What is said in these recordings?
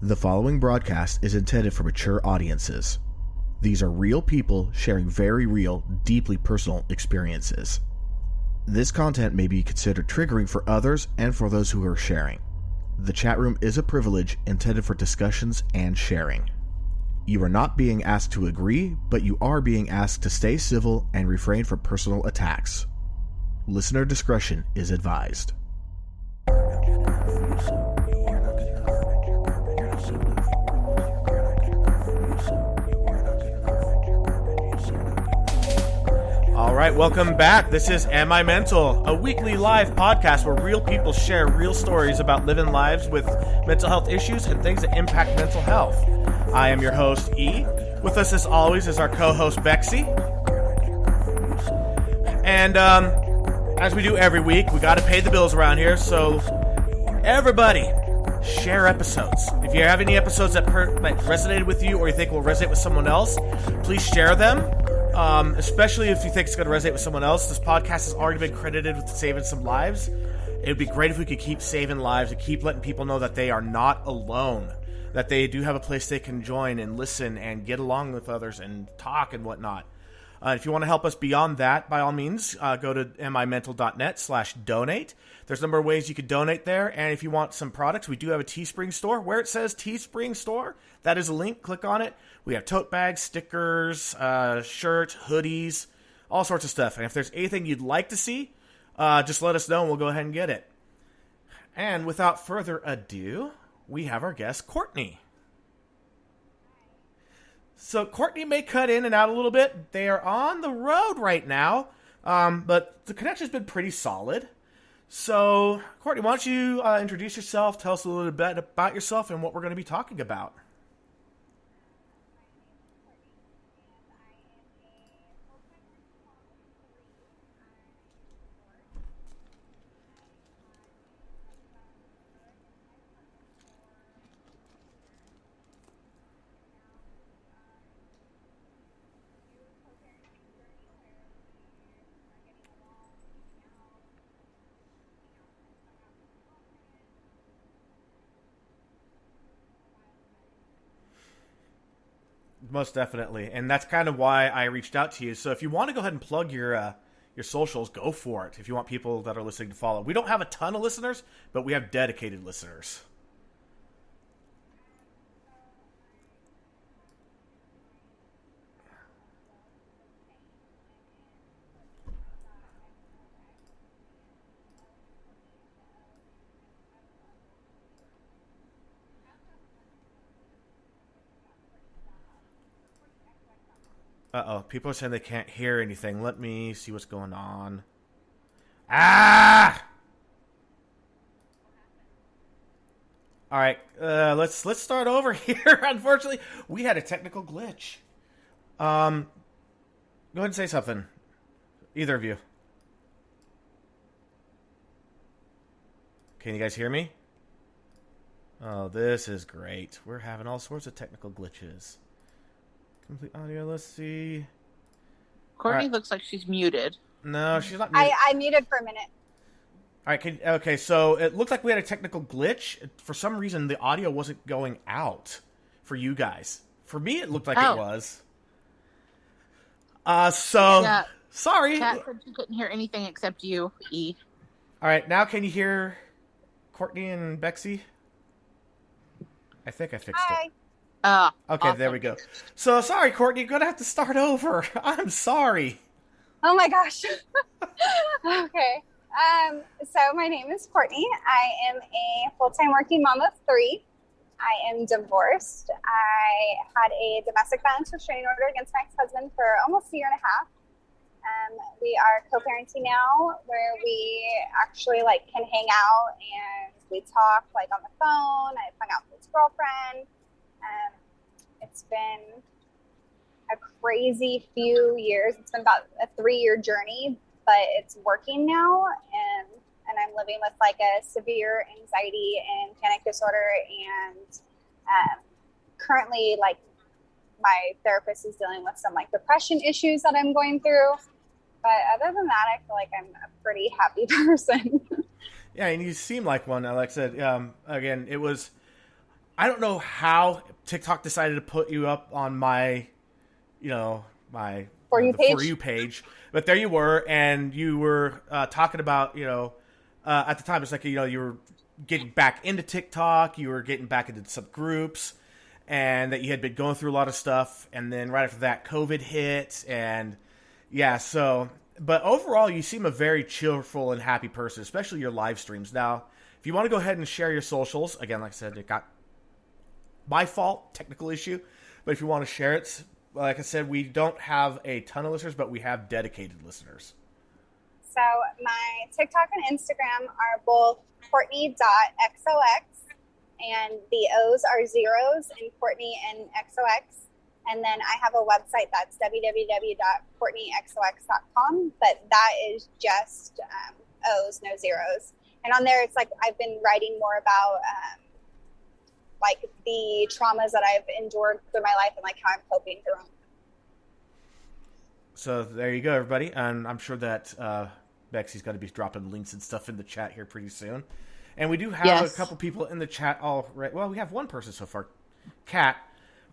The following broadcast is intended for mature audiences. These are real people sharing very real, deeply personal experiences. This content may be considered triggering for others and for those who are sharing. The chat room is a privilege intended for discussions and sharing. You are not being asked to agree, but you are being asked to stay civil and refrain from personal attacks. Listener discretion is advised. All right, welcome back. This is Am I Mental, a weekly live podcast where real people share real stories about living lives with mental health issues and things that impact mental health. I am your host, E. With us, as always, is our co-host, Bexy. And as we do every week, we got to pay the bills around here, so everybody, share episodes. If you have any episodes that resonated with you or you think will resonate with someone else, please share them. Especially if you think it's going to resonate with someone else. This podcast has already been credited with saving some lives. It would be great if we could keep saving lives and keep letting people know that they are not alone, that they do have a place they can join and listen and get along with others and talk and whatnot. If you want to help us beyond that, by all means, go to mimental.net/donate. There's a number of ways you could donate there. And if you want some products, we do have a Teespring store. Where it says Teespring store, that is a link. Click on it. We have tote bags, stickers, shirts, hoodies, all sorts of stuff. And if there's anything you'd like to see, just let us know and we'll go ahead and get it. And without further ado, we have our guest, Courtney. So Courtney may cut in and out a little bit. They are on the road right now, but the connection's been pretty solid. So, Courtney, why don't you introduce yourself, tell us a little bit about yourself and what we're going to be talking about. Most definitely, and that's kind of why I reached out to you. So if you want to go ahead and plug your socials, go for it. If you want people that are listening to follow. We don't have a ton of listeners, but we have dedicated listeners. Uh-oh, people are saying they can't hear anything. Let me see what's going on. Ah! All right, let's start over here. Unfortunately, we had a technical glitch. Go ahead and say something. Either of you. Can you guys hear me? Oh, this is great. We're having all sorts of technical glitches. Complete audio, let's see. Courtney looks like she's muted. No, she's not muted. I muted for a minute. All right, okay, so it looked like we had a technical glitch. For some reason, the audio wasn't going out for you guys. For me, it looked like it was. Sorry. Kat said she couldn't hear anything except you, E. All right, now can you hear Courtney and Bexy? I think I fixed it. Okay, awesome. There we go. So, sorry, Courtney, you're going to have to start over. I'm sorry. Oh my gosh. Okay. So my name is Courtney. I am a full-time working mom of 3. I am divorced. I had a domestic violence restraining order against my ex-husband for almost a year and a half. We are co-parenting now, where we actually can hang out and we talk on the phone. I've hung out with his girlfriend. It's been a crazy few years. It's been about a 3-year journey, but it's working now. And I'm living with a severe anxiety and panic disorder. And currently, my therapist is dealing with some depression issues that I'm going through. But other than that, I feel like I'm a pretty happy person. Yeah, and you seem like one. Like I said, again, it was I don't know how TikTok decided to put you up on my, my For You page. For You page, but there you were, and you were talking about, at the time it's like, you were getting back into TikTok, you were getting back into some groups, and that you had been going through a lot of stuff, and then right after that, COVID hit, and yeah, so, but overall, you seem a very cheerful and happy person, especially your live streams. Now, if you want to go ahead and share your socials, again, like I said, it got my fault, technical issue, but if you want to share it, like I said, we don't have a ton of listeners, but we have dedicated listeners. So my TikTok and Instagram are both Courtney.xox, and the O's are zeros in Courtney and XOX. And then I have a website that's www.courtneyxox.com, but that is just O's, no zeros. And on there, it's like I've been writing more about like the traumas that I've endured through my life and like how I'm coping through them. So there you go, everybody. And I'm sure that Bexy's going to be dropping links and stuff in the chat here pretty soon. And we do have a couple people in the chat already. Well, we have one person so far, Kat.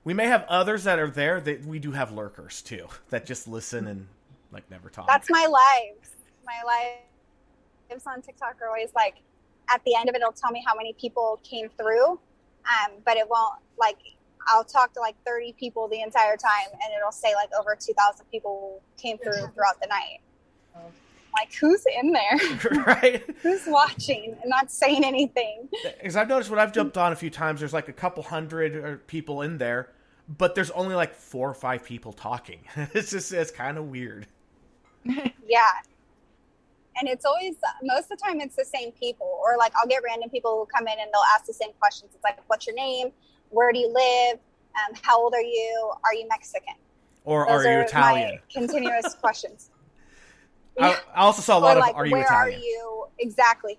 We may have others that are there. That we do have lurkers too that just listen and like never talk. That's my lives. My lives on TikTok are always like at the end of it, it'll tell me how many people came through. But it won't, like, I'll talk to like 30 people the entire time and it'll say like over 2,000 people came through throughout the night. Like, who's in there? Right? Who's watching and not saying anything? Because I've noticed when I've jumped on a few times, there's like a couple hundred people in there, but there's only like 4 or 5 people talking. It's kind of weird. Yeah. And it's always, most of the time it's the same people, or like I'll get random people who come in and they'll ask the same questions. It's like, what's your name? Where do you live? How old are you? Are you Mexican? Or Those are you Italian? My continuous questions. I also saw a lot like, of, are you where Italian? Are you? Exactly.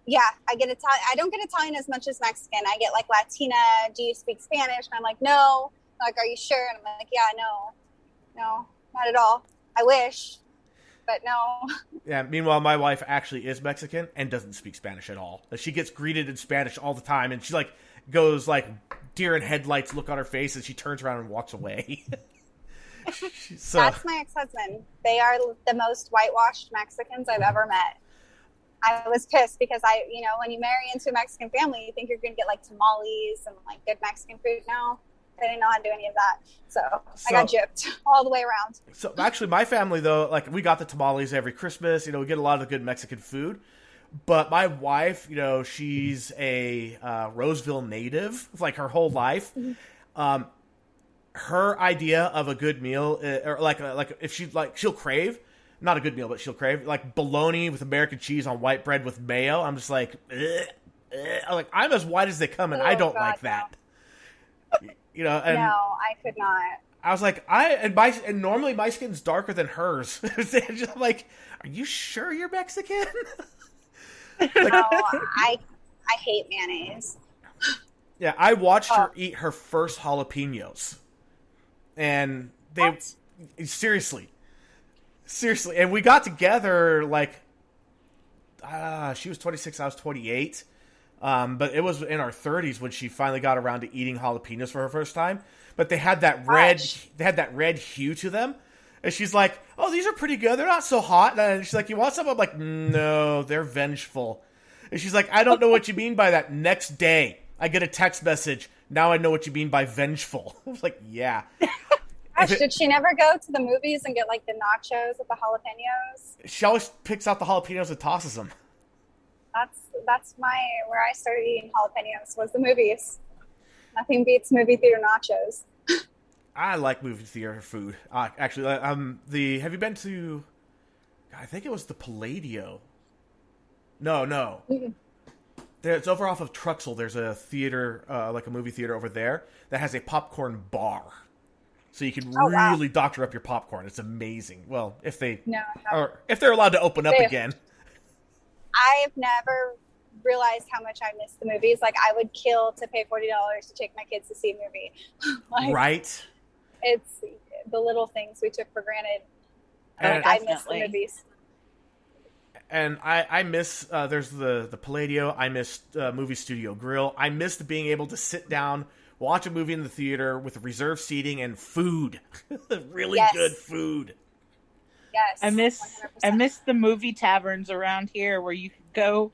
Yeah, I get Italian. I don't get Italian as much as Mexican. I get like Latina. Do you speak Spanish? And I'm like, no. Like, are you sure? And I'm like, yeah, no, not at all. I wish, but no. Yeah. Meanwhile, my wife actually is Mexican and doesn't speak Spanish at all. She gets greeted in Spanish all the time, and she like goes like deer in headlights look on her face, and she turns around and walks away. So, that's my ex-husband. They are the most whitewashed Mexicans I've ever met. I was pissed because when you marry into a Mexican family, you think you're going to get like tamales and like good Mexican food. No, they didn't know how to do any of that. So I got gypped all the way around. So actually my family though, like we got the tamales every Christmas, we get a lot of the good Mexican food. But my wife, she's a Roseville native, like her whole life. Mm-hmm. Her idea of a good meal, or like if she'll crave, not a good meal, but she'll crave like bologna with American cheese on white bread with mayo. I'm just like, I'm as white as they come, and I don't like that. And no, I could not. I was like, and normally my skin's darker than hers. I'm like, are you sure you're Mexican? No, I hate mayonnaise. Yeah, I watched her eat her first jalapenos. And they seriously, and we got together like she was 26, I was 28, but it was in our 30s when she finally got around to eating jalapenos for her first time. But they had that red hue to them, and she's like, "Oh, these are pretty good. They're not so hot." And she's like, "You want some?" I'm like, "No, they're vengeful." And she's like, "I don't know what you mean by that." Next day, I get a text message. Now I know what you mean by vengeful. I was like, yeah. Gosh, did she never go to the movies and get like the nachos with the jalapenos? She always picks out the jalapenos and tosses them. That's where I started eating jalapenos was the movies. Nothing beats movie theater nachos. I like movie theater food. Actually, have you been to? I think it was the Palladio. No. Mm-hmm. It's over off of Truxell. There's a theater, like a movie theater over there that has a popcorn bar. So you can really doctor up your popcorn. It's amazing. Well, if they're allowed to open up again. I've never realized how much I miss the movies. Like, I would kill to pay $40 to take my kids to see a movie. Right? It's the little things we took for granted. And I miss the movies. And I miss, there's the Palladio, I miss Movie Studio Grill. I missed being able to sit down, watch a movie in the theater with reserved seating and food. Really good food. Yes. I miss the movie taverns around here where you could go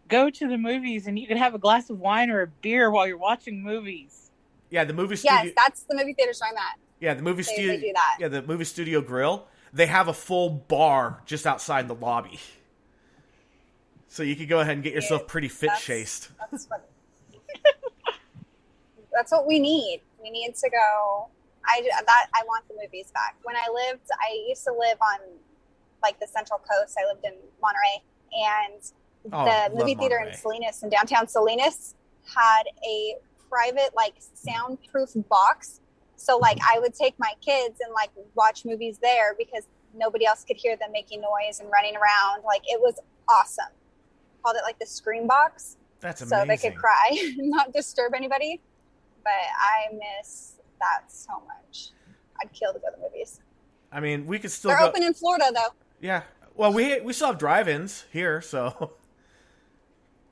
to the movies and you could have a glass of wine or a beer while you're watching movies. Yeah, the movie studio. Yes, that's the movie theaters I'm at. Yeah, the movie studio. They do that. Yeah, the Movie Studio Grill. They have a full bar just outside the lobby. So you could go ahead and get yourself pretty fit chased. That's what we need. We need to go. I want the movies back. When I used to live on like the Central Coast. I lived in Monterey, and the movie theater in Salinas, in downtown Salinas, had a private like soundproof box. So like I would take my kids and like watch movies there because nobody else could hear them making noise and running around. Like it was awesome. Called it like the scream box. That's amazing. So they could cry and not disturb anybody. But I miss that so much. I'd kill to go to the movies. I mean, we could still They're open in Florida though. Yeah. Well, we still have drive-ins here, so.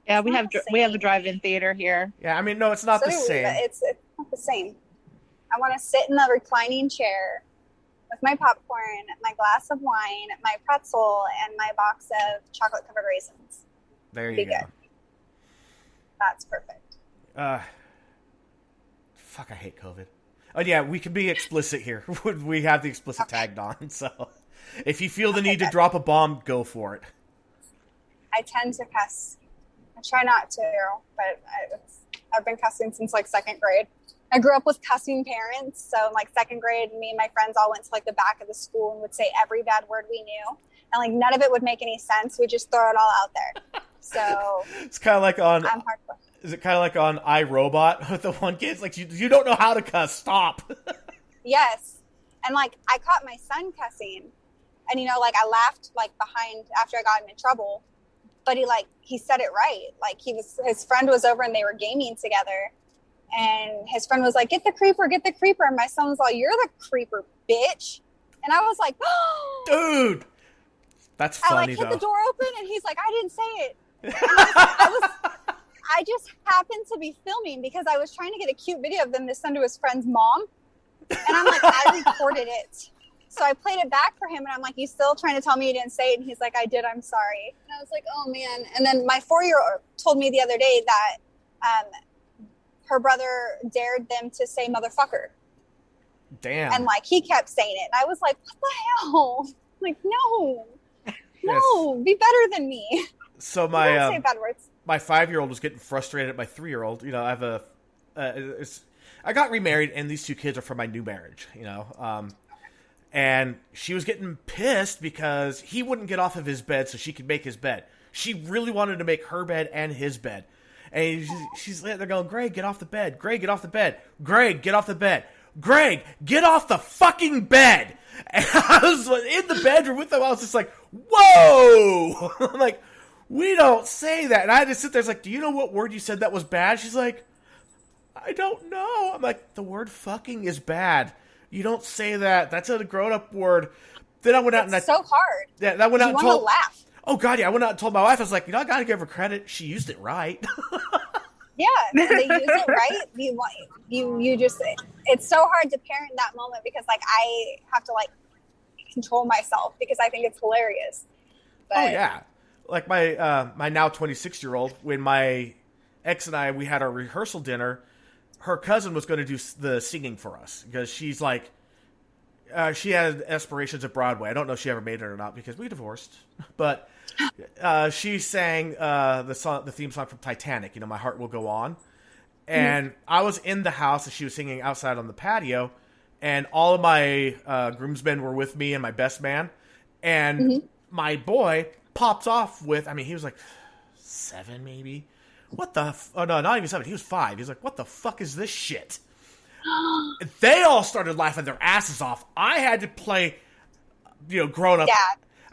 Yeah, we have a drive-in theater here. Yeah, I mean, no, it's not the same. It's not the same. I want to sit in the reclining chair with my popcorn, my glass of wine, my pretzel, and my box of chocolate-covered raisins. There you go. Good. That's perfect. Fuck, I hate COVID. Oh, yeah, we can be explicit here. We have the explicit tagged on, so if you feel the need to drop a bomb, go for it. I tend to cuss. I try not to, but I've been cussing since like second grade. I grew up with cussing parents, so in like second grade, me and my friends all went to like the back of the school and would say every bad word we knew, and like none of it would make any sense. We just throw it all out there. So it's kind of like on. I'm hardcore. Is it kind of like on iRobot with the one kid? It's like you don't know how to cuss. Stop. Yes, and like I caught my son cussing, and you know, like I laughed like behind after I got him in trouble. But he said it right. Like his friend was over and they were gaming together, and his friend was like, "Get the creeper, get the creeper." And my son was like, "You're the creeper, bitch." And I was like, "Oh, dude, that's funny." I hit the door open, and he's like, "I didn't say it." And I just happened to be filming because I was trying to get a cute video of them to send to his friend's mom, and I'm like, I recorded it. So I played it back for him, and I'm like, "You still trying to tell me you didn't say it?" And he's like, "I did. I'm sorry." And I was like, "Oh man!" And then my 4-year-old told me the other day that her brother dared them to say "motherfucker." Damn. And like he kept saying it, and I was like, "What the hell?" Like, no, be better than me. So don't say bad words. My 5-year-old was getting frustrated at my 3-year-old. You know, I have I got remarried, and these two kids are from my new marriage. You know. And she was getting pissed because he wouldn't get off of his bed so she could make his bed. She really wanted to make her bed and his bed. And she's there going, "Greg, get off the bed. Greg, get off the bed. Greg, get off the bed. Greg, get off the fucking bed." And I was in the bedroom with them. I was just like, whoa. I'm like, we don't say that. And I had to sit there. It's like, "Do you know what word you said that was bad?" She's like, "I don't know." I'm like, "The word fucking is bad. You don't say that. That's a grown-up word." Then I went out and so hard. Yeah, I went out and told. To laugh. Oh God, yeah! I went out and told my wife. I was like, I gotta give her credit. She used it right. Yeah, they use it right. You just. It's so hard to parent in that moment because like I have to like control myself because I think it's hilarious. But, oh yeah, like my now 26-year-old. When my ex and we had our rehearsal dinner. Her cousin was going to do the singing for us because she's like, she had aspirations at Broadway. I don't know if she ever made it or not because we divorced. But she sang the theme song from Titanic. You know, "My Heart Will Go On." And I was in the house and she was singing outside on the patio, and all of my groomsmen were with me and my best man. And my boy popped off with, I mean, he was like 7 maybe. "What the oh no, not even 7. He was 5. He's like, "What the fuck is this shit?" They all started laughing their asses off. I had to play, you know, grown up. Yeah.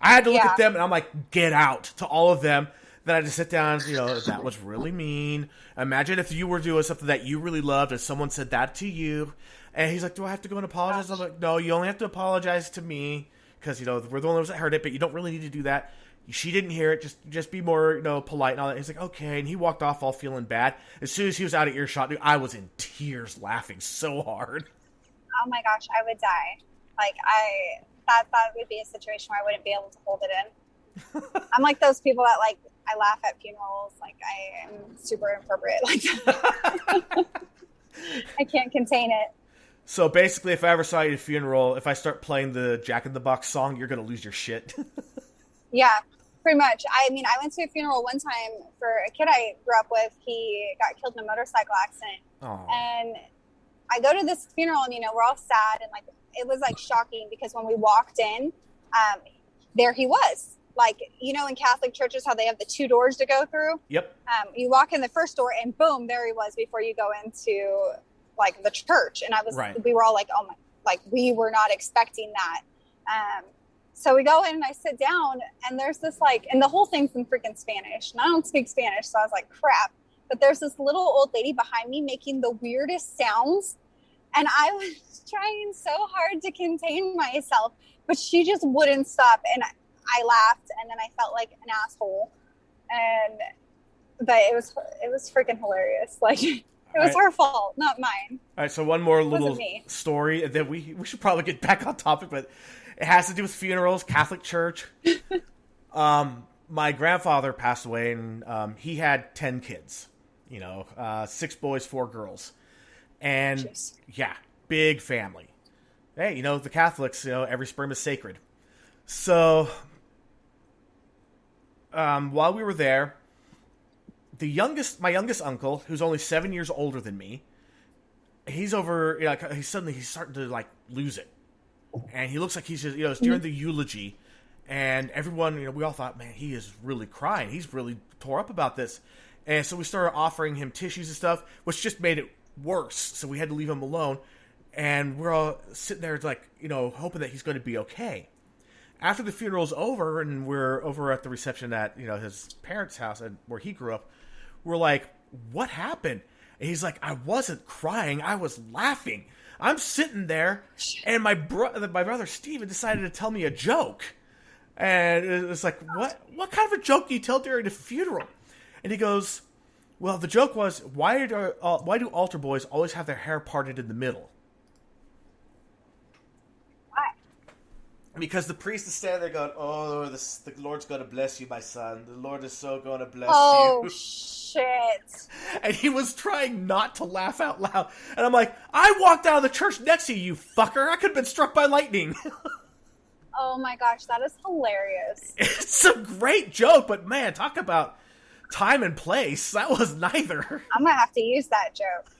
I had to look at them and I'm like, "Get out," to all of them. Then I had to sit down, you know, "That was really mean. Imagine if you were doing something that you really loved and someone said that to you." And he's like, "Do I have to go and apologize?" I'm like, "No, you only have to apologize to me because, you know, we're the only ones that heard it, but you don't really need to do that. She didn't hear it. Just be more, polite and all that. He's like, okay. And he walked off all feeling bad. As soon as he was out of earshot, dude, I was in tears laughing so hard. Oh my gosh, I would die. Like that would be a situation where I wouldn't be able to hold it in. I'm like those people that like, I laugh at funerals. Like I am super inappropriate like that. I can't contain it. So basically, if I ever saw you at a funeral, if I start playing the Jack in the Box song, you're going to lose your shit. Yeah, pretty much. I mean, I went to a funeral one time for a kid I grew up with. He got killed in a motorcycle accident. Oh. And I go to this funeral and, we're all sad. And like, it was like shocking because when we walked in, there he was. Like, in Catholic churches, how they have the 2 doors to go through. Yep. You walk in the first door and boom, there he was before you go into like the church. And we were all like, oh my, like we were not expecting that. So we go in and I sit down and there's this like, and the whole thing's in freaking Spanish and I don't speak Spanish. So I was like, crap. But there's this little old lady behind me making the weirdest sounds. And I was trying so hard to contain myself, but she just wouldn't stop. And I laughed and then I felt like an asshole. But it was freaking hilarious. Like it was her fault, not mine. All right. So one more little story that we should probably get back on topic, but it has to do with funerals, Catholic Church. My grandfather passed away, and he had 10 kids. 6 boys, 4 girls, and yeah, big family. Hey, the Catholics, every sperm is sacred. So, while we were there, my youngest uncle, who's only 7 years older than me, he's over. He's starting to like lose it. And he looks like he's just, it's during the eulogy. And everyone, we all thought, man, he is really crying. He's really tore up about this. And so we started offering him tissues and stuff, which just made it worse. So we had to leave him alone. And we're all sitting there like, hoping that he's going to be okay. After the funeral's over and we're over at the reception at, his parents' house and where he grew up, we're like, what happened? And he's like, I wasn't crying. I was laughing. I'm sitting there, and my brother Steven decided to tell me a joke. And it was like, what kind of a joke do you tell during a funeral? And he goes, well, the joke was, why do altar boys always have their hair parted in the middle? Why? Because the priest is standing there going, oh, the Lord's going to bless you, my son. The Lord is so going to bless you. Oh, shit. And he was trying not to laugh out loud. And I'm like, I walked out of the church next to you, fucker. I could have been struck by lightning. Oh my gosh, that is hilarious. It's a great joke, but man, talk about time and place. That was neither. I'm going to have to use that joke.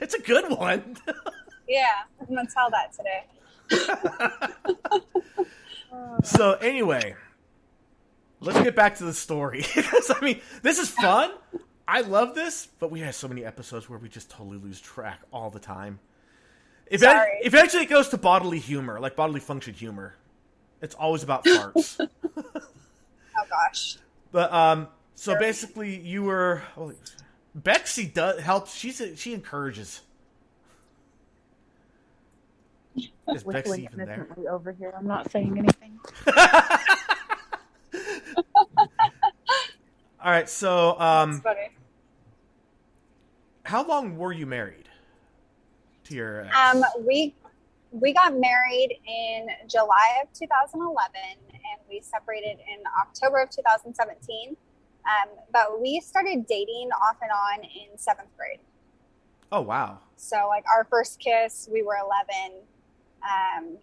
It's a good one. Yeah, I'm going to tell that today. So anyway, let's get back to the story. Because, this is fun. I love this, but we have so many episodes where we just totally lose track all the time. Eventually it goes to bodily humor, like bodily function humor. It's always about farts. Oh, gosh. But, so basically you were... Well, Bexy helps. She encourages. Is Bexy even there? Over here, I'm not saying anything. All right, so That's funny. How long were you married to your ex? We got married in July of 2011, and we separated in October of 2017. But we started dating off and on in 7th grade. Oh, wow. So, like, our first kiss, we were 11.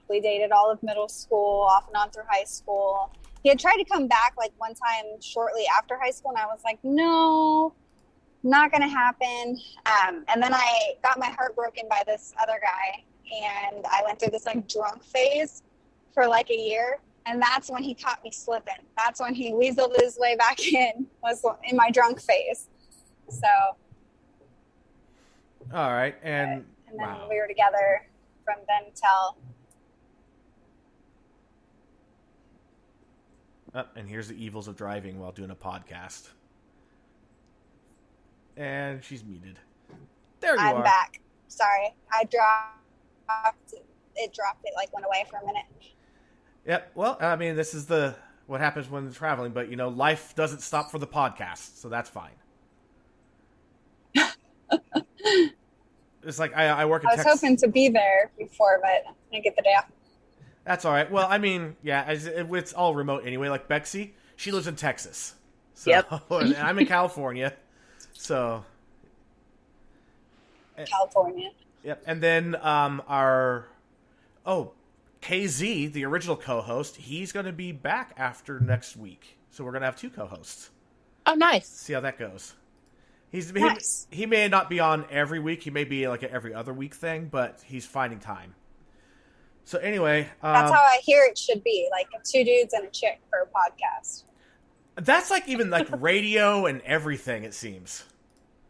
We dated all of middle school, off and on through high school. He had tried to come back, like, one time shortly after high school, and I was like, no, not going to happen. And then I got my heart broken by this other guy, and I went through this, like, drunk phase for, like, a year. And that's when he caught me slipping. That's when he weaseled his way back in, was in my drunk phase. So. All right. And then wow. we were together from then till. And here's the evils of driving while doing a podcast. And she's muted. There you are. I'm back. Sorry. I dropped it. It like went away for a minute. Yep. Well, this is the what happens when traveling, but life doesn't stop for the podcast, so that's fine. It's like I work in I was hoping to be there before, but I didn't get the day off. That's all right. Well, I mean, yeah, it's all remote anyway. Like Bexy, she lives in Texas. So, Yep. And I'm in California. So. California. Yep. And then KZ, the original co-host, he's going to be back after next week. So we're going to have 2 co-hosts. Oh, nice. See how that goes. Nice. He may not be on every week. He may be like an every other week thing, but he's finding time. So anyway, that's how I hear it should be, like 2 dudes and a chick for a podcast. That's like even like radio and everything. It seems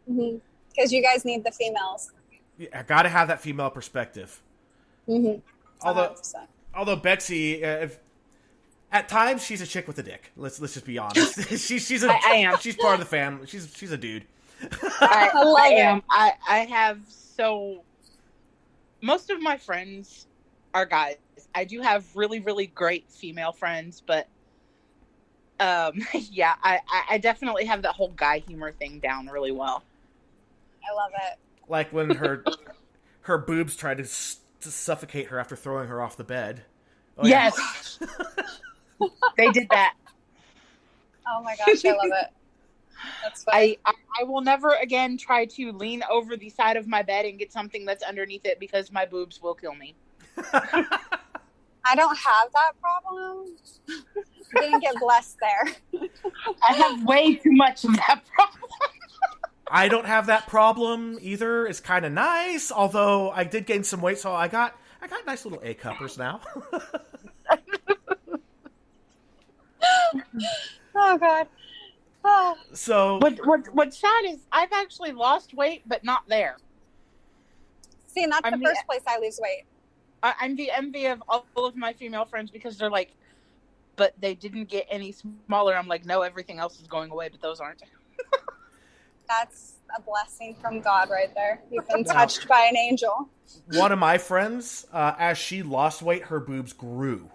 because you guys need the females. I got to have that female perspective. Although Betsy, at times she's a chick with a dick. Let's just be honest. I am. She's part of the family. She's a dude. I am. I have most of my friends are guys. I do have really, really great female friends, but yeah, I definitely have that whole guy humor thing down really well. I love it. Like when her boobs tried to suffocate her after throwing her off the bed. Oh, yes. Yeah. They did that. Oh my gosh, I love it. That's funny. I will never again try to lean over the side of my bed and get something that's underneath it because my boobs will kill me. I don't have that problem. Didn't get blessed there. I have way too much of that problem. I don't have that problem either. It's kind of nice, although I did gain some weight, so I got nice little A cuppers now. Oh God. Oh. So what's sad is I've actually lost weight, but not there. See, and that's the first place I lose weight. I'm the envy of all of my female friends because they're like, but they didn't get any smaller. I'm like, no, everything else is going away, but those aren't. That's a blessing from God right there. You've been touched by an angel. One of my friends, as she lost weight, her boobs grew.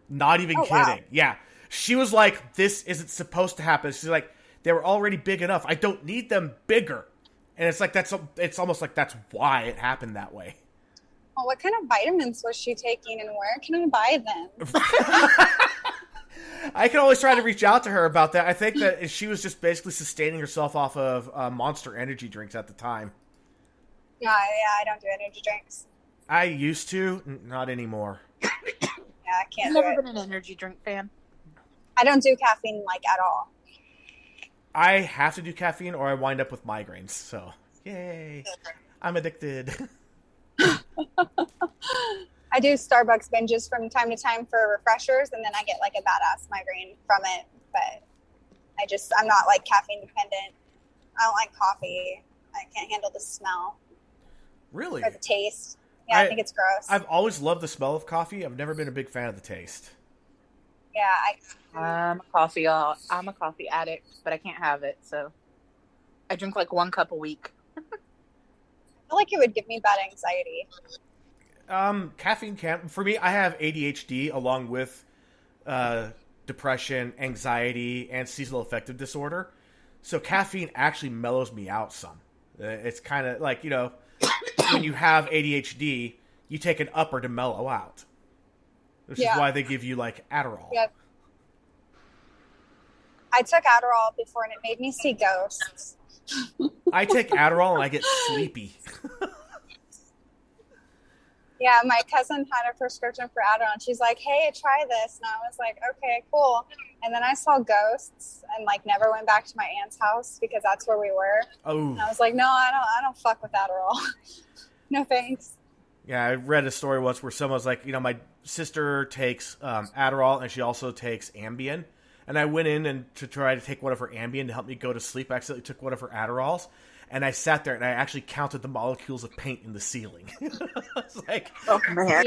Not even kidding. Wow. Yeah. She was like, this isn't supposed to happen. She's like, they were already big enough. I don't need them bigger. And it's like, it's almost like that's why it happened that way. Well, what kind of vitamins was she taking and where can I buy them? I can always try to reach out to her about that. I think that she was just basically sustaining herself off of Monster energy drinks at the time. Yeah, I don't do energy drinks. I used to, not anymore. Yeah, I can't I've do never it. been an energy drink fan. I don't do caffeine at all. I have to do caffeine or I wind up with migraines. So, yay. I'm addicted. I do Starbucks binges from time to time for refreshers, and then I get like a badass migraine from it. But I'm not like caffeine dependent. I don't like coffee. I can't handle the smell. Really? Or the taste. Yeah, I think it's gross. I've always loved the smell of coffee. I've never been a big fan of the taste. Yeah, I'm a coffee addict, but I can't have it, so I drink like 1 cup a week. I feel like it would give me bad anxiety. Caffeine can. For me, I have ADHD along with depression, anxiety, and seasonal affective disorder. So caffeine actually mellows me out some. It's kind of like, when you have ADHD, you take an upper to mellow out. Which is why they give you, like, Adderall. Yep. I took Adderall before, and it made me see ghosts. I take Adderall, and I get sleepy. Yeah, my cousin had a prescription for Adderall, and she's like, hey, try this. And I was like, okay, cool. And then I saw ghosts and, like, never went back to my aunt's house because that's where we were. Oh. And I was like, no, I don't fuck with Adderall. No thanks. Yeah, I read a story once where someone was like, my sister takes Adderall and she also takes Ambien. And I went in and to try to take one of her Ambien to help me go to sleep. I accidentally took one of her Adderalls. And I sat there and I actually counted the molecules of paint in the ceiling. It's like, oh, man.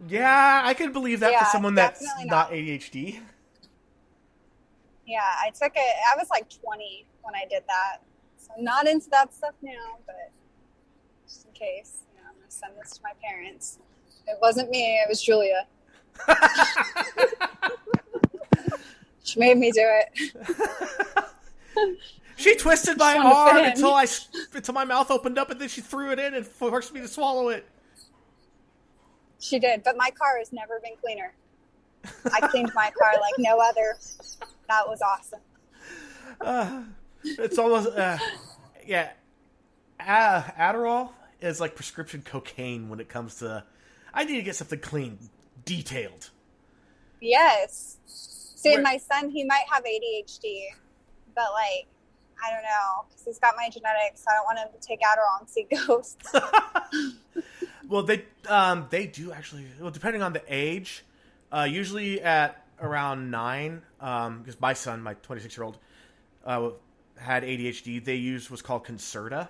Yeah, I could believe that for someone that's not ADHD. Yeah, I took it. I was like 20 when I did that. So I'm not into that stuff now, but just in case. I'm going to send this to my parents. It wasn't me. It was Julia. She made me do it. She twisted my Just wanted to arm fit in. until my mouth opened up, and then she threw it in and forced me to swallow it. She did, but my car has never been cleaner. I cleaned my car like no other. That was awesome. It's almost, yeah. Adderall is like prescription cocaine when it comes to, I need to get something clean, detailed. Yes. See, my son, he might have ADHD, but like, I don't know, because he's got my genetics. I don't want him to take Adderall and see ghosts. Well, they do actually. Well, depending on the age, usually at around 9, because my son, my 26-year-old, had ADHD. They used what's called Concerta.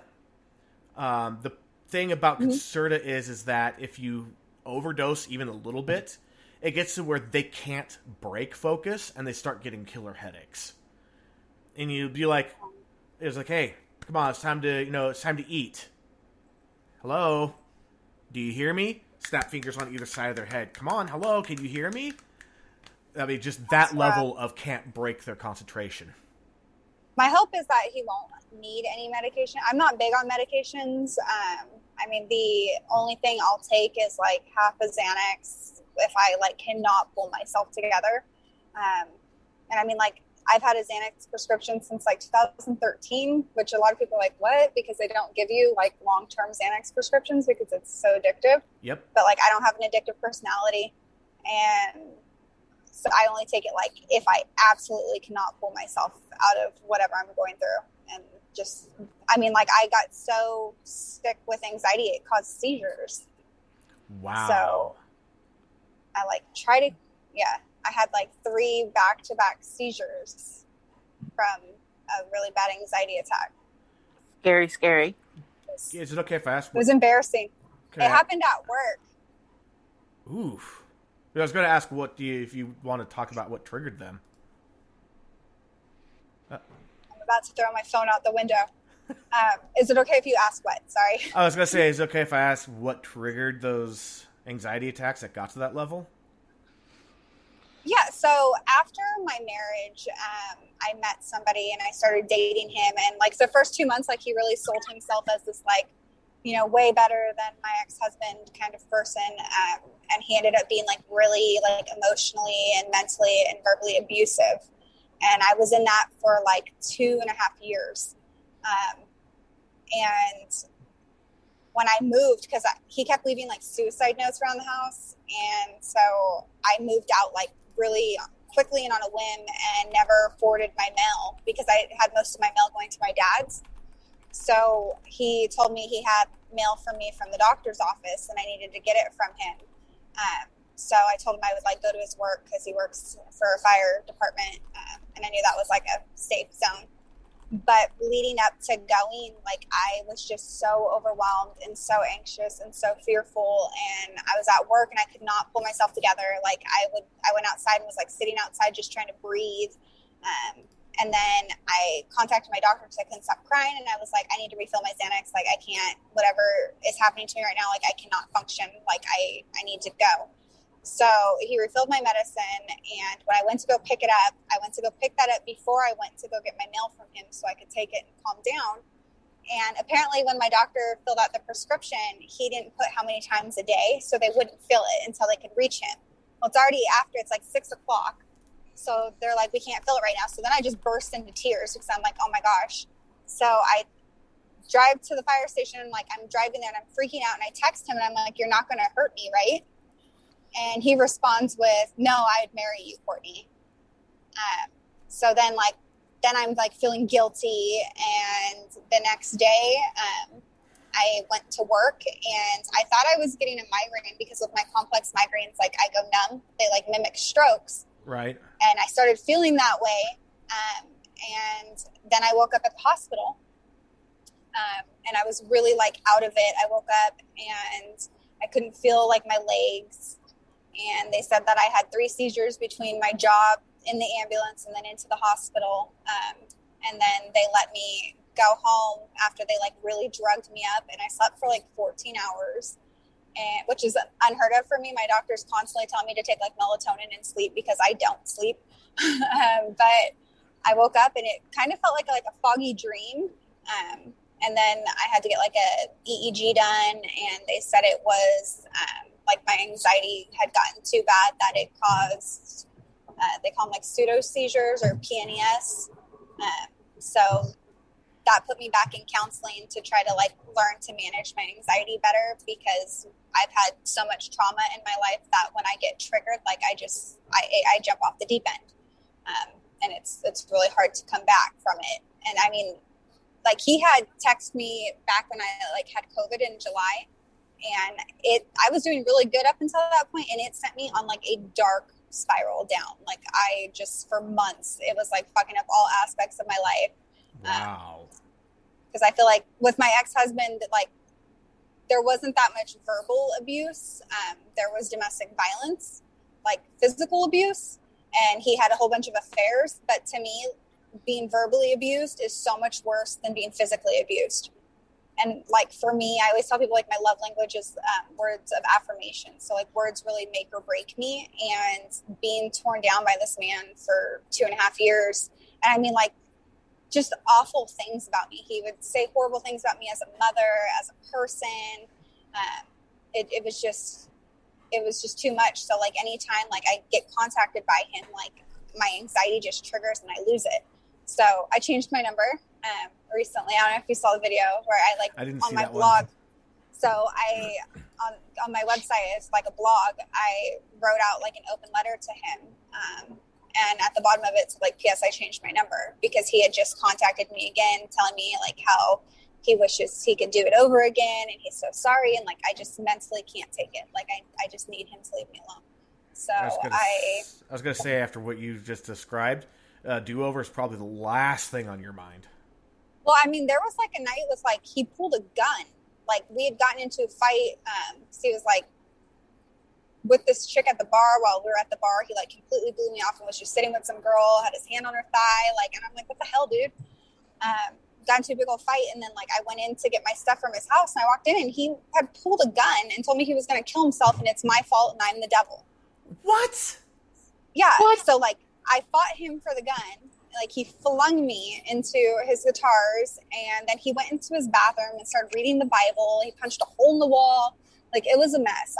The thing about Concerta is that if you overdose even a little bit, it gets to where they can't break focus and they start getting killer headaches. And you'd be like, it's like, hey, come on, it's time to eat. Hello? Do you hear me? Snap fingers on either side of their head. Come on, hello, can you hear me? I mean, just that level of can't break their concentration. My hope is that he won't need any medication. I'm not big on medications. I mean, the only thing I'll take is like half a Xanax if I like cannot pull myself together. And I mean, like, I've had a Xanax prescription since like 2013, which a lot of people are like, what? Because they don't give you like long-term Xanax prescriptions because it's so addictive. Yep. But like, I don't have an addictive personality. And so I only take it like if I absolutely cannot pull myself out of whatever I'm going through. And just, I mean, like, I got so sick with anxiety, it caused seizures. Wow. So I like try to, I had like 3 back-to-back seizures from a really bad anxiety attack. Scary, scary. Is it okay if I ask? It was embarrassing. It happened at work. Oof. I was going to ask if you want to talk about what triggered them. I'm about to throw my phone out the window. Is it okay if you ask what? Sorry. I was going to say, is it okay if I ask what triggered those anxiety attacks that got to that level? Yeah, so after my marriage, I met somebody and I started dating him. And like the first 2 months, like he really sold himself as this like, way better than my ex-husband kind of person. And he ended up being like really like emotionally and mentally and verbally abusive. And I was in that for like 2.5 years. And when I moved, because he kept leaving like suicide notes around the house. And so I moved out like really quickly and on a whim and never forwarded my mail because I had most of my mail going to my dad's. So he told me he had mail from me from the doctor's office and I needed to get it from him. So I told him I would like go to his work because he works for a fire department. And I knew that was like a safe zone. But leading up to going, like I was just so overwhelmed and so anxious and so fearful. And I was at work and I could not pull myself together. Like I went outside and was like sitting outside just trying to breathe. And then I contacted my doctor because I couldn't stop crying. And I was like, I need to refill my Xanax. Like I can't, whatever is happening to me right now, like I cannot function. Like I need to go. So he refilled my medicine, and when I went to go pick it up, I went to go pick that up before I went to go get my mail from him so I could take it and calm down. And apparently when my doctor filled out the prescription, he didn't put how many times a day, so they wouldn't fill it until they could reach him. Well, it's already after, it's like 6 o'clock. So they're like, we can't fill it right now. So then I just burst into tears because I'm like, oh my gosh. So I drive to the fire station and like, I'm driving there and I'm freaking out and I text him and I'm like, you're not going to hurt me, right? And he responds with, no, I'd marry you, Courtney. So then I'm like feeling guilty. And the next day, I went to work and I thought I was getting a migraine because with my complex migraines, like I go numb, they like mimic strokes. Right. And I started feeling that way. And then I woke up at the hospital. And I was really like out of it. I woke up and I couldn't feel like my legs. And they said that I had 3 seizures between my job in the ambulance and then into the hospital. And then they let me go home after they like really drugged me up. And I slept for like 14 hours. and which is unheard of for me. My doctor's constantly telling me to take like melatonin and sleep because I don't sleep. But I woke up and it kind of felt like a foggy dream. And then I had to get like a EEG done, and they said it was like my anxiety had gotten too bad that it caused, they call them like pseudo seizures or PNES. So that put me back in counseling to try to like learn to manage my anxiety better, because I've had so much trauma in my life that when I get triggered, like I jump off the deep end. And it's really hard to come back from it. And I mean, like he had texted me back when I like had COVID in July, and I was doing really good up until that point, and it sent me on like a dark spiral down. Like I just, for months, it was like fucking up all aspects of my life. Wow. Because I feel like with my ex-husband, like there wasn't that much verbal abuse. There was domestic violence, like physical abuse, and he had a whole bunch of affairs. But to me, being verbally abused is so much worse than being physically abused. And like for me, I always tell people like my love language is words of affirmation. So like words really make or break me. And being torn down by this man for 2.5 years, and I mean like just awful things about me. He would say horrible things about me as a mother, as a person. It was just too much. So like anytime like I get contacted by him, like my anxiety just triggers and I lose it. So I changed my number recently. I don't know if you saw the video where I didn't on my blog. So I on my website, it's like a blog. I wrote out like an open letter to him. And at the bottom of it's like, P.S. I changed my number, because he had just contacted me again, telling me like how he wishes he could do it over again. And he's so sorry. And like, I just mentally can't take it. Like, I just need him to leave me alone. So I was going to say, after what you just described, do-over is probably the last thing on your mind. Well, I mean, there was like a night with like, he pulled a gun. Like we had gotten into a fight. So he was like, with this chick at the bar. While we were at the bar, he like completely blew me off and was just sitting with some girl, had his hand on her thigh, like, and I'm like, what the hell, dude? Got into a big old fight, and then like I went in to get my stuff from his house, and I walked in and he had pulled a gun and told me he was going to kill himself, and it's my fault and I'm the devil. What? Yeah. What? So like I fought him for the gun. Like he flung me into his guitars, and then he went into his bathroom and started reading the Bible. He punched a hole in the wall. Like, it was a mess.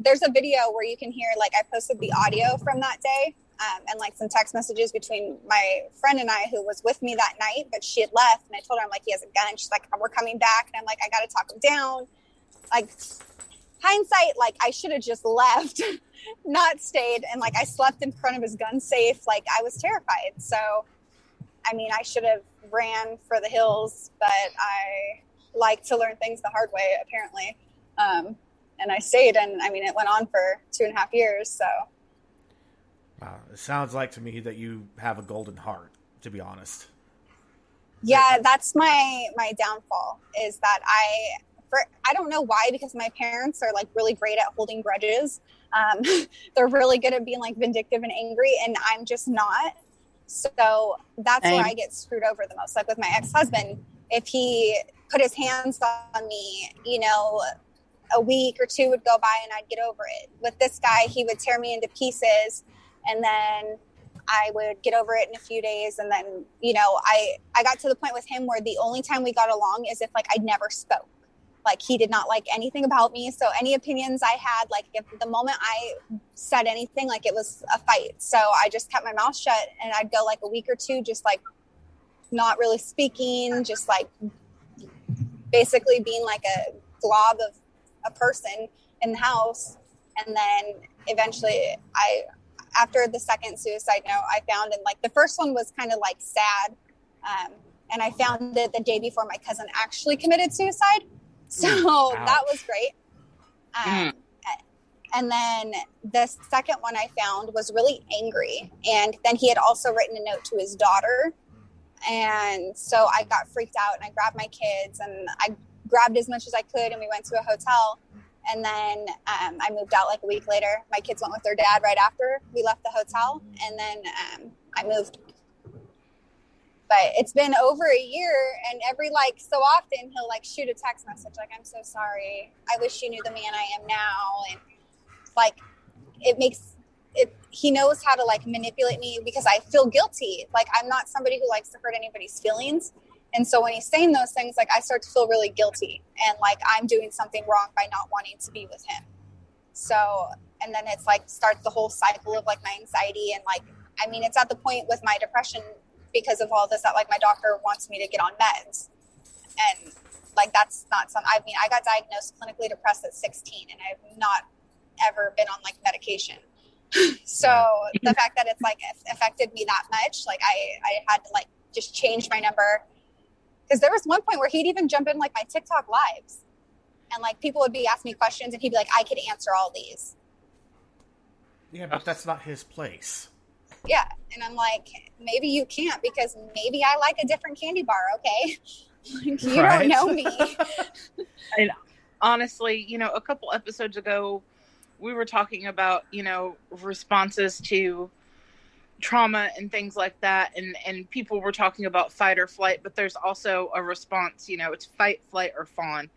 There's a video where you can hear, like, I posted the audio from that day, and, like, some text messages between my friend and I, who was with me that night, but she had left, and I told her, I'm like, he has a gun. She's like, we're coming back. And I'm like, I got to talk him down. Like, hindsight, like, I should have just left, not stayed. And, like, I slept in front of his gun safe. Like, I was terrified. So, I mean, I should have ran for the hills, but I like to learn things the hard way, apparently. And I stayed, and I mean, it went on for 2.5 years. So, wow, it sounds like to me that you have a golden heart, to be honest. Yeah, that's my downfall, is that I don't know why, because my parents are like really great at holding grudges. They're really good at being like vindictive and angry, and I'm just not. So that's where I get screwed over the most. Like with my ex-husband, if he put his hands on me, you know, a week or two would go by and I'd get over it. With this guy, he would tear me into pieces, and then I would get over it in a few days. And then, you know, I got to the point with him where the only time we got along is if like I never spoke. Like he did not like anything about me. So any opinions I had, like if the moment I said anything, like it was a fight. So I just kept my mouth shut, and I'd go like a week or two just like not really speaking, just like basically being like a glob of a person in the house. And then eventually after the second suicide note, I found, and like the first one was kind of like sad. And I found it the day before my cousin actually committed suicide. So that was great. And then the second one I found was really angry. And then he had also written a note to his daughter. And so I got freaked out, and I grabbed my kids, and I grabbed as much as I could, and we went to a hotel. And then I moved out like a week later. My kids went with their dad right after we left the hotel. And then I moved. But it's been over a year, and every like so often he'll like shoot a text message like, I'm so sorry, I wish you knew the man I am now. And like it makes it, he knows how to like manipulate me because I feel guilty. Like I'm not somebody who likes to hurt anybody's feelings. And so when he's saying those things, like I start to feel really guilty and like I'm doing something wrong by not wanting to be with him. So, and then it's like starts the whole cycle of like my anxiety. And like, I mean, it's at the point with my depression because of all this that like my doctor wants me to get on meds. And like, that's not something, I mean, I got diagnosed clinically depressed at 16 and I've not ever been on like medication. So the fact that it's like affected me that much, like I had to like just change my number. Because there was one point where he'd even jump in like my TikTok lives and like people would be asking me questions and he'd be like, I could answer all these. Yeah, but that's not his place. Yeah. And I'm like, maybe you can't because maybe I like a different candy bar. Okay. You don't know me. And honestly, you know, a couple episodes ago, we were talking about, you know, responses to trauma and things like that. And people were talking about fight or flight, but there's also a response, you know, it's fight, flight, or fawn.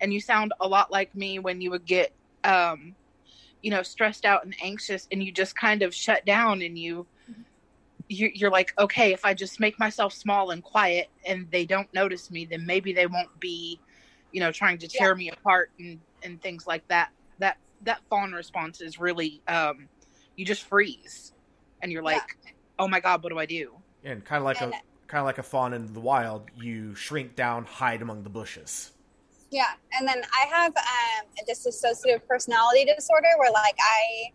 And you sound a lot like me when you would get, you know, stressed out and anxious and you just kind of shut down and you're like, okay, if I just make myself small and quiet and they don't notice me, then maybe they won't be, you know, trying to tear me apart and things like that. That fawn response is really, you just freeze and you're like, oh my God, what do I do? And kind of like a fawn in the wild, you shrink down, hide among the bushes. Yeah. And then I have a dissociative personality disorder where like I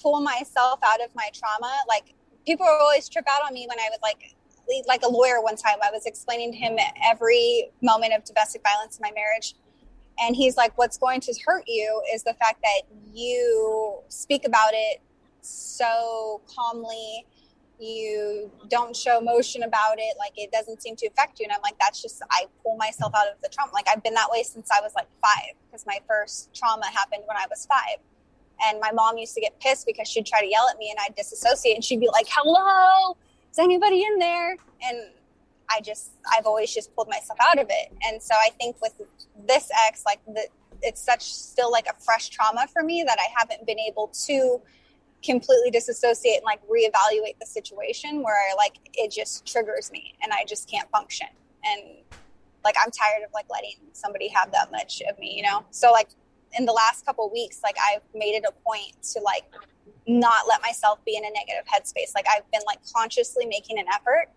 pull myself out of my trauma. Like people will always trip out on me when I would like a lawyer one time, I was explaining to him every moment of domestic violence in my marriage. And he's like, what's going to hurt you is the fact that you speak about it so calmly. You don't show emotion about it. Like it doesn't seem to affect you. And I'm like, that's just, I pull myself out of the trauma. Like I've been that way since I was like 5 because my first trauma happened when I was 5. And my mom used to get pissed because she'd try to yell at me and I'd disassociate and she'd be like, hello, is anybody in there? And I've always just pulled myself out of it. And so I think with this ex, like it's still like a fresh trauma for me that I haven't been able to completely disassociate and like reevaluate the situation where it just triggers me and I just can't function. And like, I'm tired of like letting somebody have that much of me, you know? So like in the last couple of weeks, like I've made it a point to like not let myself be in a negative headspace. Like I've been like consciously making an effort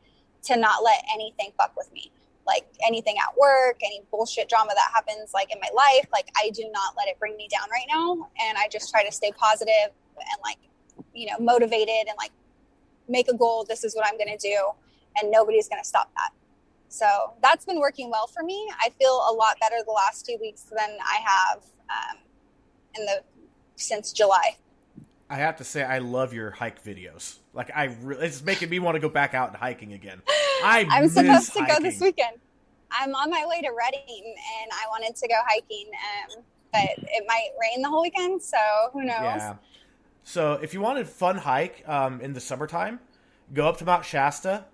to not let anything fuck with me. Like anything at work, any bullshit drama that happens like in my life, like I do not let it bring me down right now. And I just try to stay positive and like, you know, motivated and like make a goal. This is what I'm going to do. And nobody's going to stop that. So that's been working well for me. I feel a lot better the last 2 weeks than I have since July. I have to say, I love your hike videos. Like, it's making me want to go back out and hiking again. I'm supposed to go this weekend. I'm on my way to Reading, and I wanted to go hiking, but it might rain the whole weekend, so who knows? Yeah. So if you wanted a fun hike in the summertime, go up to Mount Shasta,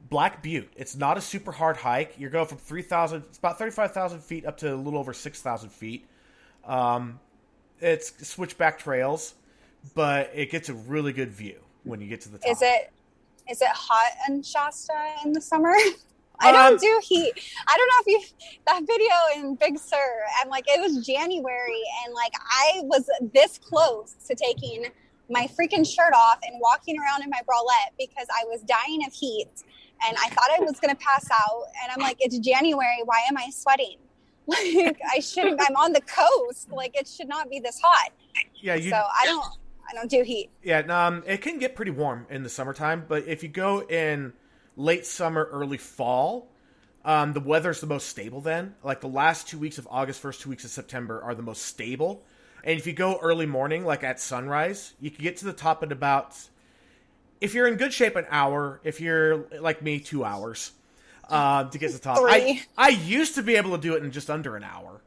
Black Butte. It's not a super hard hike. You're going from 3,000, it's about 35,000 feet up to a little over 6,000 feet. It's switchback trails, but it gets a really good view when you get to the top. Is it hot in Shasta in the summer? I don't do heat. I don't know if that video in Big Sur, and like it was January, and like I was this close to taking my freaking shirt off and walking around in my bralette because I was dying of heat, and I thought I was gonna pass out. And I'm like, it's January. Why am I sweating? Like I shouldn't. I'm on the coast. Like it should not be this hot. Yeah. So I don't do heat. Yeah. It can get pretty warm in the summertime, but if you go in late summer, early fall, the weather's the most stable then. Like the last 2 weeks of August, first 2 weeks of September are the most stable. And if you go early morning, like at sunrise, you can get to the top in about, if you're in good shape, an hour. If you're like me, 2 hours to get to the top. 3. I used to be able to do it in just under an hour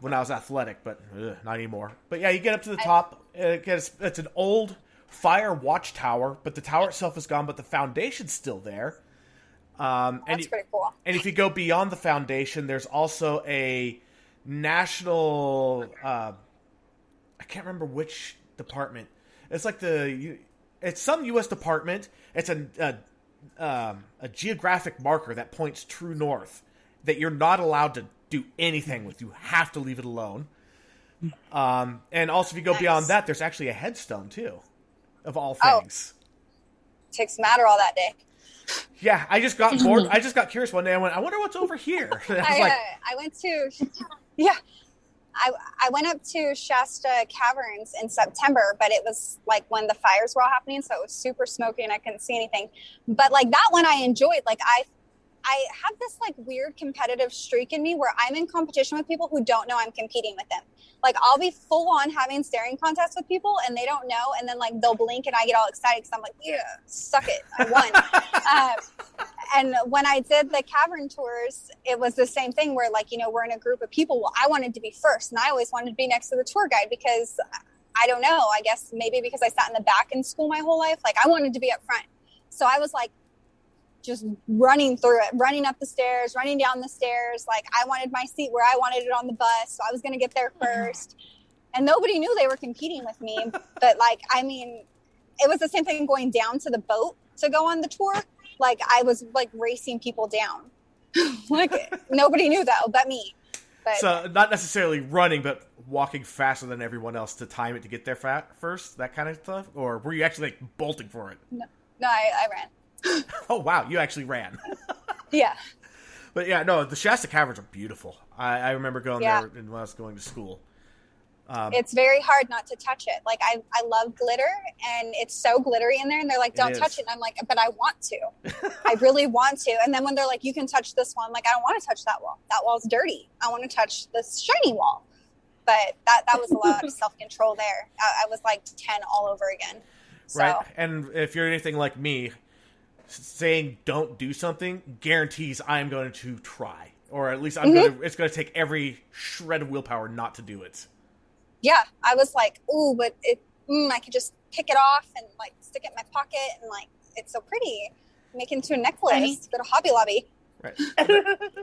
when I was athletic, but not anymore. But yeah, you get up to the top. It's an old fire watchtower, but the tower itself is gone, but the foundation's still there. That's pretty cool. And if you go beyond the foundation, there's also a national, I can't remember which department. It's like it's some U.S. department. It's a geographic marker that points true north that you're not allowed to do anything with. You have to leave it alone. And also, if you go beyond that, there's actually a headstone too, of all things. Take some Adderall that day. Yeah, I just got bored. I just got curious one day. I went, I wonder what's over here. I went to, I went up to Shasta Caverns in September, but it was like when the fires were all happening, so it was super smoky and I couldn't see anything. But like that one I enjoyed. Like I have this like weird competitive streak in me where I'm in competition with people who don't know I'm competing with them. Like I'll be full on having staring contests with people and they don't know. And then like they'll blink and I get all excited because I'm like, yeah, suck it. I won. And when I did the cavern tours, it was the same thing where like, you know, we're in a group of people. Well, I wanted to be first and I always wanted to be next to the tour guide because I don't know, I guess maybe because I sat in the back in school my whole life. Like I wanted to be up front. So I was like, just running through it, running up the stairs, running down the stairs. Like I wanted my seat where I wanted it on the bus. So I was going to get there first. And nobody knew they were competing with me. But like, I mean, it was the same thing going down to the boat to go on the tour. Like I was like racing people down. Like nobody knew that but me. But, so not necessarily running, but walking faster than everyone else to time it to get there first, that kind of stuff? Or were you actually like bolting for it? No, I ran. Oh, wow. You actually ran. Yeah. But yeah, no, the Shasta Caverns are beautiful. I remember going there when I was going to school. It's very hard not to touch it. Like I love glitter and it's so glittery in there and they're like, don't touch it. And I'm like, but I want to. I really want to. And then when they're like, you can touch this wall, I'm like, I don't want to touch that wall. That wall's dirty. I want to touch this shiny wall. But that was a lot of self-control there. I was like 10 all over again. So. Right. And if you're anything like me, saying don't do something guarantees I'm going to try, or at least it's going to take every shred of willpower not to do it. Yeah, I was like, ooh, but I could just pick it off and like stick it in my pocket, and like it's so pretty. Make it into a necklace. Go to Hobby Lobby. Right.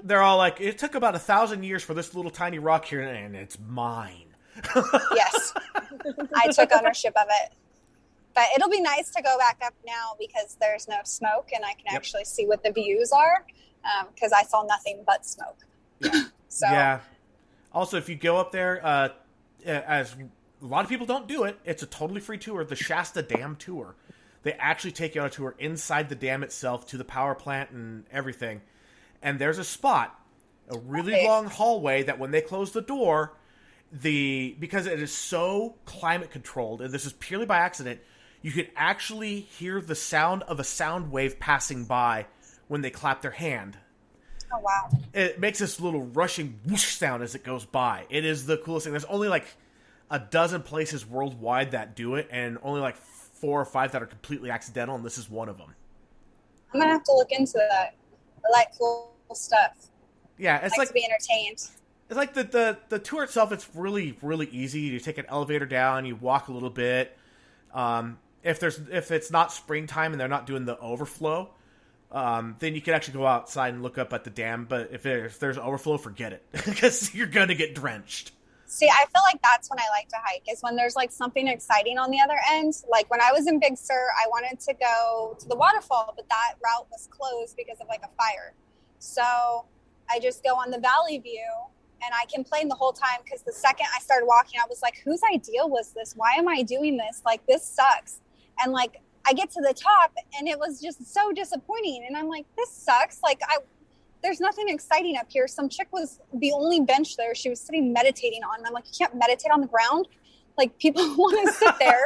They're all like, it took about 1,000 years for this little tiny rock here, and it's mine. Yes, I took ownership of it. But it'll be nice to go back up now because there's no smoke and I can actually see what the views are because I saw nothing but smoke. Yeah. So. Yeah. Also, if you go up there, as a lot of people don't do it, it's a totally free tour, the Shasta Dam Tour. They actually take you on a tour inside the dam itself to the power plant and everything. And there's a spot, a really long hallway that when they close the door, because it is so climate controlled, and this is purely by accident, you can actually hear the sound of a sound wave passing by when they clap their hand. Oh, wow. It makes this little rushing whoosh sound as it goes by. It is the coolest thing. There's only like a dozen places worldwide that do it, and only like 4 or 5 that are completely accidental, and this is one of them. I'm going to have to look into that. I like cool stuff. Yeah, it's I like to be entertained. It's like the tour itself, it's really, really easy. You take an elevator down, you walk a little bit. If it's not springtime and they're not doing the overflow, then you can actually go outside and look up at the dam. But if there's overflow, forget it because you're going to get drenched. See, I feel like that's when I like to hike is when there's like something exciting on the other end. Like when I was in Big Sur, I wanted to go to the waterfall, but that route was closed because of like a fire. So I just go on the Valley View. And I complained the whole time because the second I started walking, I was like, whose idea was this? Why am I doing this? Like, this sucks. And like, I get to the top and it was just so disappointing. And I'm like, this sucks. Like, there's nothing exciting up here. Some chick was the only bench there. She was sitting meditating on. And I'm like, you can't meditate on the ground. Like, people want to sit there.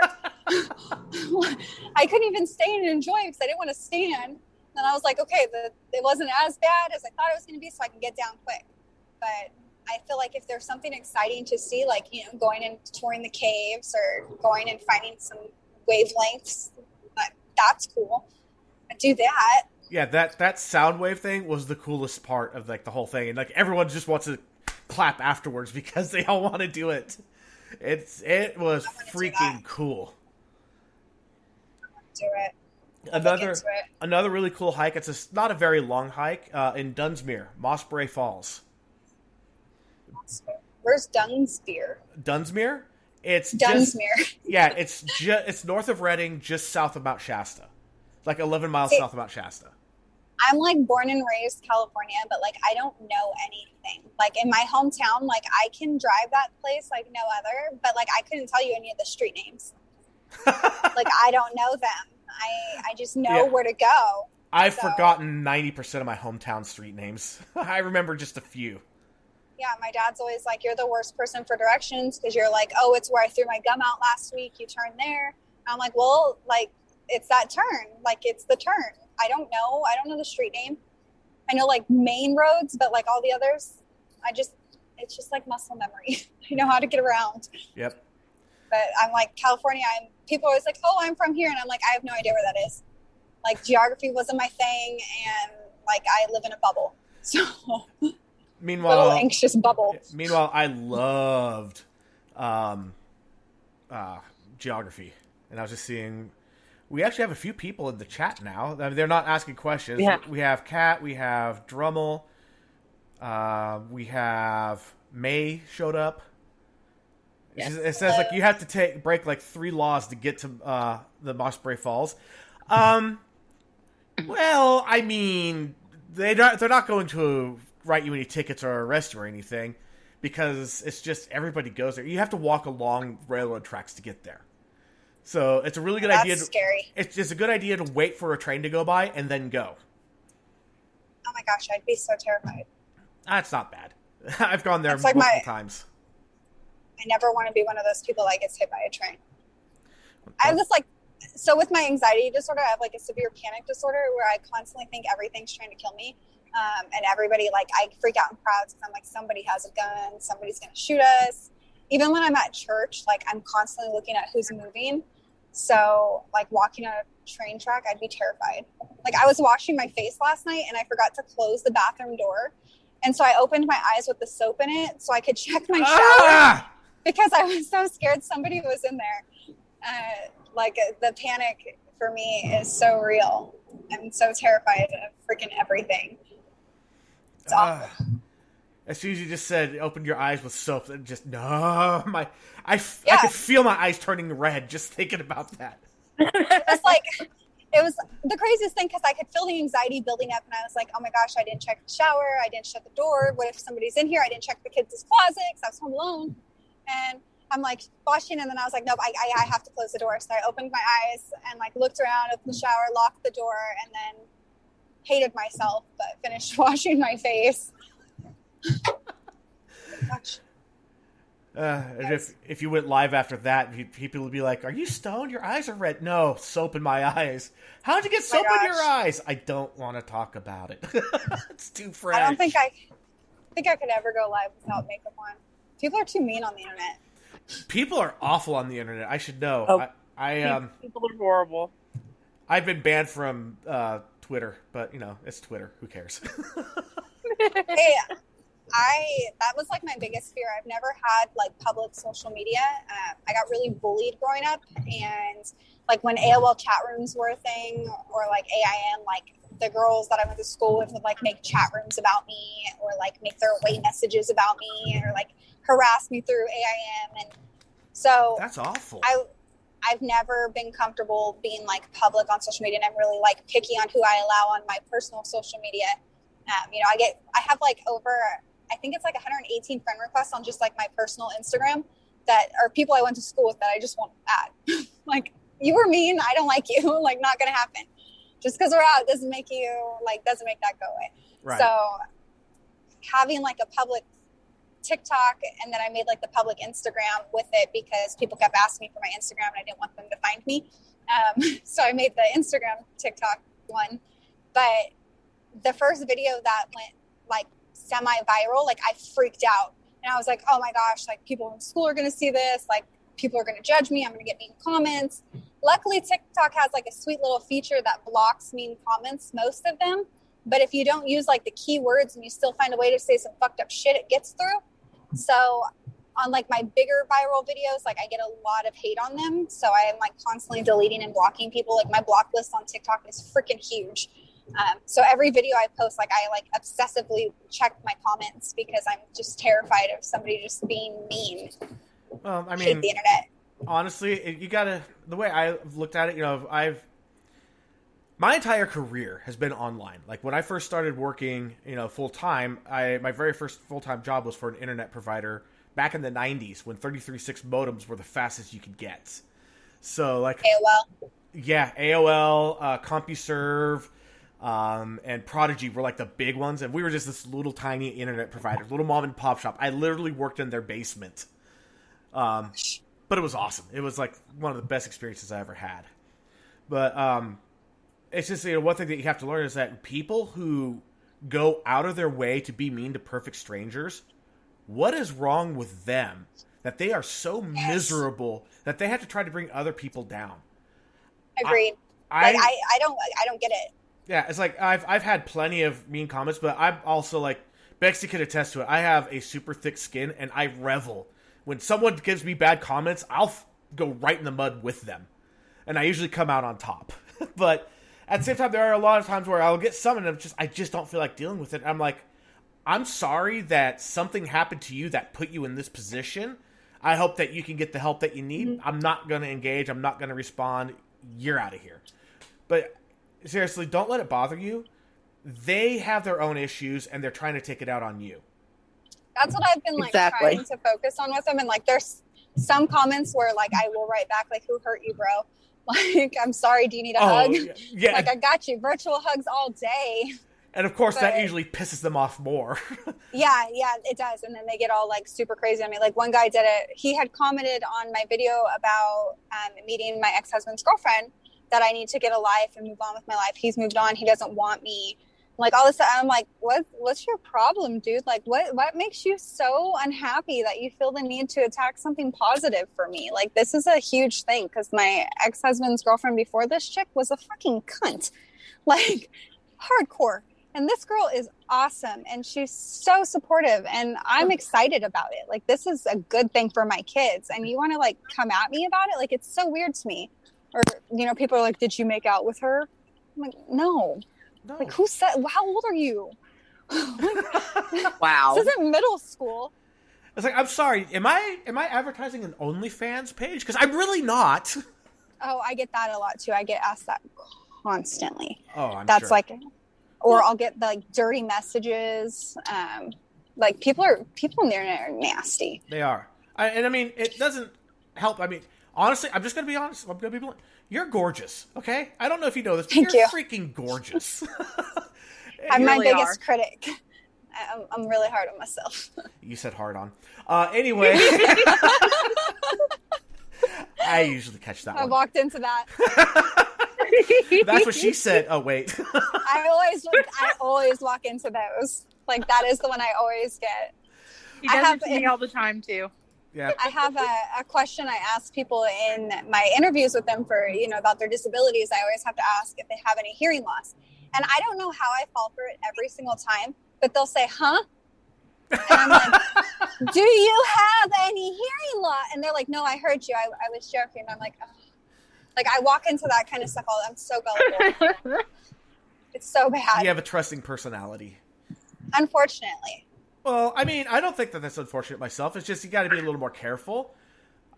I couldn't even stay and enjoy because I didn't want to stand. And I was like, okay, it wasn't as bad as I thought it was going to be, so I can get down quick. But I feel like if there's something exciting to see, like, you know, going and touring the caves or going and finding some wavelengths, that's cool. I do that. Yeah, that sound wave thing was the coolest part of like the whole thing, and like everyone just wants to clap afterwards because they all want to do it. It was freaking cool. I want to do it. Another really cool hike. It's not a very long hike in Dunsmuir, Mossbury Falls. Where's Dunsmuir? Dunsmuir? It's Dunsmuir. It's north of Reading, just south of Mount Shasta, like 11 miles south of Mount Shasta. I'm like born and raised California, but like I don't know anything. Like in my hometown, like I can drive that place like no other, but like I couldn't tell you any of the street names. Like I don't know them. I just know where to go. I've forgotten 90% of my hometown street names. I remember just a few. Yeah, my dad's always like, you're the worst person for directions because you're like, oh, it's where I threw my gum out last week. You turn there. And I'm like, well, like it's that turn. Like it's the turn. I don't know. I don't know the street name. I know like main roads, but like all the others, it's just like muscle memory. I know how to get around. Yep. But I'm like, California, people are always like, oh, I'm from here. And I'm like, I have no idea where that is. Like geography wasn't my thing. And like, I live in a bubble. So meanwhile, little anxious bubble. Meanwhile, I loved geography. And I was just seeing, we actually have a few people in the chat now. I mean, they're not asking questions. Yeah. We have Kat, we have Drummel, we have May showed up. Yes. It says like you have to break like 3 laws to get to the Mossbury Falls. Well, I mean, they're not going to write you any tickets or arrest you or anything because it's just everybody goes there. You have to walk along railroad tracks to get there. So it's a really good idea. That's scary. It's a good idea to wait for a train to go by and then go. Oh my gosh, I'd be so terrified. That's not bad. I've gone there like multiple times. I never want to be one of those people that gets hit by a train. I have this so with my anxiety disorder, I have like a severe panic disorder where I constantly think everything's trying to kill me. And everybody, like I freak out in crowds because I'm like, somebody has a gun, somebody's going to shoot us. Even when I'm at church, like I'm constantly looking at who's moving. So like walking on a train track, I'd be terrified. Like I was washing my face last night and I forgot to close the bathroom door. And so I opened my eyes with the soap in it so I could check my shower because I was so scared somebody was in there. The panic for me is so real. I'm so terrified of freaking everything. It's awful. As soon as you just said, open your eyes with soap, I could feel my eyes turning red just thinking about that. It was the craziest thing because I could feel the anxiety building up and I was like, oh my gosh, I didn't check the shower. I didn't shut the door. What if somebody's in here? I didn't check the kids' closet because I was home alone. And I'm like washing and then I was like, nope, I have to close the door. So I opened my eyes and like looked around, opened the shower, locked the door, and then hated myself, but finished washing my face. Gosh. If you went live after that, people would be like, are you stoned? Your eyes are red. No, soap in my eyes. How'd you get soap in your eyes? I don't want to talk about it. It's too fresh. I don't think I could ever go live without makeup on. People are too mean on the internet. People are awful on the internet. I should know. Oh, people are horrible. I've been banned from Twitter, but it's Twitter. Who cares? Hey, that was like my biggest fear. I've never had like public social media. I got really bullied growing up, and like when AOL chat rooms were a thing, or like AIM, like the girls that I went to school with would like make chat rooms about me, or like make their away messages about me, or like harass me through AIM, and so that's awful. I've never been comfortable being like public on social media, and I'm really like picky on who I allow on my personal social media. I have like I think it's like 118 friend requests on just like my personal Instagram that are people I went to school with that I just won't add. Like, you were mean, I don't like you, like not gonna happen. Just because we're out doesn't make that go away. Right. So having like a public TikTok, and then I made like the public Instagram with it because people kept asking me for my Instagram and I didn't want them to find me. So I made the Instagram TikTok one. But the first video that went like semi-viral, like I freaked out. And I was like, oh my gosh, like people in school are going to see this. Like people are going to judge me. I'm going to get mean comments. Luckily, TikTok has like a sweet little feature that blocks mean comments, most of them. But if you don't use like the keywords and you still find a way to say some fucked up shit, it gets through. So on like my bigger viral videos, like I get a lot of hate on them. So I am like constantly deleting and blocking people. Like my block list on TikTok is freaking huge. So every video I post, like I like obsessively check my comments because I'm just terrified of somebody just being mean. Well, I mean, hate the internet. Honestly, you gotta, the way I've looked at it, you know, my entire career has been online. Like when I first started working, you know, full time, my very first full-time job was for an internet provider back in the 90s when 33.6 modems were the fastest you could get. So like AOL. Yeah, AOL, CompuServe, and Prodigy were like the big ones, and we were just this little tiny internet provider, little mom and pop shop. I literally worked in their basement. But it was awesome. It was like one of the best experiences I ever had. But it's just, you know, one thing that you have to learn is that people who go out of their way to be mean to perfect strangers, what is wrong with them that they are so miserable that they have to try to bring other people down? Agreed. I don't get it. Yeah, it's like I've had plenty of mean comments, but I'm also like, Bexy could attest to it. I have a super thick skin, and I revel. When someone gives me bad comments, I'll go right in the mud with them. And I usually come out on top. But at the same time, there are a lot of times where I'll get some, and I just don't feel like dealing with it. I'm like, I'm sorry that something happened to you that put you in this position. I hope that you can get the help that you need. Mm-hmm. I'm not going to engage. I'm not going to respond. You're out of here. But seriously, don't let it bother you. They have their own issues, and they're trying to take it out on you. That's what I've been like trying to focus on with them. And like, there's some comments where like I will write back like, "Who hurt you, bro?" Like, "I'm sorry. Do you need a hug?" Yeah. Like, I got you. Virtual hugs all day. And of course, that usually pisses them off more. Yeah, it does. And then they get all like super crazy on me. Like one guy did it. He had commented on my video about meeting my ex-husband's girlfriend that I need to get a life and move on with my life. He's moved on. He doesn't want me. Like all this stuff. I'm like, what's your problem, dude? Like what makes you so unhappy that you feel the need to attack something positive for me? Like this is a huge thing because my ex-husband's girlfriend before this chick was a fucking cunt. Like hardcore. And this girl is awesome and she's so supportive and I'm excited about it. Like this is a good thing for my kids and you want to like come at me about it? Like it's so weird to me. Or, you know, people are like, "Did you make out with her?" I'm like, no. Like who said, how old are you? Wow. This isn't middle school. It's like, I'm sorry, am I advertising an OnlyFans page? Because I'm really not. Oh, I get that a lot too. I get asked that constantly. Oh, I'm That's sure. like, or I'll get like dirty messages. Like people on the internet are nasty. They are. And I mean, it doesn't help. I mean, honestly, I'm just going to be honest. I'm going to be blunt. You're gorgeous, okay? I don't know if you know this, but you're freaking gorgeous. I'm my biggest critic. I'm really hard on myself. You said hard on. Anyway. I usually catch that one. I walked into that. That's what she said. Oh, wait. I always walk into those. Like, that is the one I always get. He does it to me all the time, too. Yeah. I have a question I ask people in my interviews with them for, you know, about their disabilities. I always have to ask if they have any hearing loss. And I don't know how I fall for it every single time, but they'll say, "Huh?" And I'm like, "Do you have any hearing loss?" And they're like, "No, I heard you. I was joking." I'm like, oh. Like I walk into that kind of stuff all. I'm so gullible. It's so bad. You have a trusting personality. Unfortunately. Well, I mean, I don't think that that's unfortunate myself. It's just you got to be a little more careful.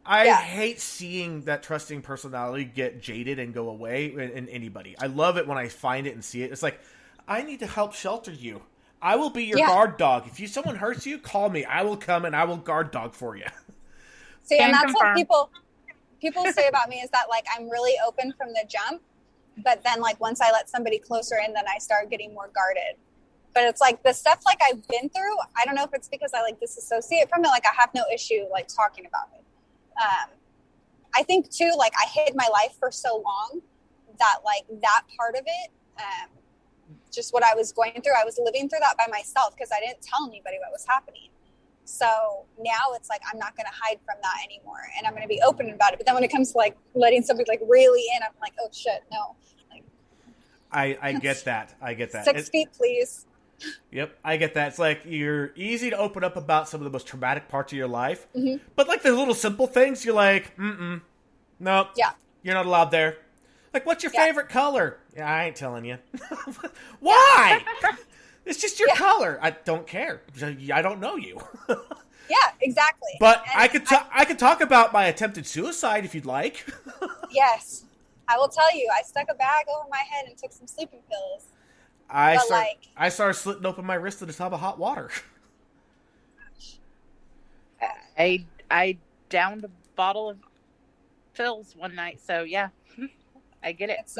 I hate seeing that trusting personality get jaded and go away in anybody. I love it when I find it and see it. It's like, I need to help shelter you. I will be your guard dog. If someone hurts you, call me. I will come and I will guard dog for you. See, and that's what people say about me is that, like, I'm really open from the jump. But then, like, once I let somebody closer in, then I start getting more guarded. But it's like the stuff like I've been through, I don't know if it's because I like disassociate from it. Like I have no issue like talking about it. I think too, like I hid my life for so long that like that part of it, just what I was going through, I was living through that by myself because I didn't tell anybody what was happening. So now it's like, I'm not going to hide from that anymore and I'm going to be open about it. But then when it comes to like letting somebody like really in, I'm like, oh shit, no. Like, I get that. I get that. 6 feet, please. Yep, I get that. It's like you're easy to open up about some of the most traumatic parts of your life, Mm-hmm. but like the little simple things, you're like, nope, Yeah. you're not allowed there. Like, what's your Yeah. favorite color? Yeah, I ain't telling you. Why? It's just your color. I don't care. I don't know you. Yeah, exactly. But And I could talk about my attempted suicide if you'd like. Yes, I will tell you. I stuck a bag over my head and took some sleeping pills. I But, started slitting open my wrist in a tub of hot water. I downed a bottle of pills one night, so yeah, I get it. It's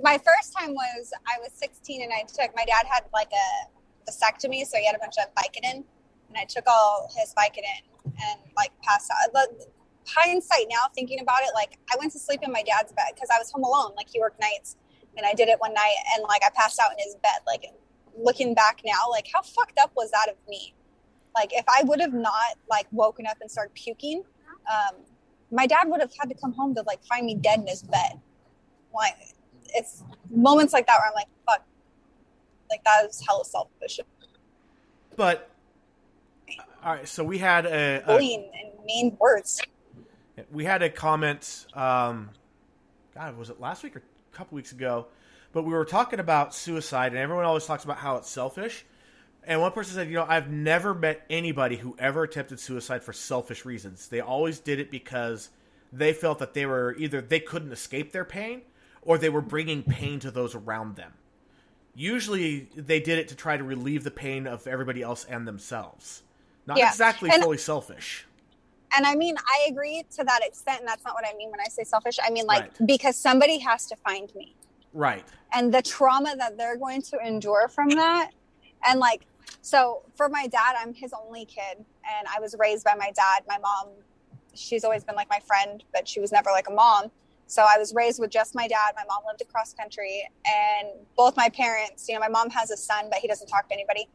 my first time was I was 16 and I took, my dad had like a vasectomy, so he had a bunch of Vicodin, and I took all his Vicodin and like passed out. But hindsight now, thinking about it, like I went to sleep in my dad's bed because I was home alone, like he worked nights, and I did it one night and like I passed out in his bed. Like looking back now, like how fucked up was that of me? Like if I would have not like woken up and started puking, my dad would have had to come home to like find me dead in his bed. Like it's moments like that where I'm like, fuck, like that was hella selfish. But all right, so we had a Bullying and mean words. we had a comment. God, was it last week or a couple weeks ago? But we were talking about suicide, and everyone always talks about how it's selfish. And one person said, I've never met anybody who ever attempted suicide for selfish reasons. They always did it because they felt that they couldn't escape their pain, or they were bringing pain to those around them. Usually, they did it to try to relieve the pain of everybody else and themselves. Not exactly fully selfish. And I mean, I agree to that extent, and that's not what I mean when I say selfish. I mean, like, because somebody has to find me. Right. And the trauma that they're going to endure from that. And like, so for my dad, I'm his only kid, and I was raised by my dad. My mom, she's always been like my friend, but she was never like a mom. So I was raised with just my dad. My mom lived across country, and both my parents, my mom has a son, but he doesn't talk to anybody.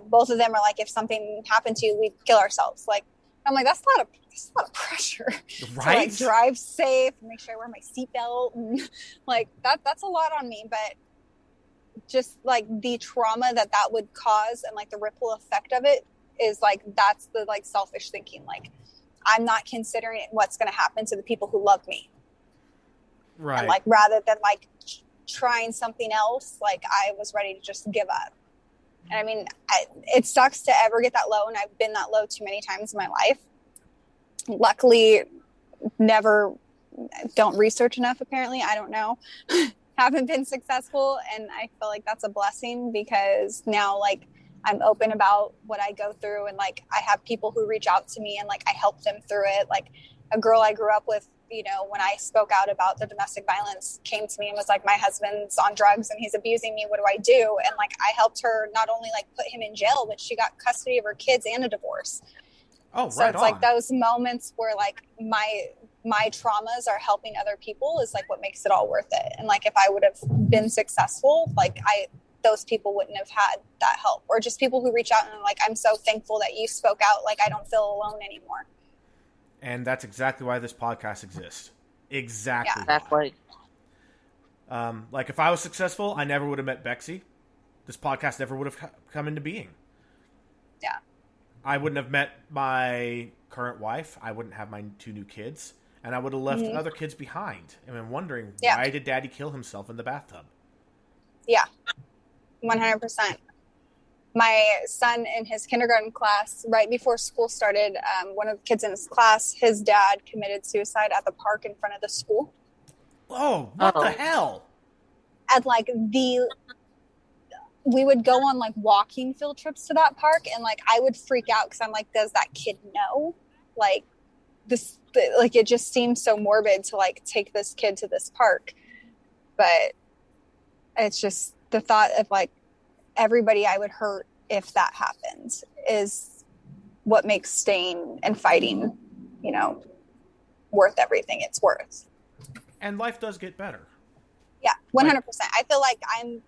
Both of them are like, if something happened to you, we'd kill ourselves. Like, I'm like, that's a lot of pressure. Right. To like drive safe, make sure I wear my seatbelt, and like that's a lot on me. But just like the trauma that would cause and like the ripple effect of it is like, that's the like selfish thinking. Like, I'm not considering what's going to happen to the people who love me. Right. And like, rather than like trying something else, like I was ready to just give up. And I mean, it sucks to ever get that low. And I've been that low too many times in my life. Luckily, don't research enough, apparently. I don't know. Haven't been successful. And I feel like that's a blessing, because now like I'm open about what I go through. And like, I have people who reach out to me and like, I help them through it. Like a girl I grew up with, when I spoke out about the domestic violence, came to me and was like, my husband's on drugs and he's abusing me. What do I do? And like, I helped her not only like put him in jail, but she got custody of her kids and a divorce. Oh, so right it's on. like those moments where like my traumas are helping other people is like what makes it all worth it. And like, if I would have been successful, like those people wouldn't have had that help, or just people who reach out and are like, I'm so thankful that you spoke out. Like, I don't feel alone anymore. And that's exactly why this podcast exists. Exactly. Yeah. Exactly. Like if I was successful, I never would have met Bexy. This podcast never would have come into being. Yeah. I wouldn't have met my current wife. I wouldn't have my 2 new kids. And I would have left other kids behind. And I'm wondering, why did Daddy kill himself in the bathtub? Yeah. 100%. My son in his kindergarten class, right before school started, one of the kids in his class, his dad committed suicide at the park in front of the school. Oh, what the hell? And like we would go on like walking field trips to that park, and like I would freak out because I'm like, does that kid know? Like like it just seems so morbid to like take this kid to this park. But it's just the thought of like, everybody I would hurt if that happened is what makes staying and fighting, worth everything it's worth. And life does get better. Yeah, 100%. I feel like I'm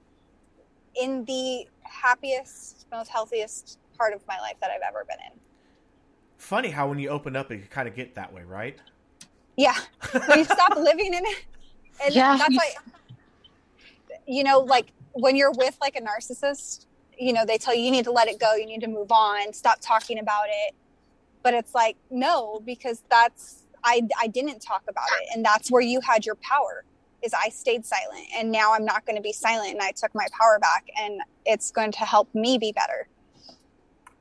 in the happiest, most healthiest part of my life that I've ever been in. Funny how when you open up, you kind of get that way, right? Yeah. When you stop living in it. And that's why, like when you're with like a narcissist, you know, they tell you need to let it go, you need to move on, stop talking about it. But it's like, no, because I didn't talk about it. And that's where you had your power, is I stayed silent. And now I'm not going to be silent. And I took my power back, and it's going to help me be better.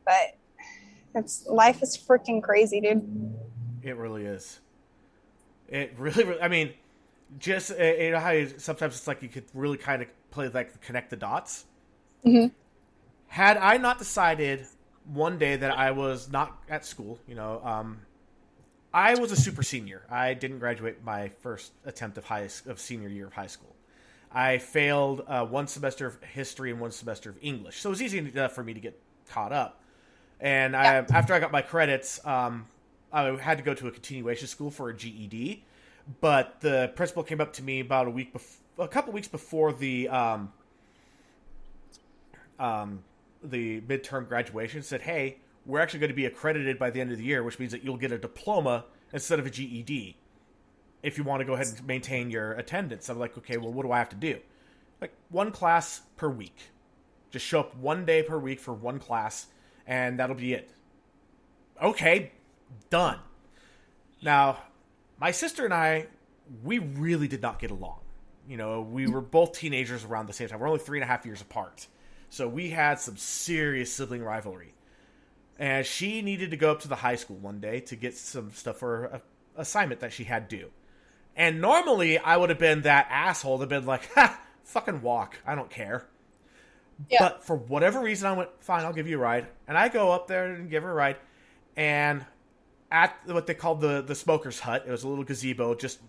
But life is freaking crazy, dude. It really is. It really, I mean, just, you know how sometimes it's like you could really kind of play like connect the dots. Mm-hmm. Had I not decided one day that I was not at school, you know, I was a super senior. I didn't graduate my first attempt of senior year of high school. I failed one semester of history and one semester of English, so it was easy enough for me to get caught up. And after I got my credits, I had to go to a continuation school for a GED. But the principal came up to me about a couple weeks before the midterm graduation, said, "Hey, we're actually going to be accredited by the end of the year, which means that you'll get a diploma instead of a GED if you want to go ahead and maintain your attendance." I'm like, okay, well, what do I have to do? Like, one class per week. Just show up one day per week for one class, and that'll be it. Okay, done. Now, my sister and I, we really did not get along. You know, we were both teenagers around the same time. We're only 3.5 years apart. So we had some serious sibling rivalry. And she needed to go up to the high school one day to get some stuff for an assignment that she had due. And normally I would have been that asshole that been like, ha, fucking walk. I don't care. Yeah. But for whatever reason, I went, fine, I'll give you a ride. And I go up there and give her a ride. And at what they called the smoker's hut, it was a little gazebo just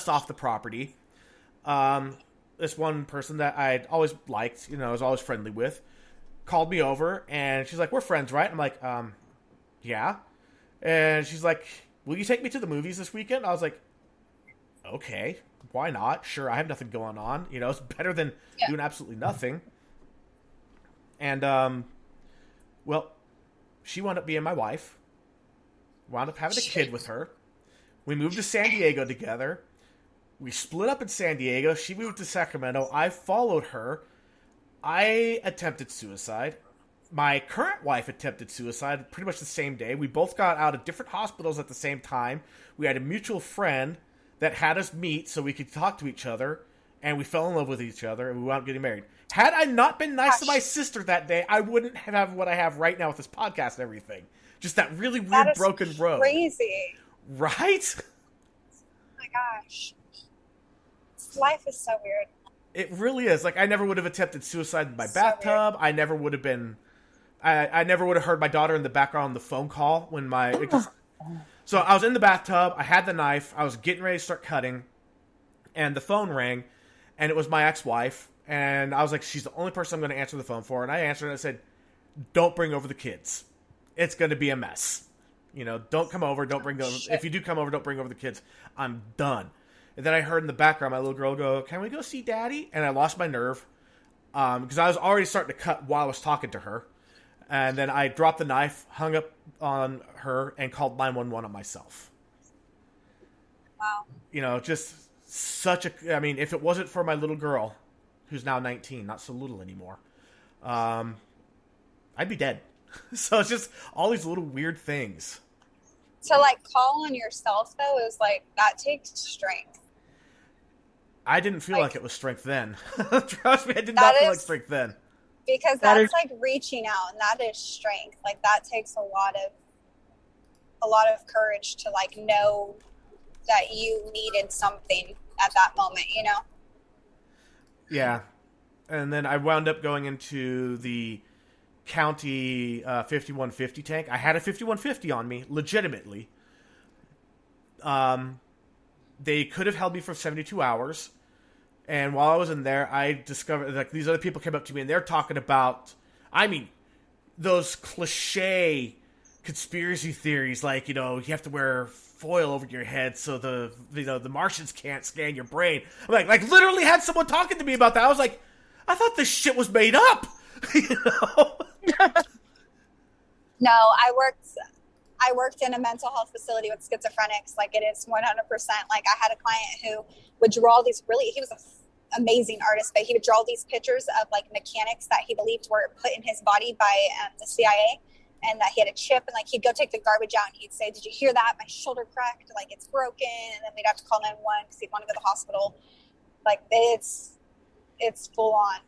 off the property. This one person that I'd always liked, you know, I was always friendly with, called me over, and she's like, "We're friends, right?" I'm like, yeah. And she's like, "Will you take me to the movies this weekend?" I was like, okay, why not? Sure, I have nothing going on. You know, it's better than doing absolutely nothing. And, well, she wound up being my wife. Wound up having a kid with her. We moved to San Diego together. We split up in San Diego. She moved to Sacramento. I followed her. I attempted suicide. My current wife attempted suicide pretty much the same day. We both got out of different hospitals at the same time. We had a mutual friend that had us meet so we could talk to each other, and we fell in love with each other, and we wound up getting married. Had I not been nice to my sister that day, I wouldn't have what I have right now with this podcast and everything. Just that really weird broken road. Crazy. Right? Oh my gosh. Life is so weird. It really is. Like, I never would have attempted suicide in my bathtub. I never would have been... I never would have heard my daughter in the background on the phone call when So I was in the bathtub. I had the knife. I was getting ready to start cutting. And the phone rang. And it was my ex-wife. And I was like, she's the only person I'm going to answer the phone for. And I answered and I said, don't bring over the kids. It's going to be a mess. You know, don't come over. Don't bring over... If you do come over, don't bring over the kids. I'm done. And then I heard in the background my little girl go, "Can we go see Daddy?" And I lost my nerve because I was already starting to cut while I was talking to her. And then I dropped the knife, hung up on her, and called 911 on myself. Wow. You know, just such a... I mean, if it wasn't for my little girl, who's now 19, not so little anymore, I'd be dead. So it's just all these little weird things. To, like, call on yourself, though, is, like, that takes strength. I didn't feel like it was strength then. Trust me, I did not feel like strength then. Because that's like reaching out, and that is strength. Like, that takes a lot of courage to, like, know that you needed something at that moment, you know? Yeah. And then I wound up going into the county 5150 tank. I had a 5150 on me, legitimately. They could have held me for 72 hours. And while I was in there, I discovered, like, these other people came up to me and they're talking about, I mean, those cliche conspiracy theories, like, you know, you have to wear foil over your head so the Martians can't scan your brain. I'm like literally had someone talking to me about that. I was like, I thought this shit was made up. You know? No, I worked in a mental health facility with schizophrenics. Like, it is 100%. Like, I had a client who would draw these he was amazing artist, but he would draw these pictures of like mechanics that he believed were put in his body by the CIA, and that he had a chip, and like he'd go take the garbage out and he'd say, "Did you hear that? My shoulder cracked, like it's broken," and then we'd have to call 911 because he'd want to go to the hospital. Like it's full on.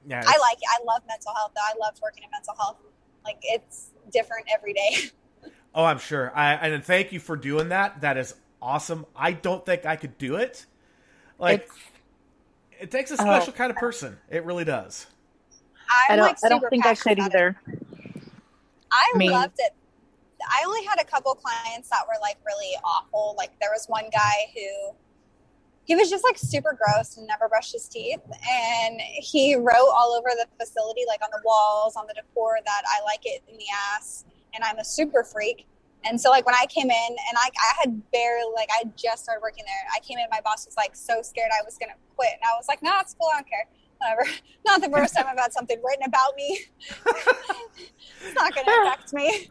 Yeah, I like it. I love mental health though. I loved working in mental health. Like it's different every day. Oh, I'm sure. And thank you for doing that. That is awesome. I don't think I could do it. Like, it takes a special kind of person. It really does. I don't think I could either. I loved it. I only had a couple clients that were like really awful. Like there was one guy who, he was just like super gross and never brushed his teeth. And he wrote all over the facility, like on the walls, on the decor, that I like it in the ass and I'm a super freak. And so like when I came in and I had barely, like I just started working there. I came in, my boss was like so scared I was going to quit. And I was like, no, it's cool. I don't care. Whatever. Not the first time I've had something written about me. It's not going to affect me.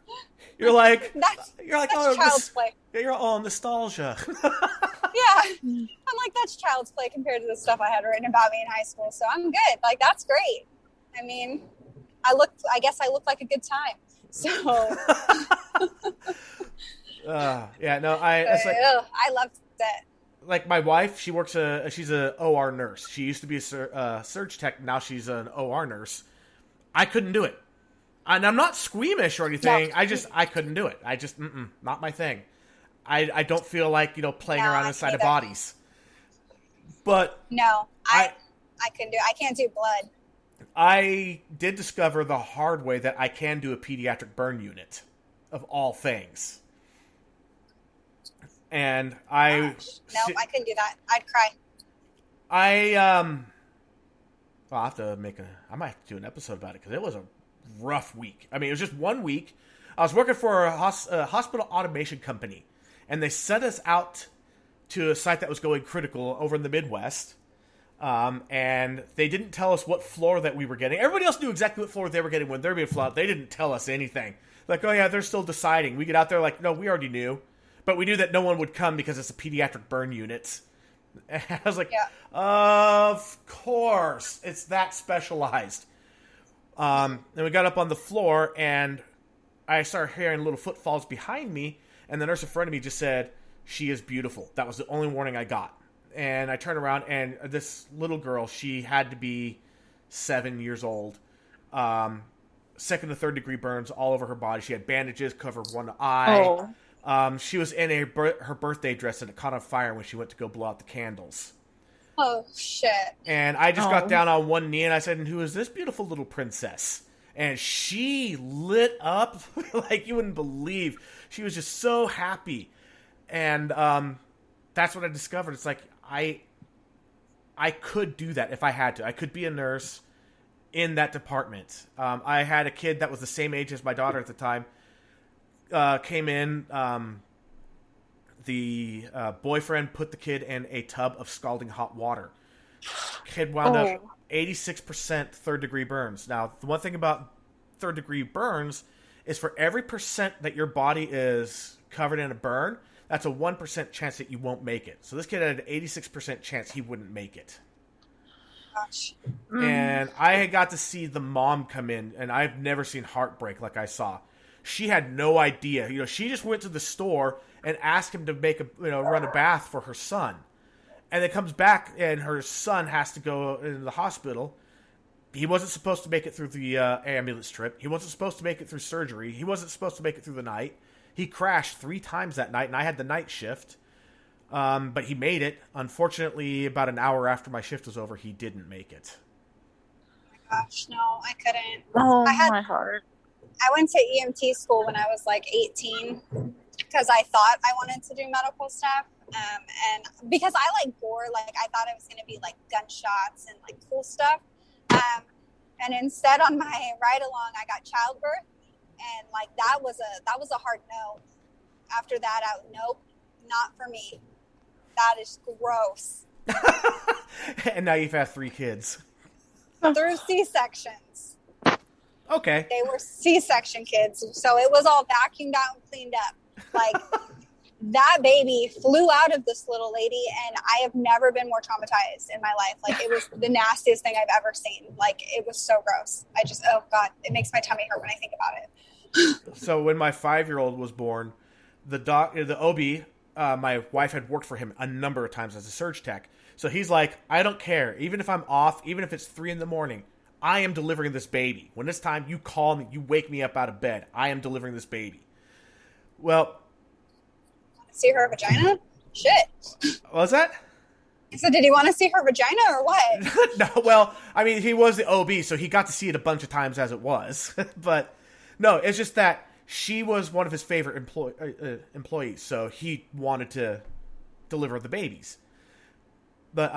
You're like, that's oh, child's play. You're all nostalgia. Yeah. I'm like, that's child's play compared to the stuff I had written about me in high school. So I'm good. Like, that's great. I mean, I guess I look like a good time. So. Yeah, no, I loved it. Like my wife, she's a OR nurse. She used to be a surge tech. Now she's an OR nurse. I couldn't do it. And I'm not squeamish or anything. No. I couldn't do it. I just, not my thing. I don't feel like, playing around inside of bodies. But no, I couldn't do it. I can't do blood. I did discover the hard way that I can do a pediatric burn unit, of all things. And I couldn't do that. I'd cry. I'll have to I might have to do an episode about it because it was a rough week. I mean, it was just 1 week. I was working for a hospital automation company, and they sent us out to a site that was going critical over in the Midwest. And they didn't tell us what floor that we were getting. Everybody else knew exactly what floor they were getting when they were being flown out. They didn't tell us anything. Like, oh yeah, they're still deciding. We get out there like, no, we already knew. But we knew that no one would come because it's a pediatric burn unit. And I was like, yeah. Of course. It's that specialized. And we got up on the floor, and I started hearing little footfalls behind me, and the nurse in front of me just said, "She is beautiful." That was the only warning I got. And I turned around, and this little girl, she had to be 7 years old. Second to third degree burns all over her body. She had bandages, covered one eye. Oh. She was in her birthday dress, and it caught on fire when she went to go blow out the candles. Oh, shit. And I just got down on one knee, and I said, "And who is this beautiful little princess?" And she lit up like you wouldn't believe. She was just so happy. And that's what I discovered. It's like, I could do that if I had to. I could be a nurse in that department. I had a kid that was the same age as my daughter at the time. Came in, the boyfriend put the kid in a tub of scalding hot water. Kid wound up 86% third degree burns. Now, the one thing about third degree burns is for every percent that your body is covered in a burn, that's a 1% chance that you won't make it. So this kid had an 86% chance he wouldn't make it. Gosh. And I got to see the mom come in, and I've never seen heartbreak like I saw. She had no idea. She just went to the store and asked him to make run a bath for her son. And then comes back, and her son has to go into the hospital. He wasn't supposed to make it through the ambulance trip. He wasn't supposed to make it through surgery. He wasn't supposed to make it through the night. He crashed 3 times that night, and I had the night shift. But he made it. Unfortunately, about an hour after my shift was over, he didn't make it. Oh my gosh, no, I couldn't. Oh, my heart. I went to EMT school when I was like 18 because I thought I wanted to do medical stuff. And because I like gore, like I thought it was going to be like gunshots and like cool stuff. And instead on my ride along, I got childbirth, and like that was a hard no. After that, nope, not for me. That is gross. And now you've had 3 kids. Through C-sections. Okay. They were C-section kids, so it was all vacuumed out and cleaned up. Like, that baby flew out of this little lady, and I have never been more traumatized in my life. Like, it was the nastiest thing I've ever seen. Like, it was so gross. I just, oh God, it makes my tummy hurt when I think about it. So when my 5-year-old was born, the OB, my wife had worked for him a number of times as a surge tech. So he's like, I don't care. Even if I'm off, even if it's 3 a.m, I am delivering this baby. When it's time, you call me, you wake me up out of bed. I am delivering this baby. Well, see her vagina? Shit. What was that? So did he want to see her vagina or what? No, well, I mean, he was the OB, so he got to see it a bunch of times as it was. But no, it's just that she was one of his favorite employees, so he wanted to deliver the babies. But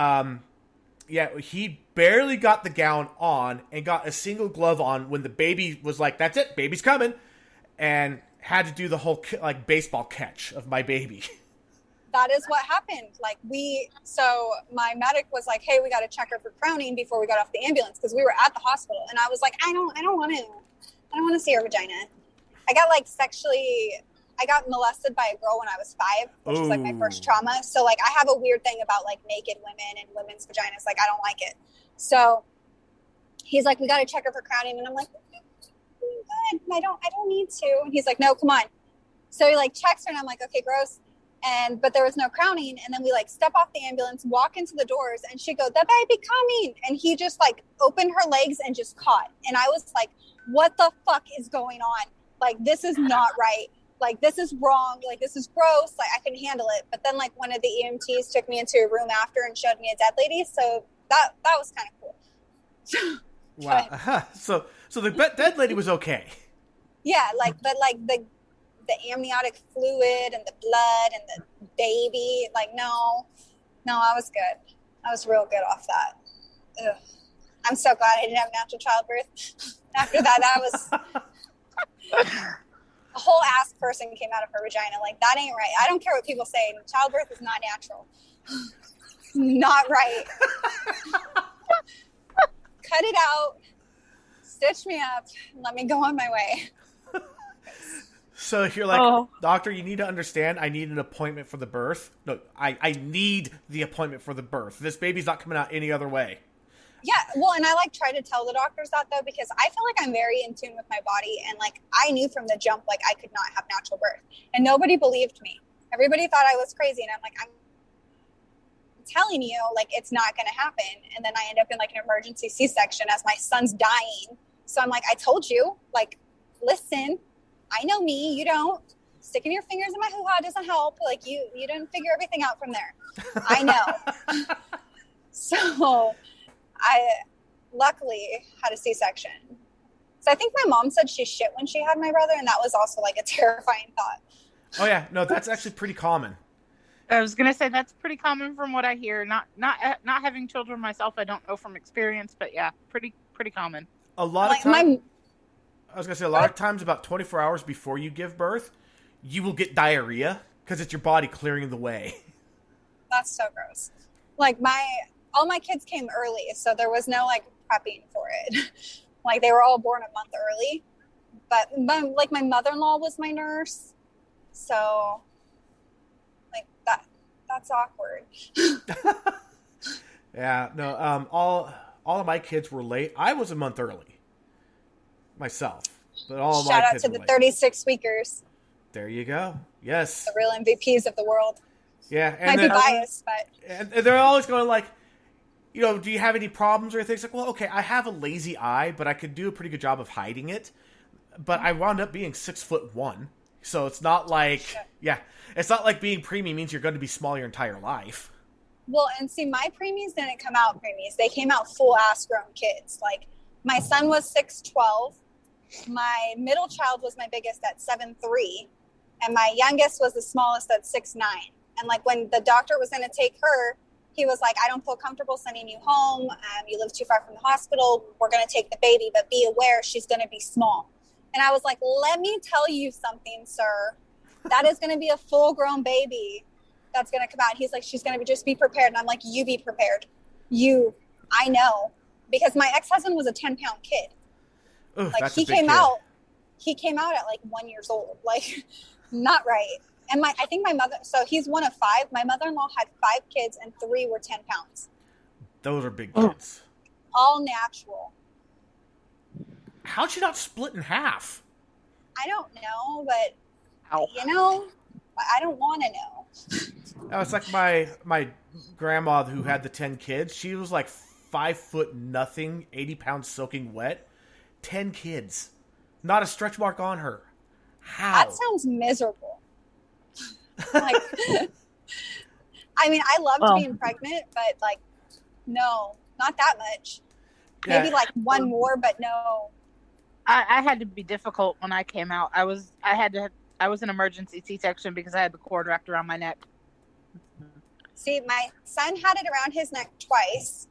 yeah, he barely got the gown on and got a single glove on when the baby was like, "That's it, baby's coming," and had to do the whole like baseball catch of my baby. That is what happened. Like, so my medic was like, "Hey, we got to check her for crowning before we got off the ambulance," because we were at the hospital, and I was like, I don't want to see her vagina. I got molested by a girl when I was 5, which was like my first trauma. So like, I have a weird thing about like naked women and women's vaginas. Like, I don't like it. So he's like, "We got to check her for crowning," and I'm like, "Good. I don't need to." And he's like, "No, come on." So he like checks her, and I'm like, "Okay, gross." But there was no crowning. And then we like step off the ambulance, walk into the doors, and she goes, "The baby coming." And he just like opened her legs and just caught. And I was like, what the fuck is going on? Like, this is not right. Like, this is wrong. Like, this is gross. Like, I couldn't handle it. But then like one of the EMTs took me into a room after and showed me a dead lady. So that was kind of cool. Wow. So the dead lady was okay. Yeah. The amniotic fluid and the blood and the baby, like, no, I was good. I was real good off that. Ugh. I'm so glad I didn't have natural childbirth. After that was a whole ass person came out of her vagina. Like, that ain't right. I don't care what people say. Childbirth is not natural. Not right. Cut it out. Stitch me up. And let me go on my way. So you're like, "Doctor, you need to understand, I need an appointment for the birth." No, I need the appointment for the birth. This baby's not coming out any other way. Yeah, well, and I like try to tell the doctors that though, because I feel like I'm very in tune with my body, and like I knew from the jump like I could not have natural birth, and nobody believed me. Everybody thought I was crazy, and I'm like, I'm telling you, like, it's not going to happen. And then I end up in like an emergency C-section as my son's dying. So I'm like, I told you, like, listen, I know me, you don't. Sticking your fingers in my hoo-ha doesn't help. Like, you didn't figure everything out from there. I know. So I luckily had a C-section. So I think my mom said she shit when she had my brother, and that was also like a terrifying thought. Oh yeah, no, that's actually pretty common. I was gonna say that's pretty common from what I hear. Not having children myself, I don't know from experience, but yeah, pretty common. A lot of times, I was gonna say a lot of times, about 24 hours before you give birth, you will get diarrhea because it's your body clearing the way. That's so gross. Like all my kids came early, so there was no like prepping for it. Like, they were all born a month early, but my mother-in-law was my nurse, so like that's awkward. Yeah, no, all of my kids were late. I was a month early myself, but all of my kids Shout out to the 36-weekers. There you go. Yes, the real MVPs of the world. Yeah, and might be biased, but and they're always going like, you know, do you have any problems or anything? It's like, well, okay, I have a lazy eye, but I could do a pretty good job of hiding it. But I wound up being 6'1", so it's not like, it's not like being preemie means you're going to be small your entire life. Well, and see, my preemies didn't come out preemies; they came out full ass grown kids. Like, my son was 6'12", my middle child was my biggest at 7'3", and my youngest was the smallest at 6'9". And like, when the doctor was going to take her, he was like, "I don't feel comfortable sending you home. You live too far from the hospital. We're going to take the baby, but be aware she's going to be small." And I was like, "Let me tell you something, sir. That is going to be a full-grown baby that's going to come out." He's like, "She's going to be, just be prepared." And I'm like, "You be prepared. I know." Because my ex-husband was a 10-pound kid. Ooh, like, he came out at like 1 year old. Like, not right. And I think my mother, so he's one of 5. My mother-in-law had 5 kids and 3 were 10 pounds. Those are big kids. All natural. How'd you not split in half? I don't know, but Ow. I don't want to know. It's like my grandma who had the 10 kids. She was like 5 foot nothing, 80 pounds soaking wet. 10 kids. Not a stretch mark on her. How? That sounds miserable. Like, I mean, I loved being pregnant, but like, no, not that much. Yeah. Maybe like one more, but no. I had to be difficult when I came out. I was an emergency C-section because I had the cord wrapped around my neck. See, my son had it around his neck twice.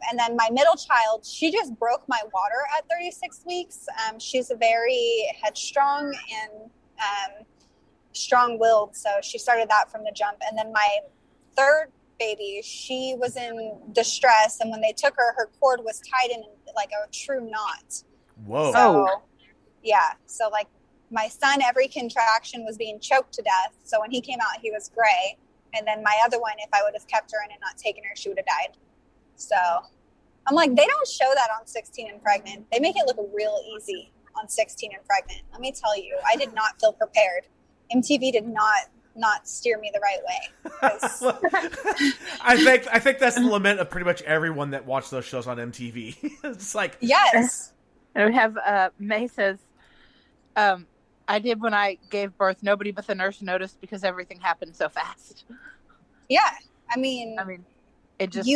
And then my middle child, she just broke my water at 36 weeks. She's very headstrong and strong-willed, so she started that from the jump. And then my third baby, she was in distress, and when they took her, her cord was tied in like a true knot. Whoa. So, yeah. So, like, my son, every contraction was being choked to death. So when he came out, he was gray. And then my other one, if I would have kept her in and not taken her, she would have died. So I'm like, they don't show that on 16 and Pregnant. They make it look real easy on 16 and Pregnant. Let me tell you, I did not feel prepared. MTV did not steer me the right way. I think that's the lament of pretty much everyone that watched those shows on MTV. It's like, yes. And we have May says, I did when I gave birth. Nobody but the nurse noticed because everything happened so fast. Yeah, I mean, it just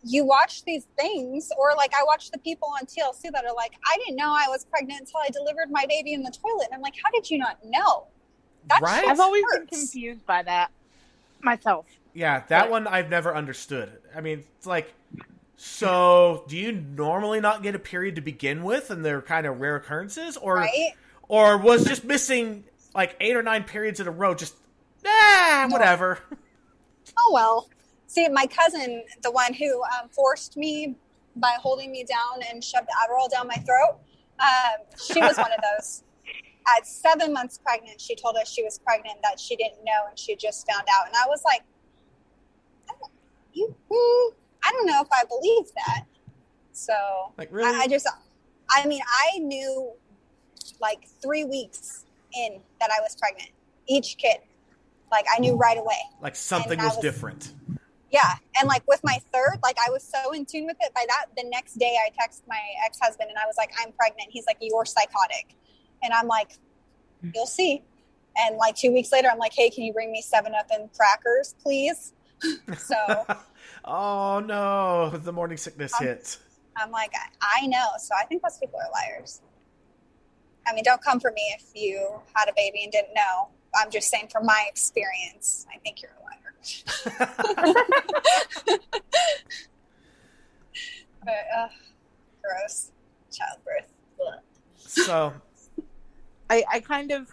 you watch these things, or like I watch the people on TLC that are like, I didn't know I was pregnant until I delivered my baby in the toilet. And I'm like, how did you not know? That right? shit I've always hurts. been confused by that myself. Yeah, that one I've never understood. I mean, it's like, so do you normally not get a period to begin with, and they're kind of rare occurrences, or Right? or was just missing like 8 or 9 periods in a row? Just whatever. Oh well. See, my cousin, the one who forced me by holding me down and shoved Adderall down my throat, she was one of those. At 7 months pregnant, she told us she was pregnant, that she didn't know, and she just found out. And I was like, I don't know if I believe that. So, Like, really? I mean, I knew like 3 weeks in that I was pregnant. Each kid. Like, I knew right away. Like something was different. Yeah. And like with my third, like I was so in tune with it. By that, the next day I texted my ex-husband and I was like, I'm pregnant. He's like, you're psychotic. And I'm like, you'll see. And like 2 weeks later, I'm like, hey, can you bring me 7-Up and crackers, please? So. Oh no, the morning sickness hits. I'm like, I know. So I think those people are liars. I mean, don't come for me if you had a baby and didn't know. I'm just saying from my experience, I think you're a liar. But, gross. Childbirth. Ugh. So I kind of,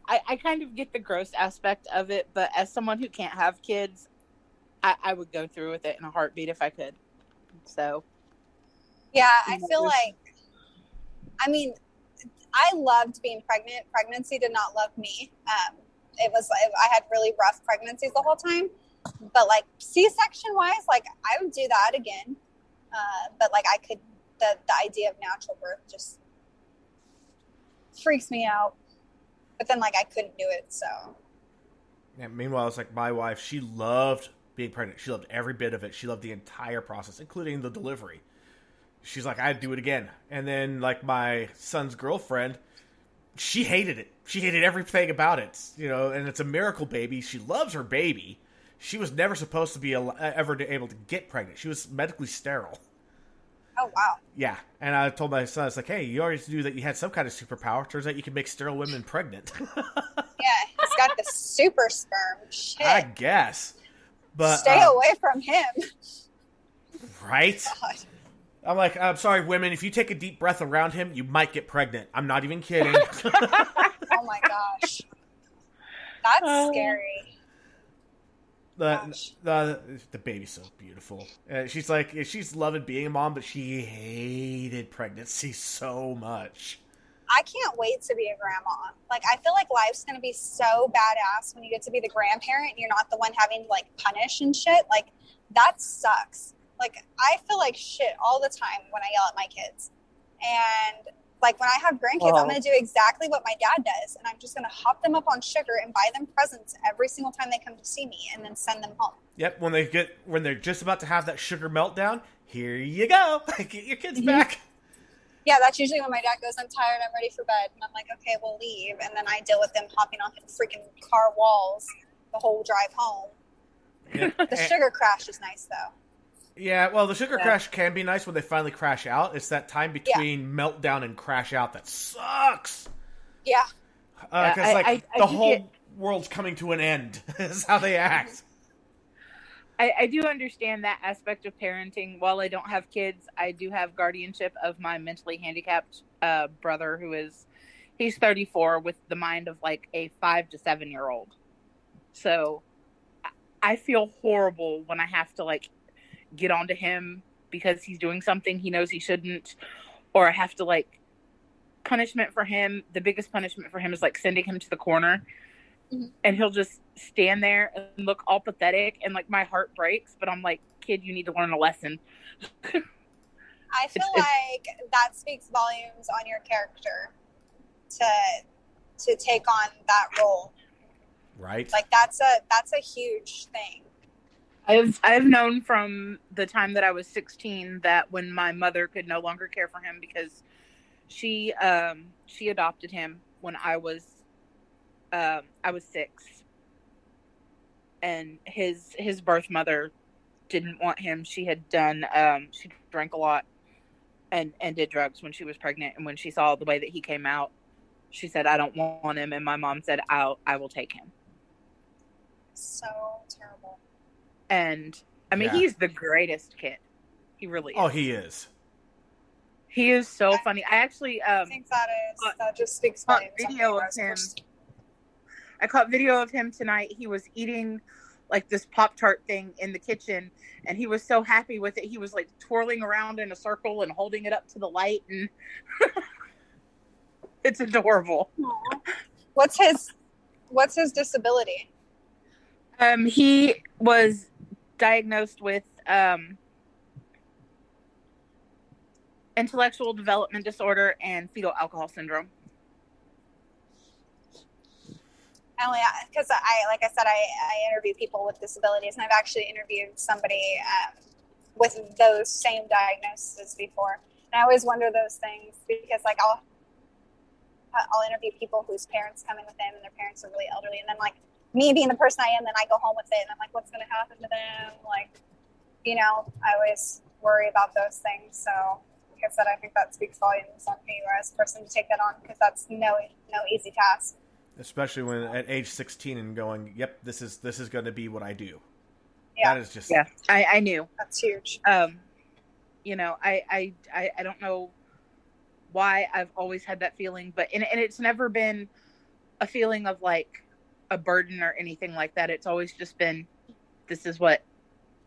I kind of get the gross aspect of it, but as someone who can't have kids, I would go through with it in a heartbeat if I could. So. Yeah, I feel like, I mean, I loved being pregnant. Pregnancy did not love me. I had really rough pregnancies the whole time. But like C-section wise, like I would do that again. But like the idea of natural birth just freaks me out. But then like I couldn't do it, so. Yeah, meanwhile, it's like my wife, she loved being pregnant. She loved every bit of it. She loved the entire process, including the delivery. She's like, I'd do it again. And then like my son's girlfriend, she hated it. She hated everything about it, and it's a miracle baby. She loves her baby. She was never supposed to be ever able to get pregnant. She was medically sterile. Oh, wow. Yeah. And I told my son, it's like, hey, you already knew that you had some kind of superpower. Turns out you can make sterile women pregnant. Yeah, he's got the super sperm. Shit. I guess. But stay away from him. Right? God. I'm like, I'm sorry, women, if you take a deep breath around him, you might get pregnant. I'm not even kidding. Oh my gosh. That's scary. The baby's so beautiful. She's like, she's loving being a mom, but she hated pregnancy so much. I can't wait to be a grandma. Like, I feel like life's going to be so badass when you get to be the grandparent and you're not the one having to, like, punish and shit. Like, that sucks. Like, I feel like shit all the time when I yell at my kids. And, like, when I have grandkids, I'm going to do exactly what my dad does. And I'm just going to hop them up on sugar and buy them presents every single time they come to see me and then send them home. Yep, when they're just about to have that sugar meltdown, here you go. Get your kids back. Yeah, that's usually when my dad goes, I'm tired, I'm ready for bed. And I'm like, okay, we'll leave. And then I deal with them hopping off the freaking car walls the whole drive home. Yeah. The sugar crash is nice, though. Yeah, well, the sugar crash can be nice when they finally crash out. It's that time between meltdown and crash out that sucks. Yeah. Because, the whole world's coming to an end is how they act. I do understand that aspect of parenting. While I don't have kids, I do have guardianship of my mentally handicapped brother he's 34 with the mind of like a 5 to 7 year old. So I feel horrible when I have to like get onto him because he's doing something he knows he shouldn't, or I have to like punishment for him. The biggest punishment for him is like sending him to the corner. Mm-hmm. And he'll just stand there and look all pathetic, and like my heart breaks. But I'm like, kid, you need to learn a lesson. I feel like that speaks volumes on your character to take on that role. Right. Like that's a huge thing. I've known from the time that I was 16 that when my mother could no longer care for him because she adopted him when I was 6, and his birth mother didn't want him. She had done she drank a lot and did drugs when she was pregnant, and when she saw the way that he came out, she said, I don't want him, and my mom said, I will take him. So terrible. And I mean, he's the greatest kid. He really is. Oh, he is. He is so funny. I actually I think that just speaks volumes. Video of him. I caught video of him tonight. He was eating like this Pop-Tart thing in the kitchen, and he was so happy with it. He was like twirling around in a circle and holding it up to the light, and it's adorable. Aww. What's his disability? He was diagnosed with intellectual development disorder and fetal alcohol syndrome. Because I interview people with disabilities, and I've actually interviewed somebody with those same diagnoses before. And I always wonder those things because, like, I'll interview people whose parents come in with them, and their parents are really elderly, and then like me being the person I am, then I go home with it, and I'm like, what's going to happen to them? Like, I always worry about those things. So, like I said, I think that speaks volumes on me as a person to take that on, because that's no easy task. Especially when at age 16 and going, yep, this is going to be what I do. Yeah. That is just... Yeah, I knew. That's huge. I don't know why I've always had that feeling, but and it's never been a feeling of like a burden or anything like that. It's always just been, this is right.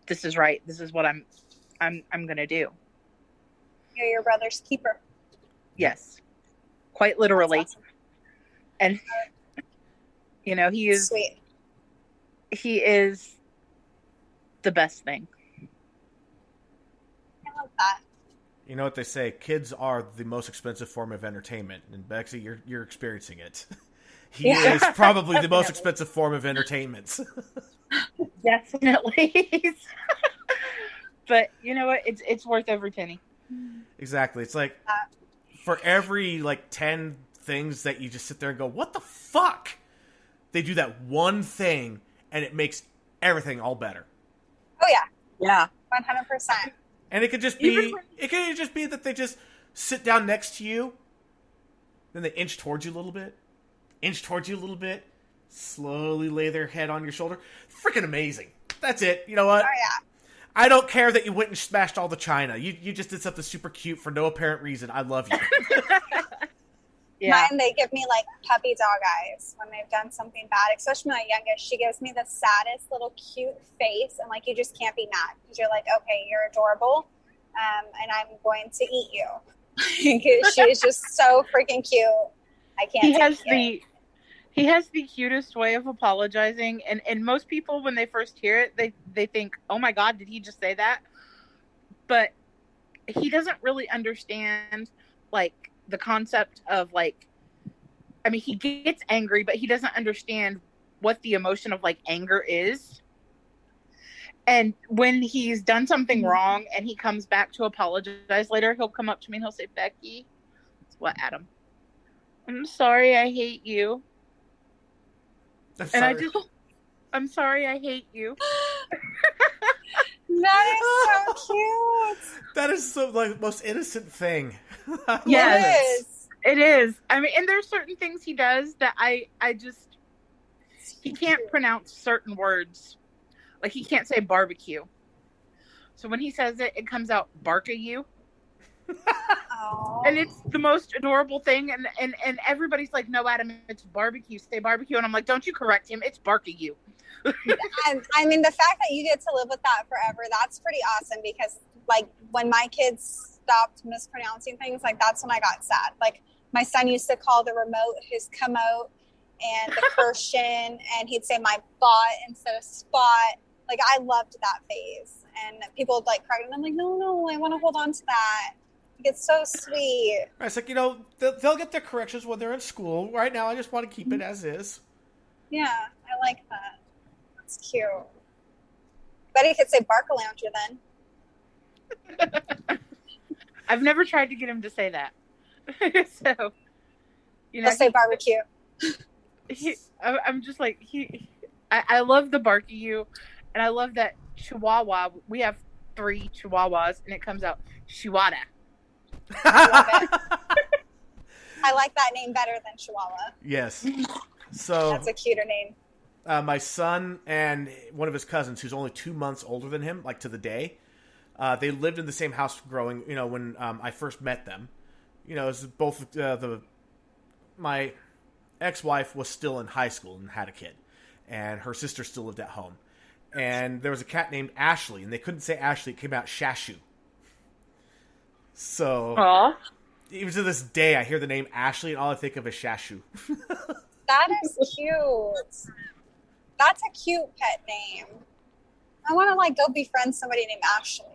This is what I'm going to do. You're your brother's keeper. Yes. Quite literally. Awesome. And he is sweet. He is the best thing. I love that. You know what they say? Kids are the most expensive form of entertainment, and Bexy, you're experiencing it. He is probably the most expensive form of entertainment. Definitely. But you know what? It's worth every penny. Exactly. It's like for every 10 things that you just sit there and go, what the fuck? They do that one thing, and it makes everything all better. Oh yeah. Yeah. 100%. And it could just be that they just sit down next to you, then they inch towards you a little bit, slowly lay their head on your shoulder. Freaking amazing. That's it. You know what? Oh yeah. I don't care that you went and smashed all the china. You just did something super cute for no apparent reason. I love you. Yeah. Mine, they give me puppy dog eyes when they've done something bad, especially my youngest. She gives me the saddest little cute face, and you just can't be mad because you're like, okay, you're adorable, and I'm going to eat you. She is just so freaking cute. I can't. He has the cutest way of apologizing, and most people when they first hear it, they think, "Oh my God, did he just say that?" But he doesn't really understand like the concept of like. I mean, he gets angry, but he doesn't understand what the emotion of like anger is. And when he's done something wrong and he comes back to apologize later, he'll come up to me and he'll say, "Becky, what, Adam? I'm sorry, I hate you." I'm sorry, I hate you. That is so cute. That is so like most innocent thing. Yes, it is. I mean, and there's certain things he does that I just he can't pronounce certain words. Like he can't say barbecue. So when he says it, it comes out barka-you. And it's the most adorable thing. And everybody's like, "No, Adam, it's barbecue. Say barbecue." And I'm like, "Don't you correct him. It's barka-you." I mean, the fact that you get to live with that forever, that's pretty awesome because, like, when my kids stopped mispronouncing things, like, that's when I got sad. Like, my son used to call the remote his commode and the Christian, and he'd say my bot instead of spot. Like, I loved that phase. And people would, like, cry, and I'm like, no, I want to hold on to that. Like, it's so sweet. It's like, they'll get their corrections when they're in school. Right now, I just want to keep it as is. Yeah, I like that. That's cute. Bet he could say Barcalounger then. I've never tried to get him to say that. So, He'll say barbecue. I'm just like, I love the barky-you, and I love that Chihuahua. We have 3 Chihuahuas, and it comes out Chihuahua. I love it. I like that name better than Chihuahua. Yes. So that's a cuter name. My son and one of his cousins, who's only 2 months older than him, like to the day, they lived in the same house growing. When I first met them, it was both my ex-wife was still in high school and had a kid, and her sister still lived at home. And there was a cat named Ashley, and they couldn't say Ashley; it came out Shashu. So, aww. Even to this day, I hear the name Ashley, and all I think of is Shashu. That is cute. That's a cute pet name. I want to go befriend somebody named Ashley.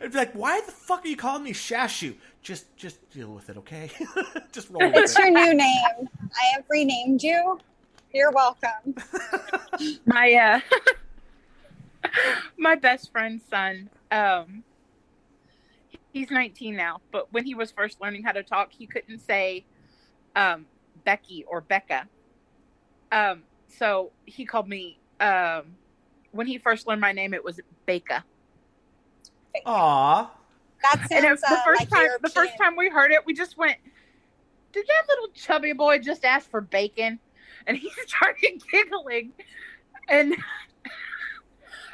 It'd be like, why the fuck are you calling me Shashu? Just deal with it, okay? Just roll with it. It's your new name. I have renamed you. You're welcome. My my best friend's son, he's 19 now, but when he was first learning how to talk, he couldn't say Becky or Becca. So he called me, when he first learned my name, it was Becca. Aww. That sounds the first time we heard it, we just went, "Did that little chubby boy just ask for bacon?" And he started giggling. And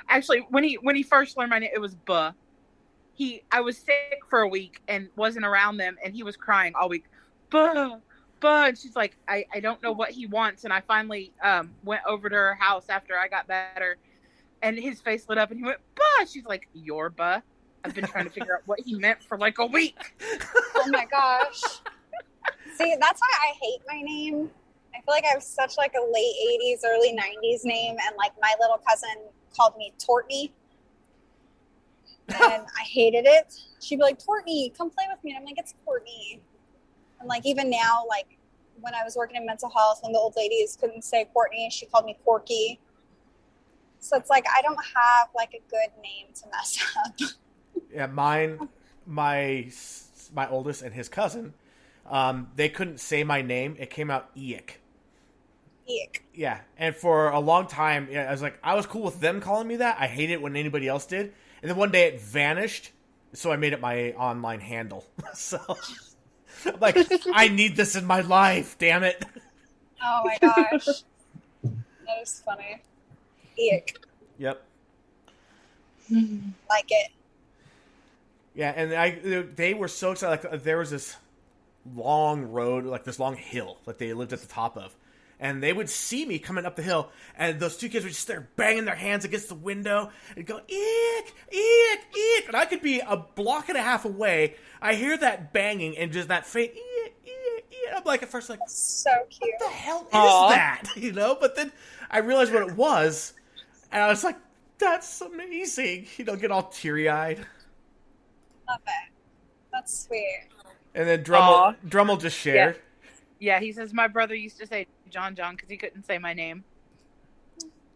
actually, when he first learned my name, it was Buh. I was sick for a week and wasn't around them, and he was crying all week. Buh. And she's like, I don't know what he wants. And I finally went over to her house after I got better, and his face lit up and he went, "Buh." She's like, "You're Buh?" I've been trying to figure out what he meant for a week. Oh my gosh. See, that's why I hate my name. I feel like I have such a late 80s, early 90s name, and my little cousin called me Courtney. And I hated it. She'd be like, "Courtney, come play with me." And I'm like, "It's Courtney." And even now, when I was working in mental health, when the old ladies couldn't say Courtney, she called me Corky. So it's I don't have a good name to mess up. Yeah, my oldest and his cousin, they couldn't say my name. It came out Eek. Eek. Yeah, and for a long time, I was cool with them calling me that. I hated it when anybody else did. And then one day it vanished, so I made it my online handle. So I'm I need this in my life, damn it. Oh my gosh. That is funny. Eek. Yep. Like it. Yeah, and they were so excited. There was this long road, this long hill that they lived at the top of. and they would see me coming up the hill, and those two kids would just start banging their hands against the window and go, eek, eek, eek. And I could be a block and a half away. I hear that banging and just that faint, eek, eek, eek. I'm like, at first, like, So cute. what the hell is that? You know? But then I realized what it was, and I was like, that's amazing. You know, get all teary-eyed. Love it. That's sweet. And then Drummel just shared. Yeah, he says, my brother used to say John because he couldn't say my name.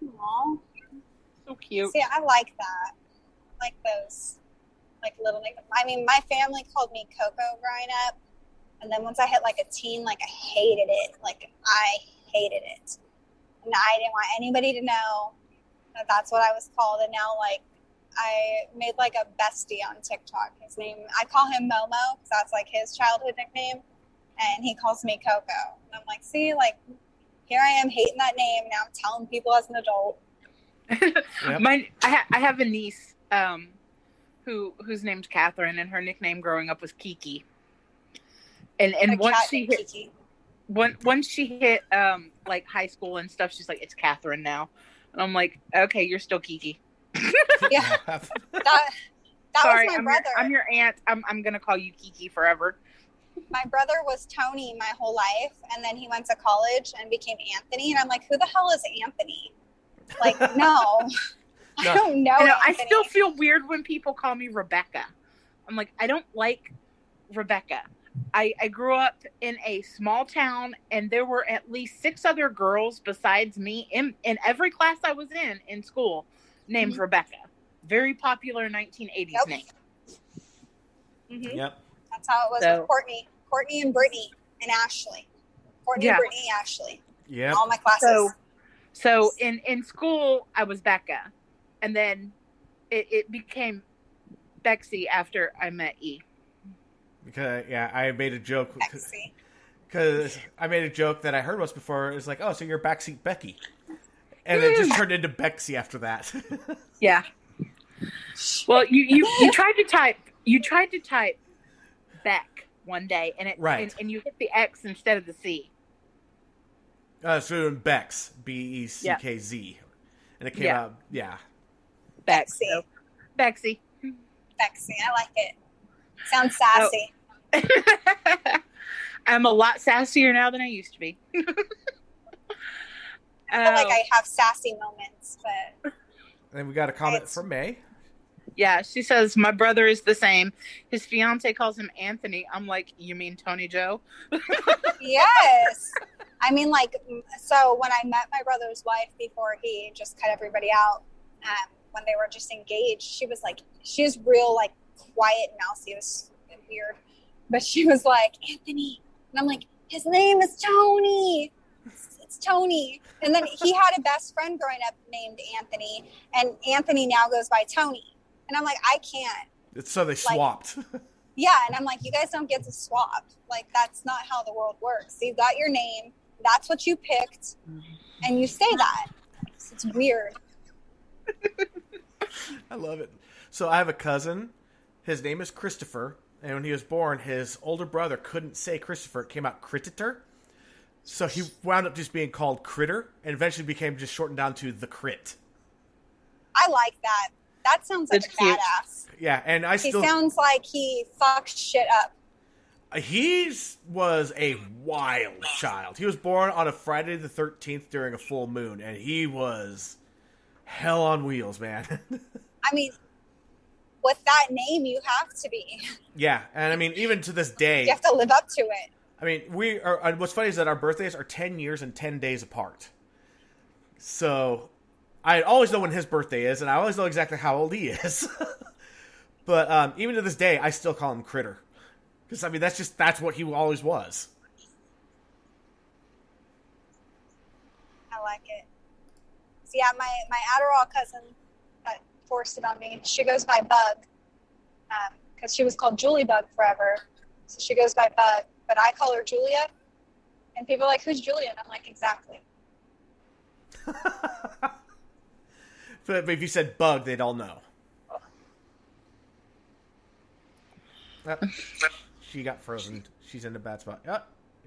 Aww. So cute. See, I like that. I like those, like, little nicknames. I mean, my family called me Coco growing up. And then once I hit, like, a teen, like, I hated it. Like, I hated it. And I didn't want anybody to know that that's what I was called. And now, like, I made, like, a bestie on TikTok. His name, I call him Momo because that's, like, his childhood nickname. And he calls me Coco. And I'm like, see, like, here I am hating that name. Now I'm telling people as an adult. Yep. I have a niece who's named Catherine, and her nickname growing up was Kiki. And once she hit like high school and stuff, she's like, it's Catherine now. And I'm like, okay, you're still Kiki. Yeah. that Sorry, was my brother. I'm your aunt. I'm gonna call you Kiki forever. My brother was Tony my whole life, and then he went to college and became Anthony. And I'm like, who the hell is Anthony? Like, no. I don't know. I still feel weird when people call me Rebecca. I'm like, I don't like Rebecca. I grew up in a small town, and there were at least 6 other girls besides me in every class I was in school named Rebecca. Very popular 1980s name. Mm-hmm. Yep. That's how it was with Courtney. Courtney and Brittany and Ashley. Courtney, Brittany, Ashley. Yeah. All my classes. So in school, I was Becca. And then it became Bexy after I met E. Because, I made a joke. Bexy. Because I made a joke that I heard once before. It was like, oh, so you're backseat Becky. And it just turned into Bexy after that. Yeah. Well, you tried to type Beck one day, and it and you hit the X instead of the C. So Bex, Beckz, and it came out, Bexy. So, Bexy. Bexy. I like it. Sounds sassy. I'm a lot sassier now than I used to be. I feel like I have sassy moments, but... And then we got a comment from May. Yeah, she says, my brother is the same. His fiance calls him Anthony. I'm like, you mean Tony Joe? Yes. I mean, like, so when I met my brother's wife before he just cut everybody out, when they were just engaged, she was real, like, quiet and mousy. It was weird. But she was like, Anthony. And I'm like, his name is Tony. It's Tony. And then he had a best friend growing up named Anthony. And Anthony now goes by Tony. And I'm like, I can't. So they swapped. Yeah. And I'm like, you guys don't get to swap. Like, that's not how the world works. So you got your name. That's what you picked. And you say that. It's weird. I love it. So I have a cousin. His name is Christopher. And when he was born, his older brother couldn't say Christopher. It came out Crititor. So he wound up just being called Critter and eventually became just shortened down to the Crit. I like that. That sounds like a badass. Yeah, and he sounds like he fucks shit up. He was a wild child. He was born on a Friday the 13th during a full moon, and he was hell on wheels, man. I mean, with that name, you have to be. Yeah, and I mean, even to this day... You have to live up to it. I mean, what's funny is that our birthdays are 10 years and 10 days apart. So... I always know when his birthday is, and I always know exactly how old he is. But even to this day, I still call him Critter. Because, I mean, that's what he always was. I like it. So, yeah, my Adderall cousin that forced it on me, she goes by Bug. Because she was called Julie Bug forever. So she goes by Bug. But I call her Julia. And people are like, who's Julia? And I'm like, exactly. But if you said Bug, they'd all know. She got frozen. She's in a bad spot. Oh,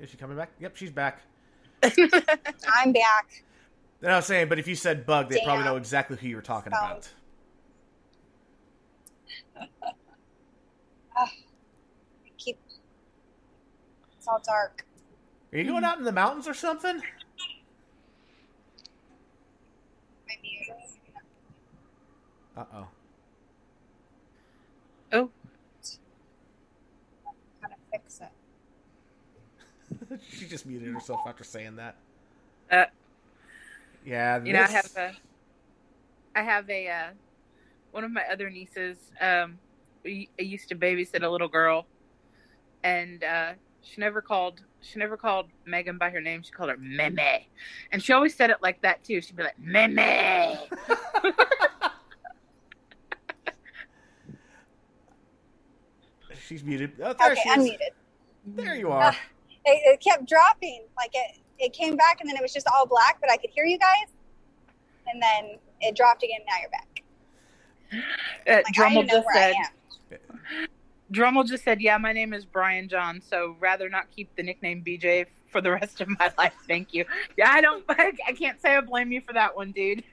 is she coming back? Yep, she's back. I'm back. And I was saying, but if you said bug, they probably Damn. know exactly who you were talking about. It's all dark. Are you going out in the mountains or something? Maybe. Uh-oh. Oh. How to fix it. She just muted herself after saying that. You Yeah, know, I have a one of my other nieces. I used to babysit a little girl, and she never called Megan by her name. She called her Meme, and she always said it like that too. She'd be like Meme. She's muted. Oh, there Okay, she is. unmuted. There you are. It kept dropping. Like it came back and then it was just all black, but I could hear you guys. And then it dropped again. Now you're back. Like, Drummel just said. I Drummel just said, "Yeah, my name is Brian John, so rather not keep the nickname BJ for the rest of my life. Thank you." Yeah, I can't say I blame you for that one, dude.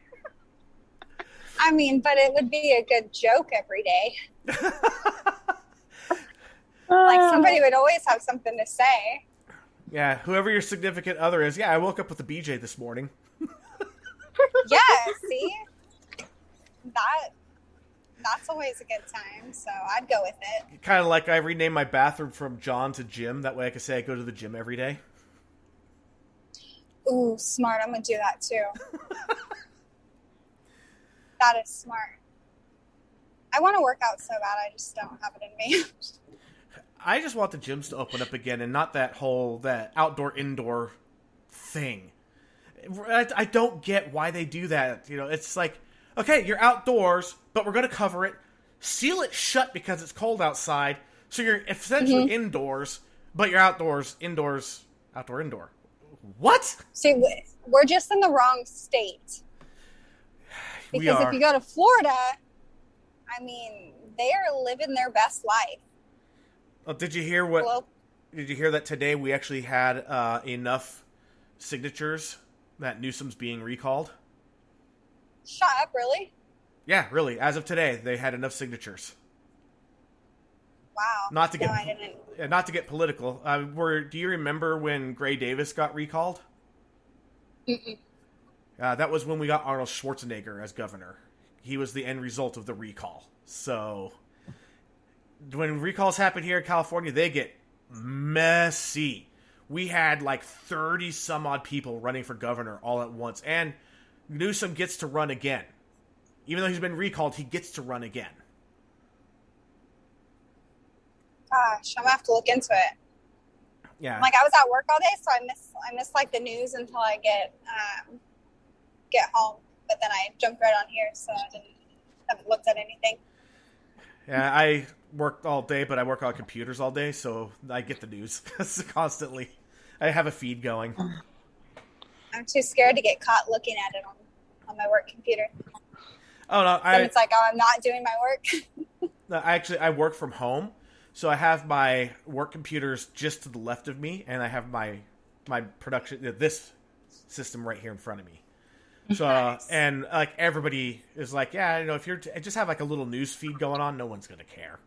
mean, but it would be a good joke every day. Like somebody would always have something to say. Yeah, whoever your significant other is. Yeah, I woke up with a BJ this morning. Yeah, see? That's always a good time, so I'd go with it. Kind of like I renamed my bathroom from John to Jim. That way I could say I go to the gym every day. Ooh, smart. I'm going to do that too. That is smart. I want to work out so bad. I just don't have it in me. I just want the gyms to open up again and not that outdoor-indoor thing. I don't get why they do that. You know, it's like, okay, you're outdoors, but we're going to cover it. Seal it shut because it's cold outside. So you're essentially indoors, but you're outdoors, outdoor. What? See, we're just in the wrong state. Because if you go to Florida, I mean, they are living their best life. Did you hear Did you hear that today we actually had enough signatures that Newsom's being recalled? Shut up, really? Yeah, really. As of today, they had enough signatures. Wow. Not to get I didn't. Not to get political. Do you remember when Gray Davis got recalled? Mm-mm. That was when we got Arnold Schwarzenegger as governor. He was the end result of the recall. So when recalls happen here in California, they get messy. We had like 30 some odd people running for governor all at once. And Newsom gets to run again. Even though he's been recalled, he gets to run again. Gosh, I'm going to have to look into it. Yeah. Like, I was at work all day, so I miss like the news until I get home. But then I jumped right on here, so I haven't looked at anything. Yeah, I worked all day, but I work on computers all day, so I get the news constantly. I have a feed going. I'm too scared to get caught looking at it on my work computer. Oh no! It's like, I'm not doing my work. No, I work from home, so I have my work computers just to the left of me, and I have my production this system right here in front of me. So Nice. And like everybody is like, yeah, you know, if you're just have like a little news feed going on, no one's gonna care.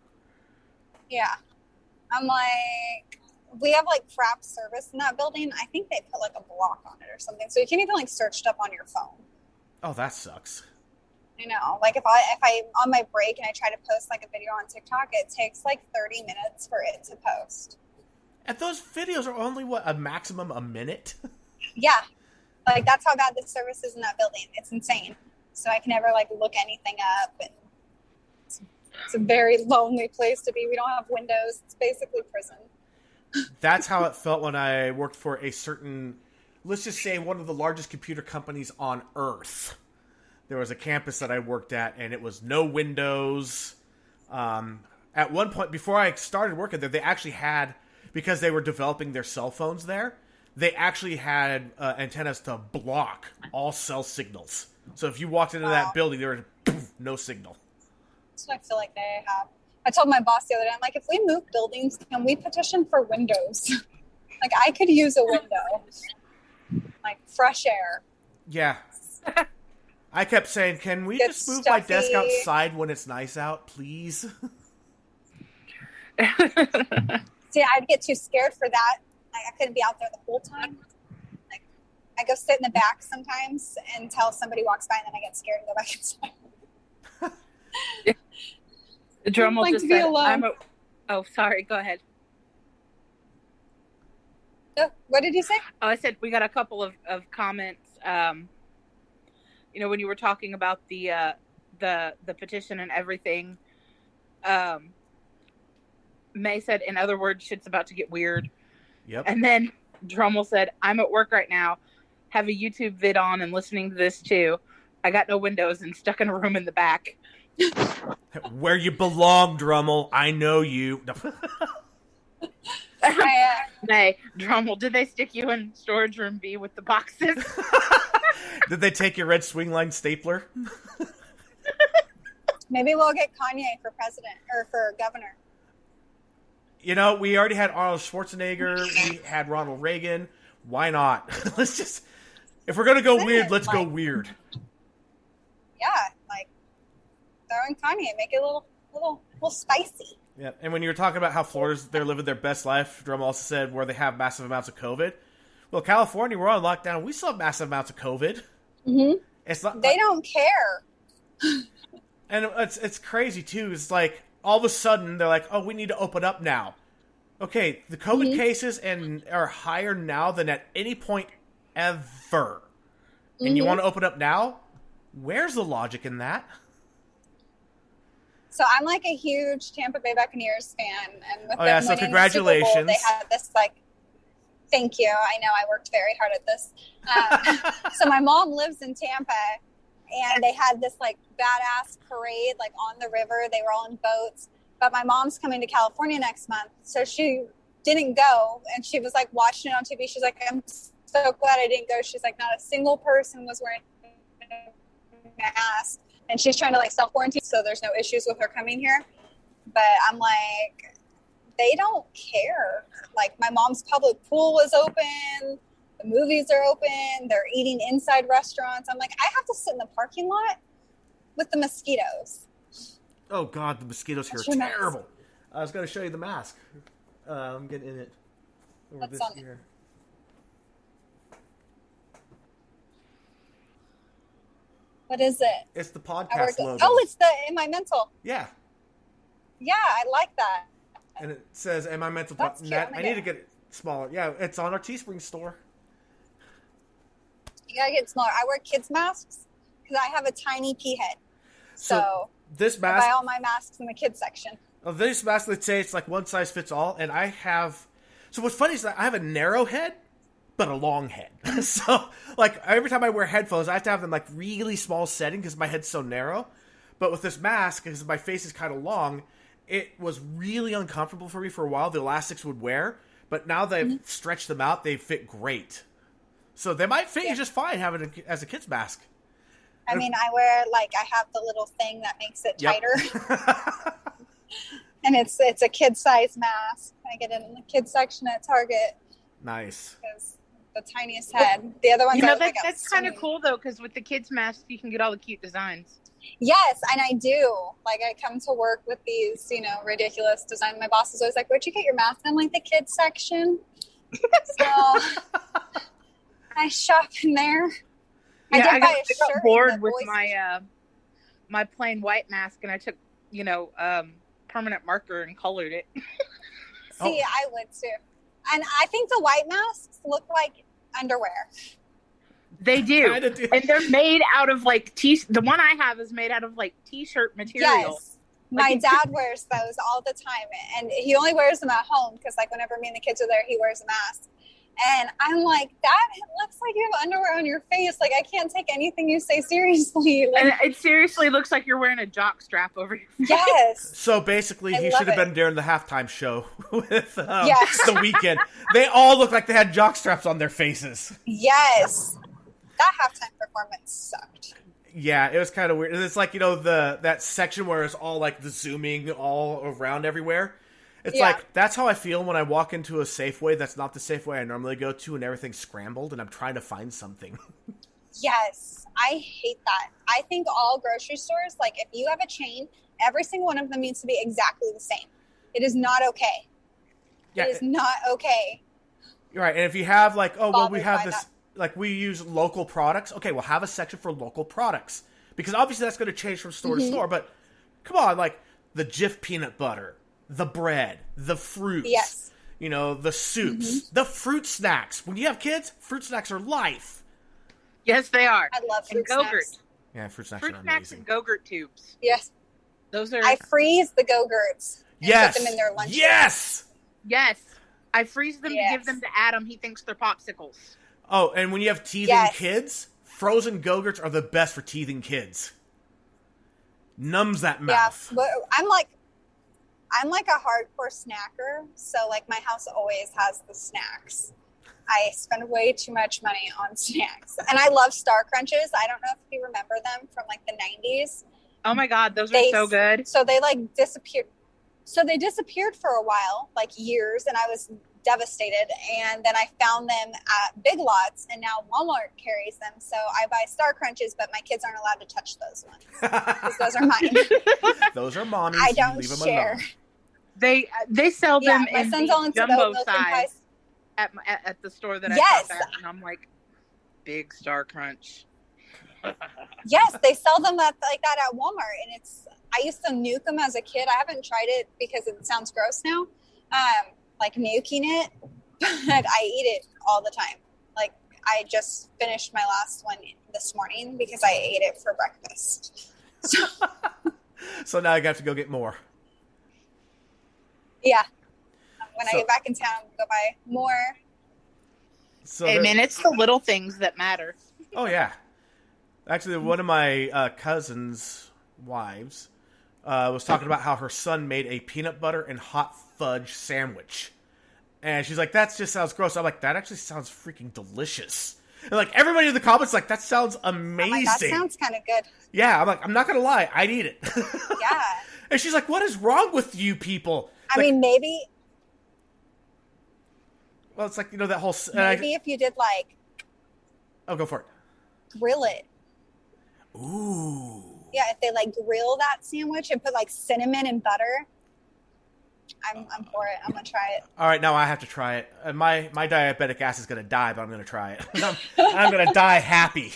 Yeah, I'm like, we have like frap service in that building. I think they put like a block on it or something, so you can't even like search stuff on your phone. Oh, that sucks. You know, like if I'm on my break and I try to post like a video on TikTok, it takes like 30 minutes for it to post. And those videos are only a maximum a minute. Yeah, like that's how bad the service is in that building. It's insane. So I can never like look anything up, and it's a very lonely place to be. We don't have windows. It's basically prison. That's how it felt when I worked for a certain, let's just say, one of the largest computer companies on Earth. There was a campus that I worked at, and it was no windows. At one point, before I started working there, they actually had, because they were developing their cell phones there, they actually had antennas to block all cell signals. So if you walked into that building, there was no signal. That's what I feel like they have. I told my boss the other day, I'm like, if we move buildings, can we petition for windows? Like, I could use a window. like fresh air. Yeah. I kept saying, can we Gets just move my desk stuffy. outside when it's nice out, please? See, I'd get too scared for that. Like, I couldn't be out there the whole time. Like, I go sit in the back sometimes until somebody walks by, and then I get scared and go back inside. Drummel like just to be said, alone. Oh, sorry. Go ahead. What did you say? Oh, I said we got a couple of comments. You know, when you were talking about the petition and everything, May said, in other words, shit's about to get weird. Yep. And then Drummel said, I'm at work right now, have a YouTube vid on and listening to this too. I got no windows and stuck in a room in the back. Where you belong, Drummel. I know you. May, Drummel, did they stick you in storage room B with the boxes? Did they take your red swing line stapler? Maybe we'll get Kanye for president or for governor. You know, we already had Arnold Schwarzenegger. We had Ronald Reagan. Why not? Let's just, if we're going to go weird, let's go weird. Yeah, like throw in Kanye, make it a little spicy. Yeah, and when you were talking about how Florida's, they're living their best life, Drum also said where they have massive amounts of COVID. Well, California, we're on lockdown. We still have massive amounts of COVID. Mm-hmm. It's not. They don't care. And it's crazy too. It's like all of a sudden they're like, "Oh, we need to open up now." Okay, the COVID cases are higher now than at any point ever, and you want to open up now? Where's the logic in that? So I'm like a huge Tampa Bay Buccaneers fan, and with so them winning congratulations. the Super Bowl, they had this like. Thank you. I know I worked very hard at this. So my mom lives in Tampa, and they had this like badass parade like on the river. They were all in boats. But my mom's coming to California next month, so she didn't go. And she was like watching it on TV. She's like, I'm so glad I didn't go. She's like, not a single person was wearing a mask. And she's trying to like self-quarantine, so there's no issues with her coming here. But I'm like, they don't care. Like, my mom's public pool was open. The movies are open. They're eating inside restaurants. I'm like, I have to sit in the parking lot with the mosquitoes. Oh, God, the mosquitoes here are terrible. I was going to show you the mask. I'm getting in it over What's this on here. What is it? It's the podcast logo. Oh, it's the Am I Mental? Yeah. Yeah, I like that. And it says, Am I Mental? That's cute. I need to get it smaller. Yeah, it's on our Teespring store. You gotta get it smaller. I wear kids' masks because I have a tiny pea head. So this I mask, buy all my masks in the kids section. this mask, let's say it's like one size fits all. And I have, so what's funny is that I have a narrow head, but a long head. So like every time I wear headphones, I have to have them like really small setting because my head's so narrow. But with this mask, because my face is kind of long, it was really uncomfortable for me for a while. The elastics would wear, but now they've stretched them out. They fit great. So they might fit you just fine having it as a kid's mask. I mean, I wear like, I have the little thing that makes it tighter. And it's a kid size mask. I get it in the kids section at Target. Nice. Because the tiniest head. The other ones, that's kind of cool though, because with the kids masks, you can get all the cute designs. Yes, and I do. Like, I come to work with these, ridiculous designs. My boss is always like, "Where'd you get your mask?" I'm like, "The kids section." So I shop in there. Yeah, I got shirt bored with my plain white mask, and I took permanent marker and colored it. See, I would too. And I think the white masks look like underwear. They do. And they're made out of like the one I have is made out of like t-shirt material. Yes. My dad wears those all the time, and he only wears them at home because like whenever me and the kids are there, he wears a mask. And I'm like, that looks like you have underwear on your face. Like, I can't take anything you say seriously. Like, and it seriously looks like you're wearing a jock strap over your face. Yes. So basically, he should have been during the halftime show with yes. The Weeknd. They all look like they had jock straps on their faces. Yes. That halftime performance sucked. Yeah, it was kind of weird. It's like, that section where it's all like the zooming all around everywhere. It's like, that's how I feel when I walk into a Safeway that's not the Safeway I normally go to and everything's scrambled and I'm trying to find something. Yes, I hate that. I think all grocery stores, like if you have a chain, every single one of them needs to be exactly the same. It is not okay. Yeah, it is not okay. You're right. And if you have like, oh, well, we have this, that. like we use local products. Okay, we'll have a section for local products. Because obviously that's going to change from store to store. But come on, like the Jif peanut butter, the bread, the fruits, yes. You know, the soups, the fruit snacks. When you have kids, fruit snacks are life. Yes, they are. I love fruit and Go-Gurt. snacks. Yeah, fruit snacks Fruit are snacks amazing. and Go-Gurt tubes. Yes. Those are... I freeze the Go-Gurts and put them in their lunch. Yes! Yes. I freeze them to give them to Adam. He thinks they're popsicles. Oh, and when you have teething kids, frozen Go-Gurts are the best for teething kids. Numbs that mouth. Yeah, but I'm like a hardcore snacker, so like my house always has the snacks. I spend way too much money on snacks. And I love Star Crunches. I don't know if you remember them from like the 90s. Oh my God, those are so good. So they like disappeared. So they disappeared for a while, like years, and I was devastated. And then I found them at Big Lots, and now Walmart carries them. So I buy Star Crunches, but my kids aren't allowed to touch those ones because those are mine. Those are mommy's. I don't leave them share. Alone. They sell them my in son's the only jumbo milk and size pies. at the store that I Yes. shop at, and I'm like, big Star Crunch. Yes, they sell them like that at Walmart, and I used to nuke them as a kid. I haven't tried it because it sounds gross now, like nuking it, but I eat it all the time. Like I just finished my last one this morning because I ate it for breakfast. So now I have to go get more. Yeah. When I get back in town, I'm going to go buy more. So Hey, man, it's the little things that matter. Oh, yeah. Actually, one of my cousins' wives was talking about how her son made a peanut butter and hot fudge sandwich. And she's like, that just sounds gross. I'm like, that actually sounds freaking delicious. And like, everybody in the comments like, that sounds amazing. I'm like, that sounds kind of good. Yeah, I'm like, I'm not going to lie. I'd eat it. Yeah. And she's like, what is wrong with you people? I mean, maybe... Well, it's like, you know, that whole... Maybe if you did, like... Oh, go for it. Grill it. Ooh. Yeah, if they, like, grill that sandwich and put, like, cinnamon and butter, I'm for it. I'm going to try it. All right, now I have to try it. My diabetic ass is going to die, but I'm going to try it. I'm going to die happy.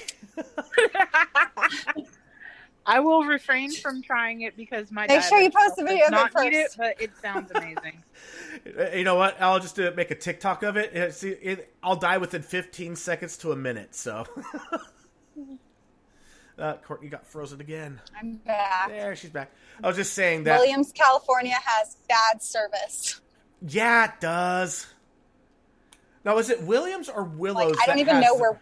I will refrain from trying it because my Make sure you post a video of it first. Eat it, but it sounds amazing. You know what? I'll just make a TikTok of it. I'll die within 15 seconds to a minute, so... Courtney got frozen again. I'm back. There, she's back. I was just saying that... Williams, California has bad service. Yeah, it does. Now, is it Williams or Willows? Like, I don't even know where...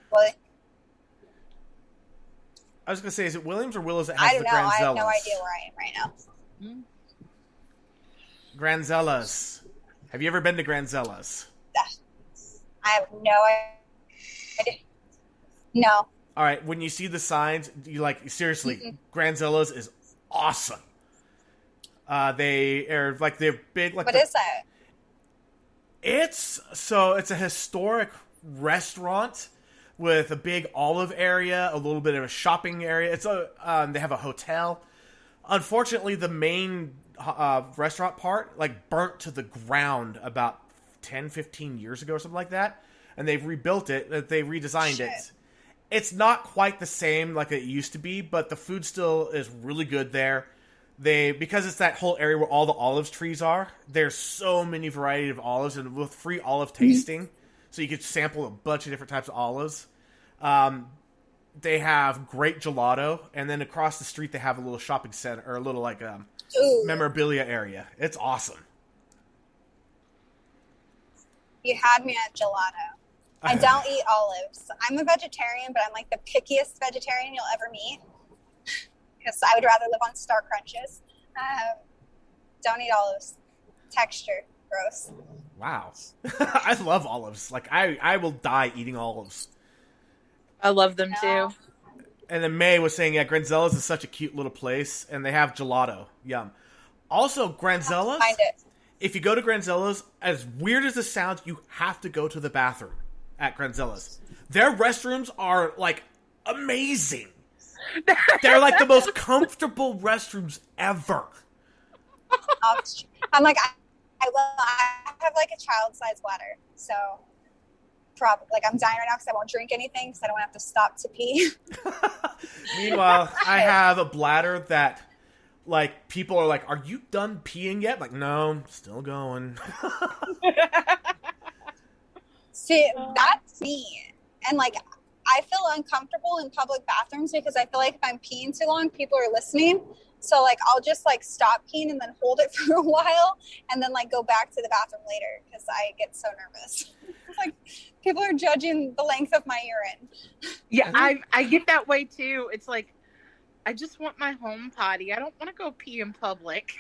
I was going to say, is it Williams or Willows that has the Granzellas? I have no idea where I am right now. Granzellas. Have you ever been to Granzellas? I have no idea. No. All right, when you see the signs, you like, seriously, Granzellas is awesome. They are like, they're big. Like, what is that? It's a historic restaurant with a big olive area, a little bit of a shopping area. They have a hotel. Unfortunately, the main restaurant part like burnt to the ground about 10, 15 years ago or something like that, and they've rebuilt it. They redesigned it. It's not quite the same like it used to be, but the food still is really good there. Because it's that whole area where all the olive trees are, there's so many variety of olives, and with free olive tasting, so you could sample a bunch of different types of olives. They have great gelato, and then across the street they have a little shopping center, or a little like memorabilia area. It's awesome. You had me at gelato. I don't eat olives. I'm a vegetarian, but I'm like the pickiest vegetarian you'll ever meet. Because I would rather live on Star Crunches. Don't eat olives. Texture. Gross. Wow. I love olives. Like, I will die eating olives. I love them too. And then May was saying, yeah, Granzella's is such a cute little place, and they have gelato. Yum. Also, Granzella's, find it. if you go to Granzella's, as weird as this sounds, you have to go to the bathroom at Granzella's. Their restrooms are, like, amazing. They're, like, the most comfortable restrooms ever. I'm like, I have, like, a child-sized bladder, so probably, like, I'm dying right now because I won't drink anything because I don't have to stop to pee. Meanwhile, I have a bladder that, like, people are like, are you done peeing yet? Like, no, I'm still going. See, that's me. And, like, I feel uncomfortable in public bathrooms because I feel like if I'm peeing too long, people are listening. So, like, I'll just, like, stop peeing and then hold it for a while and then, like, go back to the bathroom later because I get so nervous. It's like, people are judging the length of my urine. Yeah, I get that way, too. It's like, I just want my home potty. I don't want to go pee in public.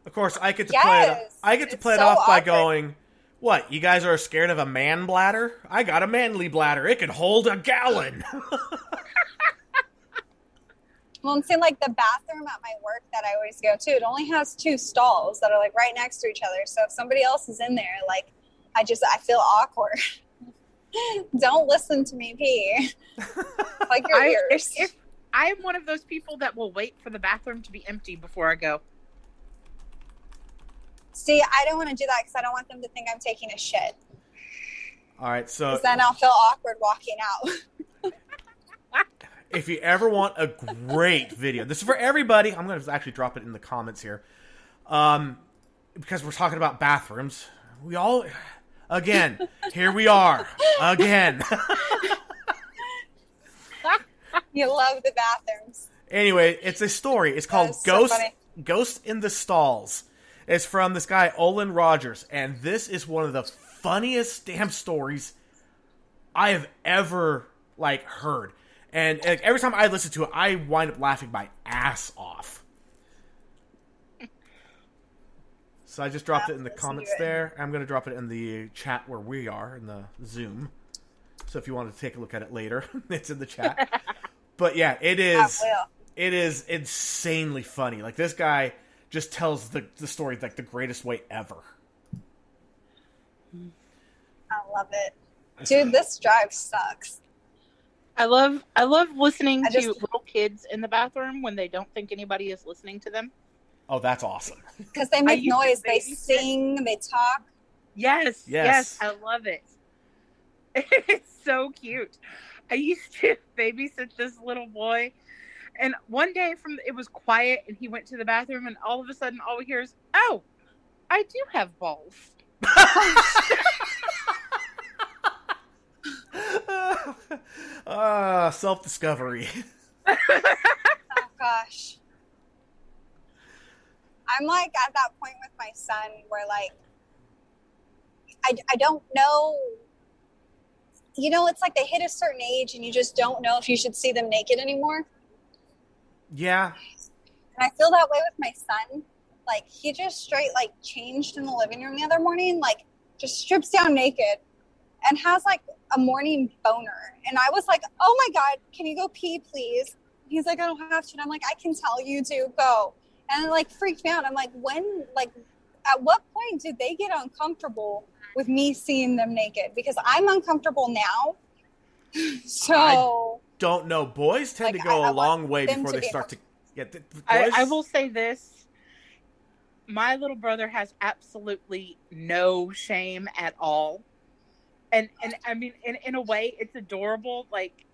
Of course, I get to play it. I get to play it off by going, what, you guys are scared of a man bladder? I got a manly bladder. It can hold a gallon. Well, I'm saying, like, the bathroom at my work that I always go to, it only has 2 stalls that are, like, right next to each other. So if somebody else is in there, like, I feel awkward. Don't listen to me pee. Like your ears. If I am one of those people that will wait for the bathroom to be empty before I go. See, I don't want to do that because I don't want them to think I'm taking a shit. All right, so... Because then I'll feel awkward walking out. If you ever want a great video, this is for everybody. I'm going to actually drop it in the comments here. Because we're talking about bathrooms. We all... Again, here we are. Again. You love the bathrooms. Anyway, it's a story. It's called Ghost in the Stalls. It's from this guy, Olin Rogers. And this is one of the funniest damn stories I have ever, like, heard. And every time I listen to it, I wind up laughing my ass off. So I just dropped it in the comments there. I'm going to drop it in the chat where we are, in the Zoom. So if you want to take a look at it later, it's in the chat. But yeah, it is insanely funny. Like, this guy just tells the story, like, the greatest way ever. I love it. Dude, this drive sucks. I love listening to little kids in the bathroom when they don't think anybody is listening to them. Oh, that's awesome. Because they make noise, they sing, they talk. Yes, I love it. It's so cute. I used to babysit this little boy, and one day it was quiet, and he went to the bathroom, and all of a sudden, all we hear is, "Oh, I do have balls." Self-discovery. Oh, gosh. I'm, like, at that point with my son where, like, I don't know. You know, it's like they hit a certain age and you just don't know if you should see them naked anymore. Yeah. And I feel that way with my son. Like, he just straight, like, changed in the living room the other morning, like, just strips down naked and has, like, a morning boner. And I was like, oh, my God, can you go pee, please? He's like, I don't have to. And I'm like, I can tell you to go. And it, like, freaked me out. I'm like, at what point did they get uncomfortable with me seeing them naked? Because I'm uncomfortable now. So I don't know. Boys tend to go a long way before they start to get. I will say this: my little brother has absolutely no shame at all, and I mean, in a way, it's adorable. Like,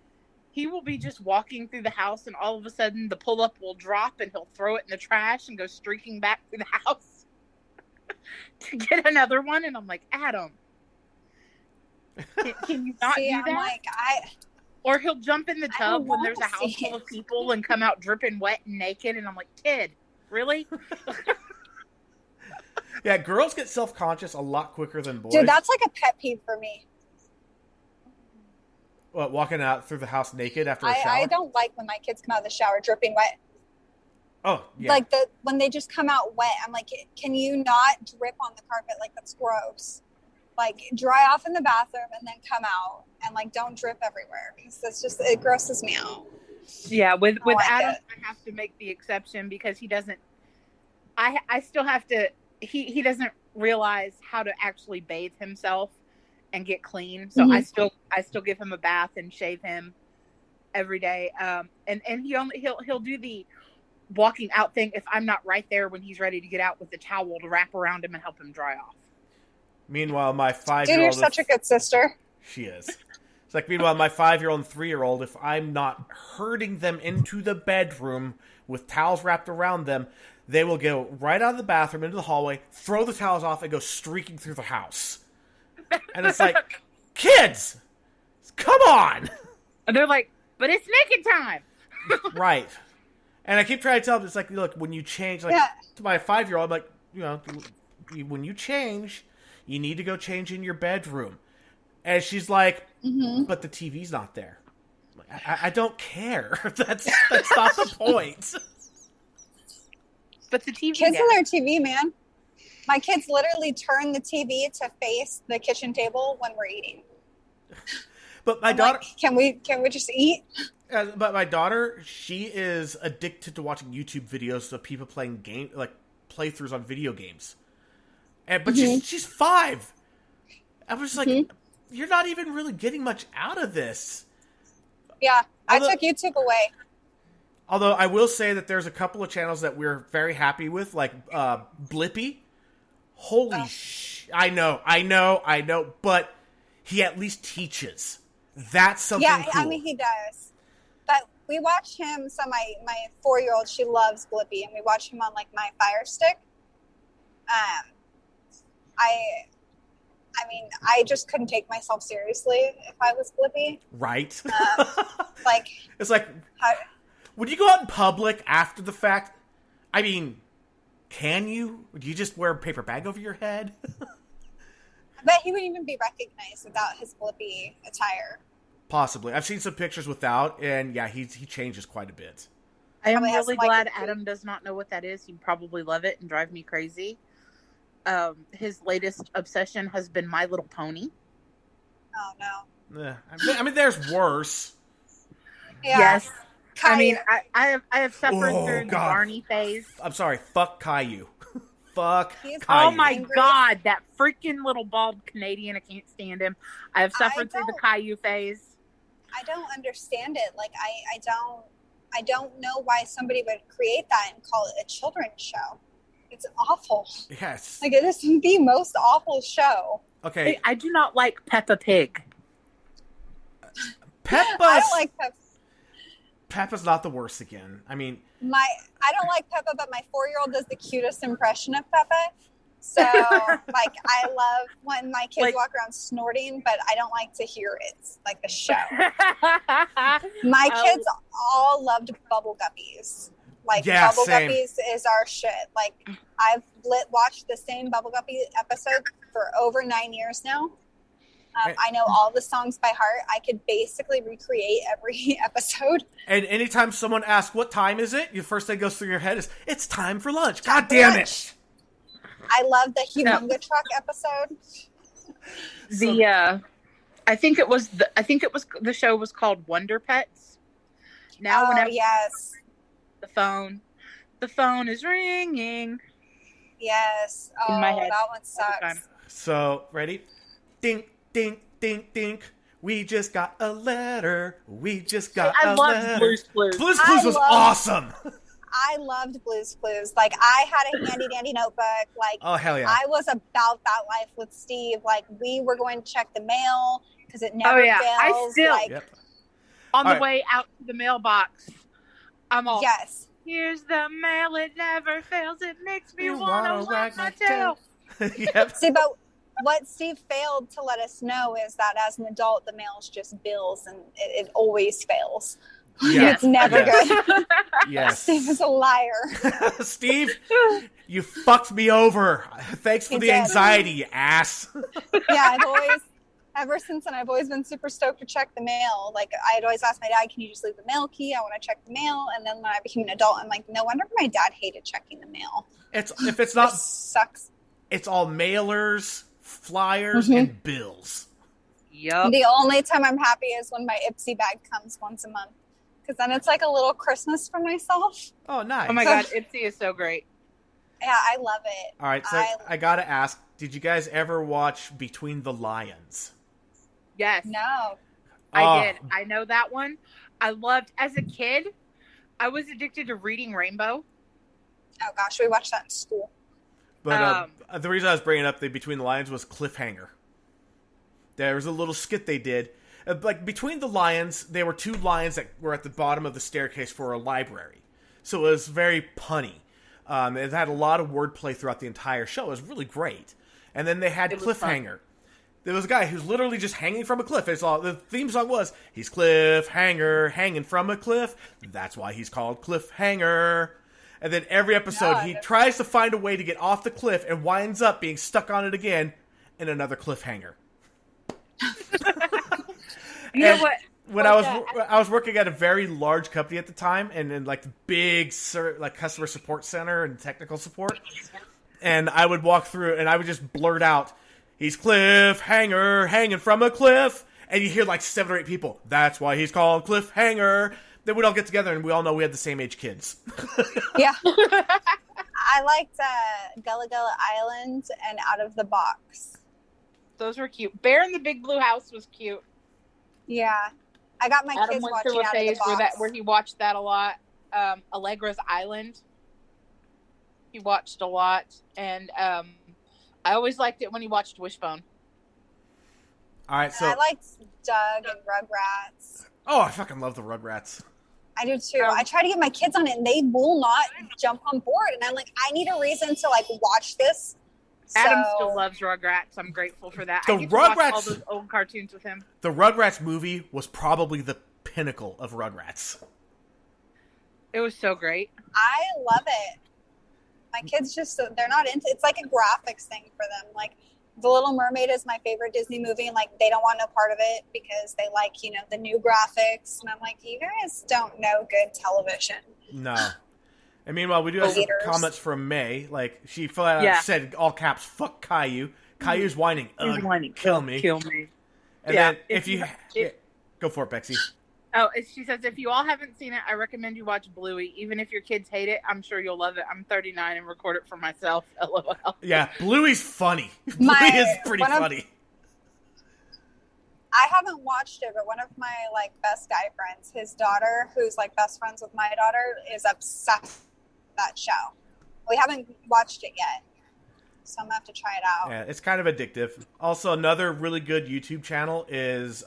he will be just walking through the house, and all of a sudden, the pull-up will drop, and he'll throw it in the trash and go streaking back through the house to get another one. And I'm like, Adam, can you not do that? I'm like, Or he'll jump in the tub when there's a house full of people and come out dripping wet and naked, and I'm like, kid, really? Yeah, girls get self-conscious a lot quicker than boys. Dude, that's like a pet peeve for me. What, walking out through the house naked after a shower? I don't like when my kids come out of the shower dripping wet. Oh, yeah. Like, when they just come out wet, I'm like, can you not drip on the carpet? Like, that's gross. Like, dry off in the bathroom and then come out, and, like, don't drip everywhere, because it's just, it grosses me out. Yeah, with Adam, I have to make the exception because he doesn't. I still have to. he doesn't realize how to actually bathe himself and get clean. So I still give him a bath and shave him every day. And he'll do the walking out thing if I'm not right there when he's ready to get out with the towel to wrap around him and help him dry off. Meanwhile, my 5-year-old... Dude, you're such a good sister. She is. It's like, meanwhile, my 5-year-old and 3-year-old, if I'm not herding them into the bedroom with towels wrapped around them, they will go right out of the bathroom into the hallway, throw the towels off, and go streaking through the house. And it's like, kids, come on! And they're like, but it's naked time! Right. And I keep trying to tell them, it's like, look, when you change, like, to my 5-year-old, I'm like, you know, when you change, you need to go change in your bedroom. And she's like, but the TV's not there. I don't care. That's not the point. But the TV... Kids and their TV, man. My kids literally turn the TV to face the kitchen table when we're eating. But my I'm daughter... like, can we just eat? But my daughter, she is addicted to watching YouTube videos of people playing playthroughs on video games. But she's 5. I was just like, you're not even really getting much out of this. Yeah, I took YouTube away. Although I will say that there's a couple of channels that we're very happy with, like Blippi. Holy I know, but he at least teaches. That's something cool. I mean, he does. But we watch him, so my 4-year-old, she loves Blippi, and we watch him on, like, my Fire Stick. I mean, I just couldn't take myself seriously if I was Blippi. Right. Like... It's like... Would you go out in public after the fact? I mean, can you? Or do you just wear a paper bag over your head? I bet he wouldn't even be recognized without his Blippi attire. Possibly. I've seen some pictures without, and yeah, he changes quite a bit. I am really glad Adam does not know what that is. He'd probably love it and drive me crazy. His latest obsession has been My Little Pony. Oh, no. Yeah. I mean, there's worse. Yeah. Yes. Caillou. I mean, I have suffered through the Barney phase. I'm sorry. Fuck Caillou. Fuck Caillou. Oh my God, that freaking little bald Canadian! I can't stand him. I have suffered through the Caillou phase. I don't understand it. Like I don't know why somebody would create that and call it a children's show. It's awful. Yes. Like, it is the most awful show. Okay. I do not like Peppa Pig. Peppa's... I don't like Peppa. Peppa's not the worst again. I mean... I don't like Peppa, but my 4-year-old does the cutest impression of Peppa. So, like, I love when my kids walk around snorting, but I don't like to hear it, like the show. My kids all loved Bubble Guppies. Like, Bubble Guppies is our shit. Like, I've watched the same Bubble Guppy episode for over 9 years now. I know all the songs by heart. I could basically recreate every episode. And anytime someone asks, what time is it? The first thing goes through your head is, it's time for lunch. God damn it. I love the Humunga Truck episode. I think it was the show was called Wonder Pets. Now, whenever the phone is ringing. Yes. Oh, in my head. That one sucks. So, ready? Ding, ding, ding, ding. We just got a letter. We just got a letter. I love Blue's Clues. Blue's Clues was awesome. I loved Blue's Clues. Like, I had a handy dandy notebook. Like, oh, hell yeah. I was about that life with Steve. Like, we were going to check the mail because it never fails. I still, like, on the way out to the mailbox, I'm all, yes. Here's the mail, it never fails. It makes me want to wag my tail. Yep. See, but what Steve failed to let us know is that as an adult, the mail is just bills, and it always fails. Yes. It's never good. Yes. Steve is a liar. Steve, you fucked me over. Thanks for the anxiety, you ass. Yeah, ever since then, I've always been super stoked to check the mail. Like, I'd always ask my dad, can you just leave the mail key? I want to check the mail. And then when I became an adult, I'm like, no wonder my dad hated checking the mail. If it's not... It sucks. It's all mailers, flyers, and bills. Yep. The only time I'm happy is when my Ipsy bag comes once a month. Because then it's like a little Christmas for myself. Oh, nice. Oh, my God. Ipsy is so great. Yeah, I love it. All right, so I gotta ask, did you guys ever watch Between the Lions? Yes. No. I did. I know that one. I loved, as a kid, I was addicted to Reading Rainbow. Oh gosh, we watched that in school. But the reason I was bringing up the Between the Lions was Cliffhanger. There was a little skit they did. Like, Between the Lions, there were two lions that were at the bottom of the staircase for a library. So it was very punny. It had a lot of wordplay throughout the entire show. It was really great. And then they had Cliffhanger. There was a guy who's literally just hanging from a cliff. The theme song was, he's Cliffhanger, hanging from a cliff. That's why he's called Cliffhanger. And then every episode, he tries to find a way to get off the cliff and winds up being stuck on it again in another cliffhanger. You know what? When I was working at a very large company at the time, and in like the big like customer support center and technical support, and I would walk through and I would just blurt out, "He's Cliffhanger, hanging from a cliff," and you hear like 7 or 8 people. That's why he's called Cliffhanger. Then we'd all get together and we all know we had the same age kids. Yeah. I liked Gullah Gullah Island and Out of the Box. Those were cute. Bear in the Big Blue House was cute. Yeah. I got my Adam kids went watching through a Out of the phase Box. where he watched that a lot. Allegra's Island. He watched a lot. And I always liked it when he watched Wishbone. All right, so I liked Doug and Rugrats. Oh, I fucking love the Rugrats. I do too. I try to get my kids on it and they will not jump on board. And I'm like, I need a reason to like watch this. Adam still loves Rugrats. I'm grateful for that. The I get to watch all Rugrats- those old cartoons with him. The Rugrats movie was probably the pinnacle of Rugrats. It was so great. I love it. My kids just, they're not into it's like a graphics thing for them. Like, The Little Mermaid is my favorite Disney movie, and like they don't want no part of it because they like, you know, the new graphics. And I'm like, you guys don't know good television. No. And meanwhile, we do have some comments from May. Like, she flat out said, all caps, "Fuck Caillou." Caillou's whining. He's whining. Kill me. Kill me. And then if you... go for it, Bexy. Oh, she says, if you all haven't seen it, I recommend you watch Bluey. Even if your kids hate it, I'm sure you'll love it. I'm 39 and record it for myself. LOL. Yeah, Bluey's funny. Bluey is pretty funny. I haven't watched it, but one of my like best guy friends, his daughter, who's like best friends with my daughter, is obsessed with that show. We haven't watched it yet, so I'm gonna have to try it out. Yeah, it's kind of addictive. Also, another really good YouTube channel is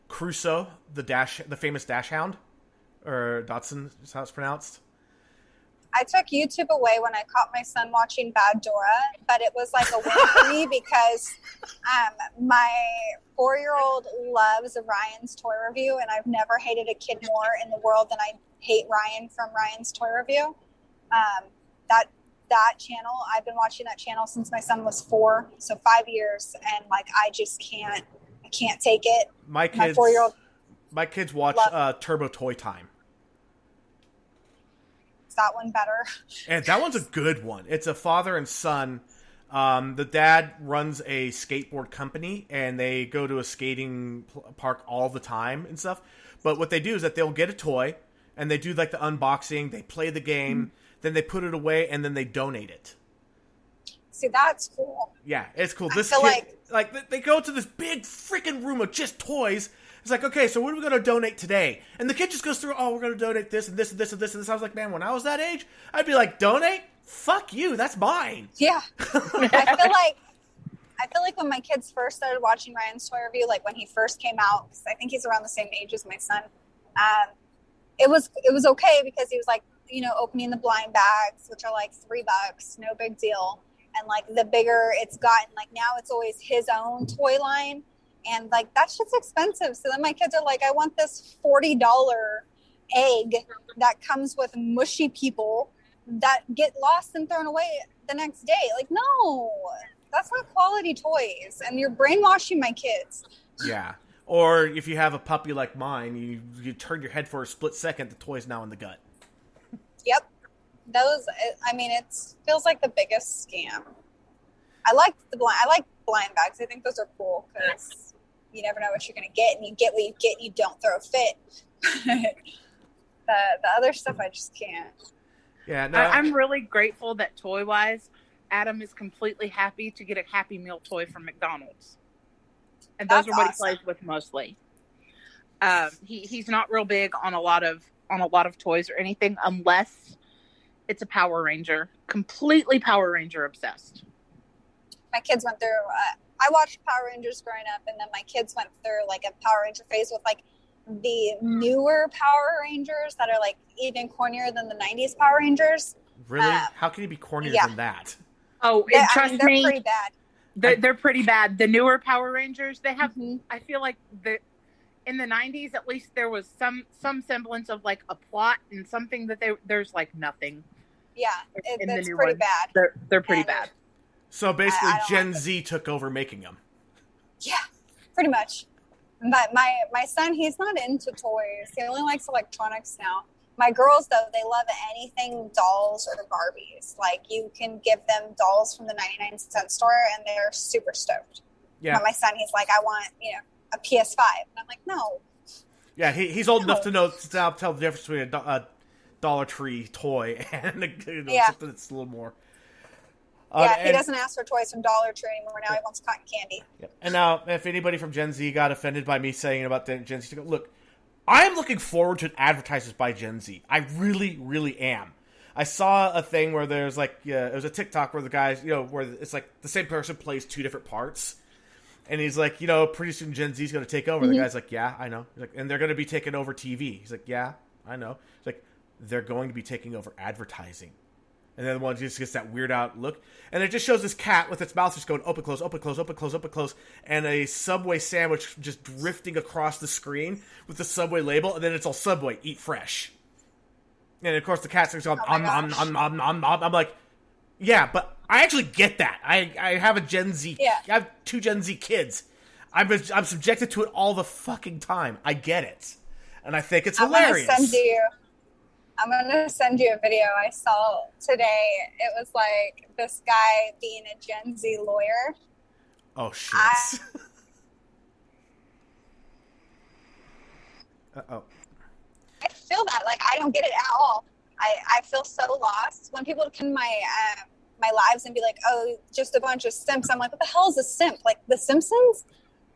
Crusoe, the famous dash hound, or Dotson is how it's pronounced. I took YouTube away when I caught my son watching Bad Dora, but it was like a win for me because my 4-year-old loves Ryan's Toy Review, and I've never hated a kid more in the world than I hate Ryan from Ryan's Toy Review. That channel, I've been watching that channel since my son was 4, so 5 years, and like I just can't take it. My 4-year-old, my kids watch Turbo Toy Time. Is that one better? And that one's a good one. It's a father and son. The dad runs a skateboard company, and they go to a skating park all the time and stuff. But what they do is that they'll get a toy, and they do like the unboxing, they play the game, then they put it away, and then they donate it. See, that's cool. Yeah, it's cool. I This feel kid, like they go to this big freaking room of just toys. It's like, okay, so what are we going to donate today? And the kid just goes through, we're going to donate this and this and this and this and this. I was like, man, when I was that age, I'd be like, donate? Fuck you, that's mine. Yeah. I feel like when my kids first started watching Ryan's Toy Review, like when he first came out, because I think he's around the same age as my son, it was okay because he was like, you know, opening the blind bags, which are like $3, no big deal. And like the bigger it's gotten, like now it's always his own toy line. And like that's just expensive. So then my kids are like, I want this $40 egg that comes with mushy people that get lost and thrown away the next day. Like, no, that's not quality toys. And you're brainwashing my kids. Yeah. Or if you have a puppy like mine, you turn your head for a split second, the toy's now in the gut. Yep. Those, I mean, it feels like the biggest scam. I like blind bags. I think those are cool because you never know what you're going to get, and you get what you get, and you don't throw a fit. The other stuff, I just can't. Yeah, no. I'm really grateful that toy-wise, Adam is completely happy to get a Happy Meal toy from McDonald's. And those That's are what awesome. he plays with mostly. He's not real big on a lot of toys or anything unless it's a Power Ranger. Completely Power Ranger obsessed. My kids went through. I watched Power Rangers growing up, and then my kids went through like a Power Ranger phase with like the newer Power Rangers that are like even cornier than the '90s Power Rangers. Really? How can you be cornier than that? Oh, trust they're me, pretty bad. They're pretty bad. The newer Power Rangers, they have. Mm-hmm. I feel like in the '90s, at least there was some semblance of like a plot and something that there's like nothing. Yeah, it's pretty bad. They're pretty bad. So basically, Gen Z took over making them. Yeah, pretty much. But my son, he's not into toys. He only likes electronics now. My girls, though, they love anything dolls or Barbies. Like, you can give them dolls from the 99-cent store, and they're super stoked. Yeah. But my son, he's like, I want, a PS5. And I'm like, no. Yeah, he's old enough to know to now tell the difference between a Dollar Tree toy and something that's a little more. He doesn't ask for toys from Dollar Tree anymore. Now he wants cotton candy. Yeah. And now, if anybody from Gen Z got offended by me saying about the Gen Z, look, I am looking forward to advertisements by Gen Z. I really, really am. I saw a thing where there's like, it was a TikTok where the guys, where it's like the same person plays two different parts. And he's like, pretty soon Gen Z is going to take over. Mm-hmm. The guy's like, yeah, I know. He's like, and they're going to be taking over TV. He's like, yeah, I know. He's like, they're going to be taking over advertising. And then the one just gets that weird out look. And it just shows this cat with its mouth just going open, close, open, close, open, close, open, close. And a Subway sandwich just drifting across the screen with the Subway label. And then it's all Subway, eat fresh. And of course the cat's going, I'm like, yeah, but I actually get that. I have a Gen Z. Yeah. I have 2 Gen Z kids. I'm subjected to it all the fucking time. I get it. And I think it's hilarious. I'm going to send you a video I saw today. It was like this guy being a Gen Z lawyer. Oh, shit. Uh-oh. I feel that. Like, I don't get it at all. I feel so lost. When people come in my lives and be like, oh, just a bunch of simps. I'm like, what the hell is a simp? Like, The Simpsons?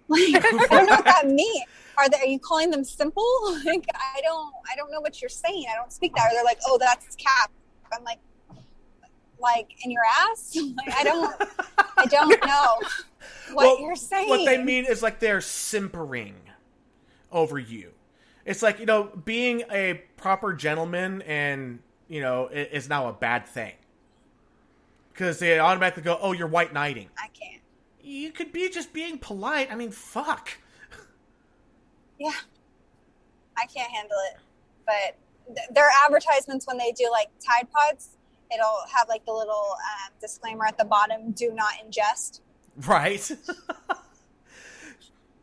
Like, I don't know what that means. Are you calling them simple? Like, I don't know what you're saying. I don't speak that. Or they're like, oh, that's cap. I'm like in your ass? Like, I don't know what you're saying. What they mean is like they're simpering over you. It's like, being a proper gentleman and, is now a bad thing. Because they automatically go, oh, you're white knighting. I can't. You could be just being polite. I mean, fuck. Yeah. I can't handle it. But their advertisements when they do, like, Tide Pods, it'll have, like, the little disclaimer at the bottom, do not ingest. Right.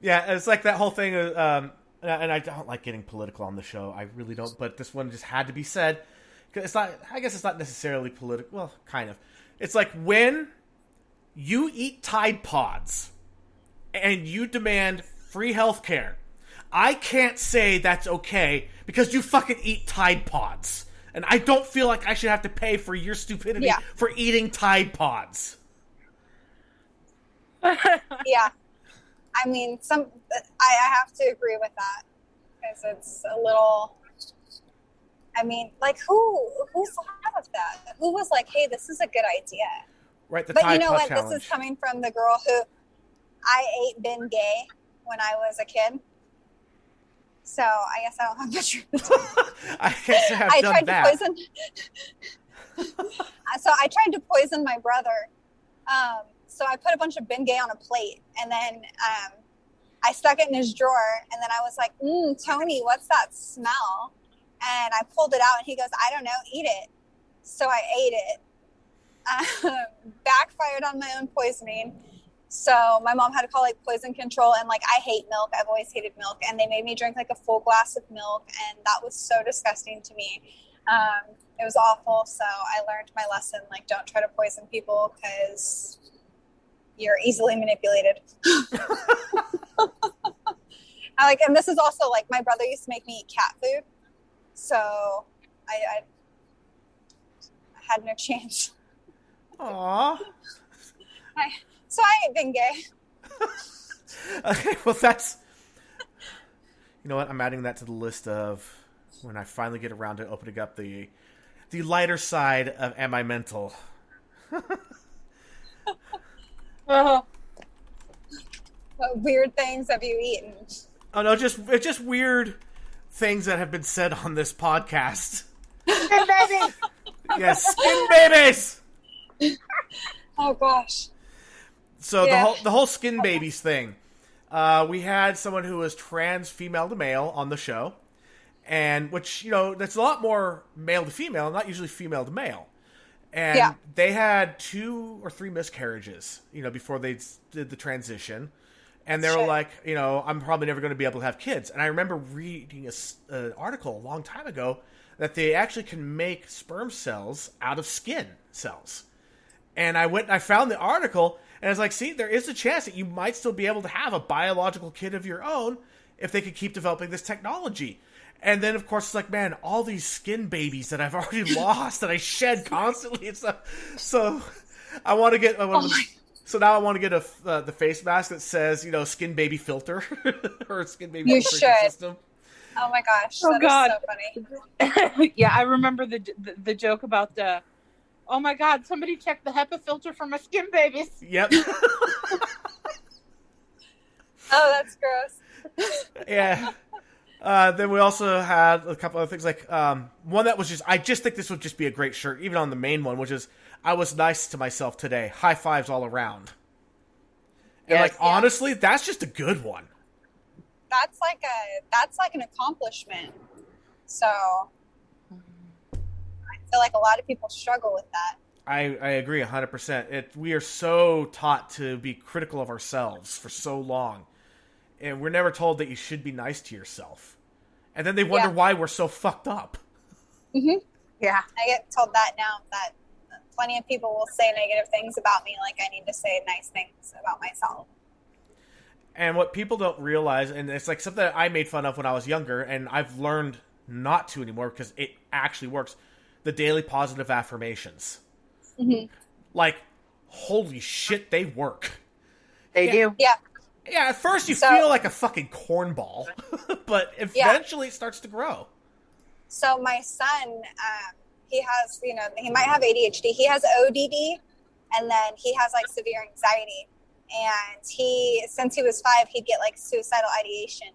Yeah, it's like that whole thing, and I don't like getting political on the show. I really don't, but this one just had to be said. It's not, I guess it's not necessarily political. Well, kind of. It's like when you eat Tide Pods and you demand free healthcare, I can't say that's okay because you fucking eat Tide Pods. And I don't feel like I should have to pay for your stupidity for eating Tide Pods. Yeah. I mean, I have to agree with that because it's a little, I mean, like who thought of that? Who was like, hey, this is a good idea? Right, but you know what? Challenge. This is coming from the girl who been gay when I was a kid. So I guess I don't have much. I guess I tried to poison. So I tried to poison my brother. So I put a bunch of Bengay on a plate, and then I stuck it in his drawer, and then I was like, Tony, what's that smell? And I pulled it out, and he goes, I don't know, eat it. So I ate it. Backfired on my own poisoning. So my mom had to call like poison control, and like I hate milk. I've always hated milk, and they made me drink like a full glass of milk, and that was so disgusting to me. It was awful. So I learned my lesson, like don't try to poison people because you're easily manipulated. And this is also like my brother used to make me eat cat food. So I had no chance. Aww. So I ain't been gay. Okay, well that's... You know what? I'm adding that to the list of when I finally get around to opening up the lighter side of Am I Mental? Oh, What weird things have you eaten? Oh no, it's just weird things that have been said on this podcast. skin baby. Yes, skin babies. Oh gosh. So Yeah. the whole skin babies thing. We had someone who was trans female to male on the show, and which, you know, that's a lot more male to female, not usually female to male. And Yeah. they had 2 or 3 miscarriages, you know, before they did the transition. And they were Shit. like, you know, I'm probably never going to be able to have kids. And I remember reading an article a long time ago that they actually can make sperm cells out of skin cells. And I went and I found the article, and I was like, see, there is a chance that you might still be able to have a biological kid of your own if they could keep developing this technology. And then, of course, it's like, man, all these skin babies that I've already lost that I shed constantly and stuff. So I want to get so now I want to get the face mask that says, you know, skin baby filter or skin baby You filtration should. system. Oh my gosh. Oh, That God. is so funny. Yeah, I remember the joke about the. Oh my God! Somebody check the HEPA filter for my skin babies. Yep. Oh, that's gross. Yeah. Then we also had a couple other things, like one that was just, I just think this would just be a great shirt, even on the main one, which is, I was nice to myself today. High fives all around. And Yes, yeah. honestly, that's just a good one. That's like an accomplishment. So I feel like a lot of people struggle with that. I agree 100%. We are so taught to be critical of ourselves for so long. And we're never told that you should be nice to yourself. And then they wonder Yeah. why we're so fucked up. Mm-hmm. Yeah. I get told that now, that plenty of people will say negative things about me, like I need to say nice things about myself. And what people don't realize, and it's like something that I made fun of when I was younger, and I've learned not to anymore because it actually works, the daily positive affirmations. Mm-hmm. Like, holy shit, they work. They Yeah. do. Yeah. Yeah, at first you So- feel like a fucking cornball, but eventually it starts to grow. So my son, he has, you know, he might have ADHD. He has ODD, and then he has like severe anxiety. And since he was 5, he'd get like suicidal ideation.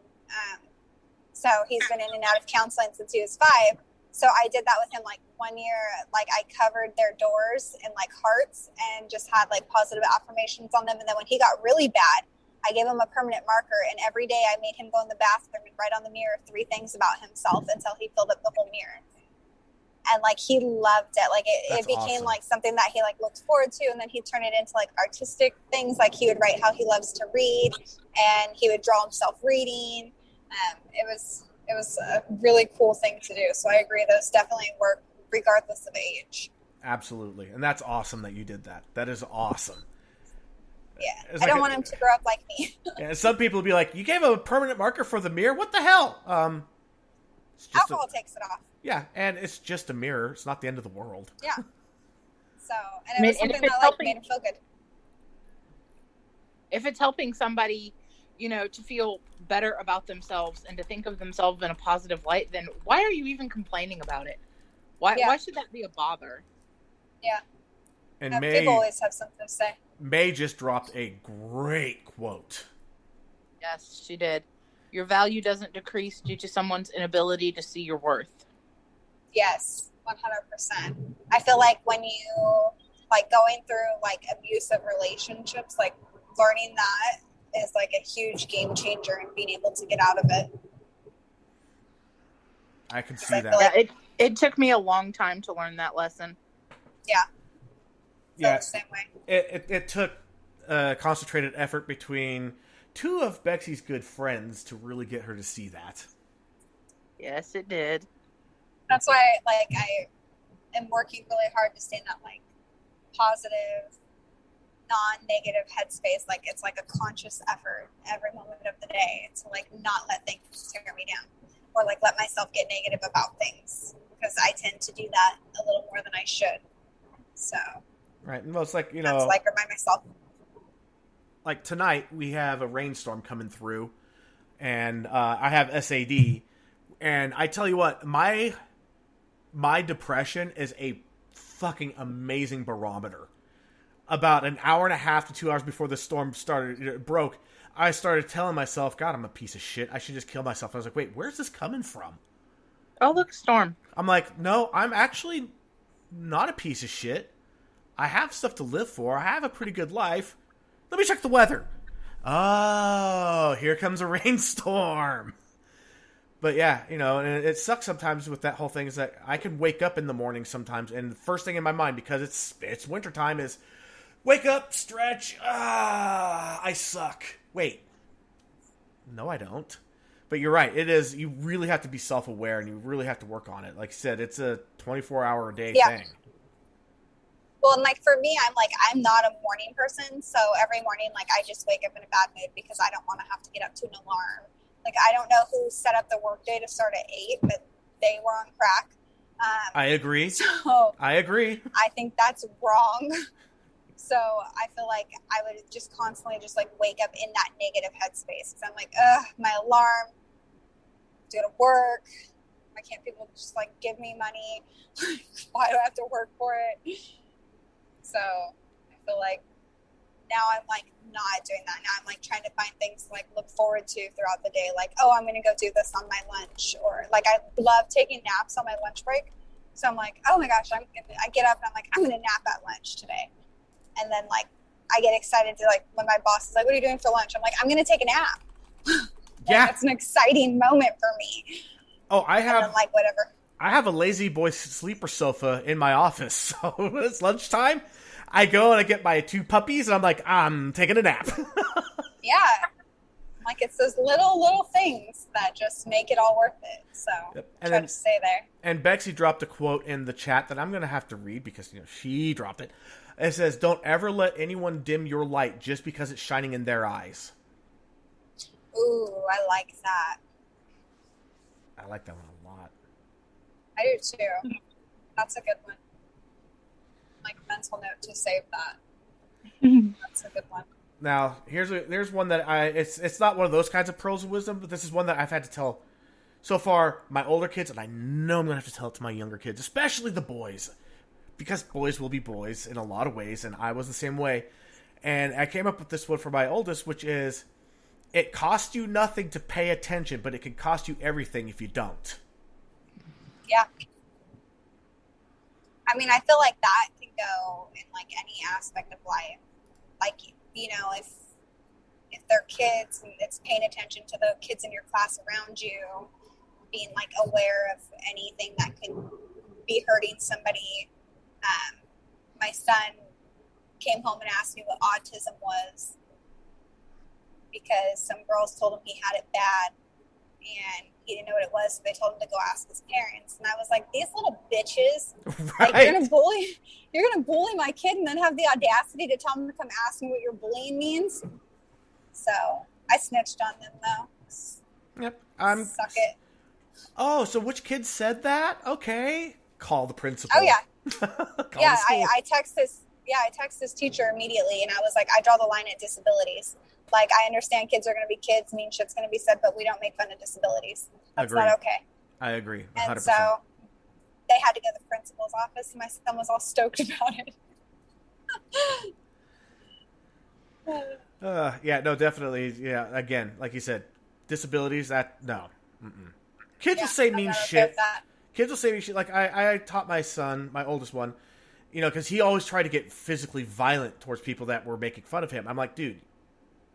So he's been in and out of counseling since he was 5. So I did that with him like 1 year. Like I covered their doors in like hearts and just had like positive affirmations on them. And then when he got really bad, I gave him a permanent marker, and every day I made him go in the bathroom and write on the mirror 3 things about himself until he filled up the whole mirror. And like he loved it. Like it That's became awesome. like something that he like looked forward to, and then he'd turn it into like artistic things. Like he would write how he loves to read, and he would draw himself reading. It was a really cool thing to do. So I agree, those definitely work regardless of age. Absolutely. And that's awesome that you did that. That is awesome. Yeah, It's I like don't want him to grow up like me. Yeah, some people will be like, you gave him a permanent marker for the mirror? What the hell? It's just Alcohol takes it off. yeah, and it's just a mirror. It's not the end of the world. Yeah. So, and I mean, it was and if something it's that like helping- made him feel good. If it's helping somebody, you know, to feel better about themselves and to think of themselves in a positive light, then why are you even complaining about it? Why should that be a bother? Yeah. And People always have something to say. May just dropped a great quote. Yes, she did. Your value doesn't decrease due to someone's inability to see your worth. Yes, 100%. I feel like when you like going through like abusive relationships, like learning that is like a huge game changer and being able to get out of it. I can see I that. feel like- Yeah, it took me a long time to learn that lesson. Yeah. Yeah. The same way. It took concentrated effort between 2 of Bexy's good friends to really get her to see that. Yes, it did. That's why like I am working really hard to stay in that like positive, non-negative headspace. Like it's like a conscious effort every moment of the day to like not let things tear me down or like let myself get negative about things, because I tend to do that a little more than I should. So Right. And it's like, that's like remind myself. Like tonight we have a rainstorm coming through, and I have SAD, and I tell you what, my depression is a fucking amazing barometer. About an hour and a half to 2 hours before the storm broke, I started telling myself, God, I'm a piece of shit. I should just kill myself. I was like, wait, where's this coming from? Oh, look, storm. I'm like, no, I'm actually not a piece of shit. I have stuff to live for. I have a pretty good life. Let me check the weather. Oh, here comes a rainstorm. But yeah, and it sucks sometimes with that whole thing is that I can wake up in the morning sometimes, and the first thing in my mind, because it's wintertime, is wake up, stretch, I suck. Wait. No, I don't. But you're right. It is. You really have to be self-aware, and you really have to work on it. Like I said, it's a 24-hour-a-day thing. Well, and like for me, I'm not a morning person. So every morning, like I just wake up in a bad mood because I don't want to have to get up to an alarm. Like I don't know who set up the workday to start at 8, but they were on crack. I agree. So I agree. I think that's wrong. So I feel like I would just constantly just like wake up in that negative headspace. Because I'm like, my alarm, to go to work. Why can't people just like give me money? Why do I have to work for it? So I feel like now I'm like not doing that. Now I'm like trying to find things to like look forward to throughout the day. Like, oh, I'm going to go do this on my lunch. Or like I love taking naps on my lunch break. So I'm like, oh my gosh, I get up and I'm like, I'm going to nap at lunch today. And then like I get excited to like when my boss is like, what are you doing for lunch? I'm like, I'm going to take a nap. Yeah. It's an exciting moment for me. Oh, I have then, like whatever. I have a lazy boy sleeper sofa in my office. So when it's lunchtime, I go and I get my 2 puppies and I'm like, I'm taking a nap. Yeah. Like it's those little things that just make it all worth it. So try to stay there. And Bexy dropped a quote in the chat that I'm going to have to read because she dropped it. It says, don't ever let anyone dim your light just because it's shining in their eyes. Ooh, I like that. I like that one a lot. I do too. That's a good one. Like mental note to save that. That's a good one. Now, there's one that it's not one of those kinds of pearls of wisdom, but this is one that I've had to tell so far my older kids, and I know I'm going to have to tell it to my younger kids, especially the boys, because boys will be boys in a lot of ways, and I was the same way. And I came up with this one for my oldest, which is, it costs you nothing to pay attention, but it can cost you everything if you don't. Yeah. I mean, I feel like that can go in like any aspect of life. Like, if they're kids and it's paying attention to the kids in your class around you, being like aware of anything that could be hurting somebody. My son came home and asked me what autism was because some girls told him he had it bad and he didn't know what it was, so they told him to go ask his parents. And I was like, these little bitches, Right. like, you're gonna bully my kid and then have the audacity to tell him to come ask me what your bullying means. So I snitched on them though. Yep. Suck it. Oh, so which kid said that? Okay. Call the principal. Oh yeah. Yeah, I text this teacher immediately and I was like, I draw the line at disabilities. Like, I understand kids are going to be kids, mean shit's going to be said, but we don't make fun of disabilities. That's not okay. I agree. 100%. And so they had to go to the principal's office, and my son was all stoked about it. Yeah, no, definitely. Yeah, again, like you said, disabilities, no. Kids will say mean shit. Kids will say mean shit. Like, I taught my son, my oldest one, because he always tried to get physically violent towards people that were making fun of him. I'm like, dude,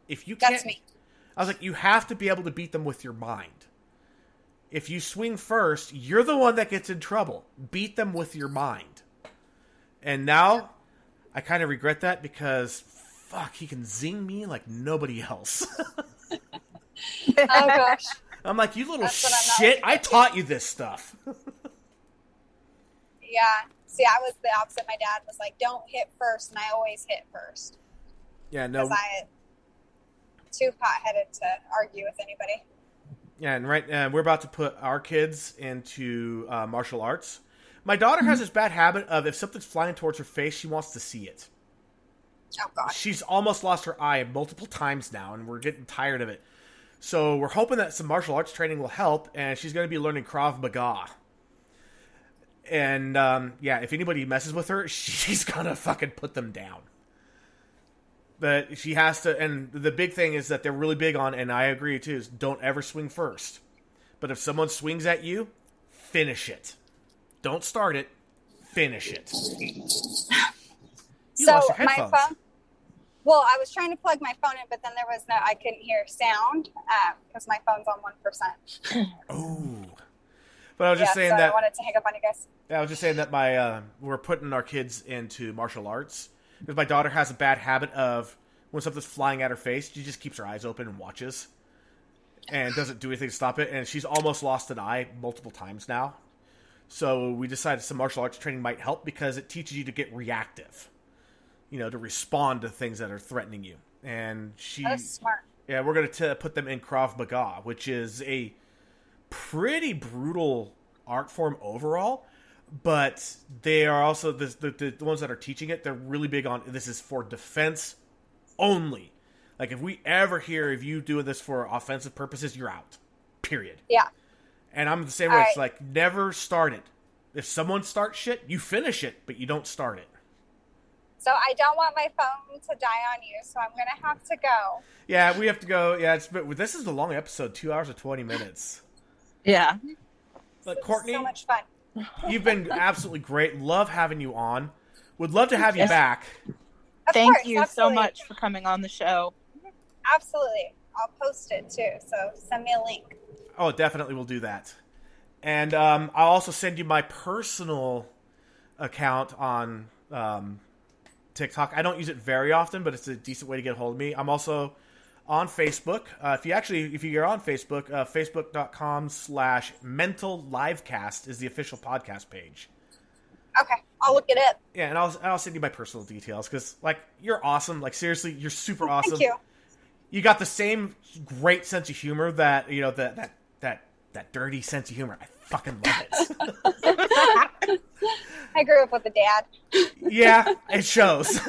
if you can't... That's me. I was like, you have to be able to beat them with your mind. If you swing first, you're the one that gets in trouble. Beat them with your mind. And now, I kind of regret that because, fuck, he can zing me like nobody else. Oh, gosh. I'm like, you little shit, I taught you this stuff. Yeah. See, I was the opposite. My dad was like, don't hit first, and I always hit first. Yeah, no. Because I'm too hot-headed to argue with anybody. Yeah, and we're about to put our kids into martial arts. My daughter has this bad habit of if something's flying towards her face, she wants to see it. Oh, gosh. She's almost lost her eye multiple times now, and we're getting tired of it. So we're hoping that some martial arts training will help, and she's going to be learning Krav Maga. And, if anybody messes with her, she's going to fucking put them down. But she has to, and the big thing is that they're really big on, and I agree too, is don't ever swing first. But if someone swings at you, finish it. Don't start it, finish it. You lost your headphones. My phone, well, I was trying to plug my phone in, but then I couldn't hear sound because my phone's on 1%. Oh. But I was just saying so that. I wanted to hang up on you guys. I was just saying that we're putting our kids into martial arts. Because my daughter has a bad habit of when something's flying at her face, she just keeps her eyes open and watches. And doesn't do anything to stop it. And she's almost lost an eye multiple times now. So we decided some martial arts training might help because it teaches you to get reactive. To respond to things that are threatening you. And That's smart. Yeah, we're going to put them in Krav Maga, which is a pretty brutal art form overall. But they are also, the ones that are teaching it, they're really big on, this is for defense only. Like, if we ever hear of you doing this for offensive purposes, you're out. Period. Yeah. And I'm the same way. It's like, never start it. If someone starts shit, you finish it, but you don't start it. So I don't want my phone to die on you, so I'm going to have to go. Yeah, we have to go. Yeah, this is a long episode, 2 hours and 20 minutes. Yeah. But Courtney, so much fun. You've been absolutely great. Love having you on. Would love to have you back. Thank you so much for coming on the show. Absolutely. I'll post it too, so send me a link. Oh, definitely we'll do that. And I'll also send you my personal account on TikTok. I don't use it very often, but it's a decent way to get a hold of me. I'm also on Facebook. If you're on Facebook, facebook.com/mentallivecast is the official podcast page. Okay, I'll look it up. Yeah, and I'll send you my personal details because, you're awesome. Seriously, you're super awesome. Thank you. You got the same great sense of humor that that dirty sense of humor. I fucking love it. I grew up with a dad. Yeah, it shows.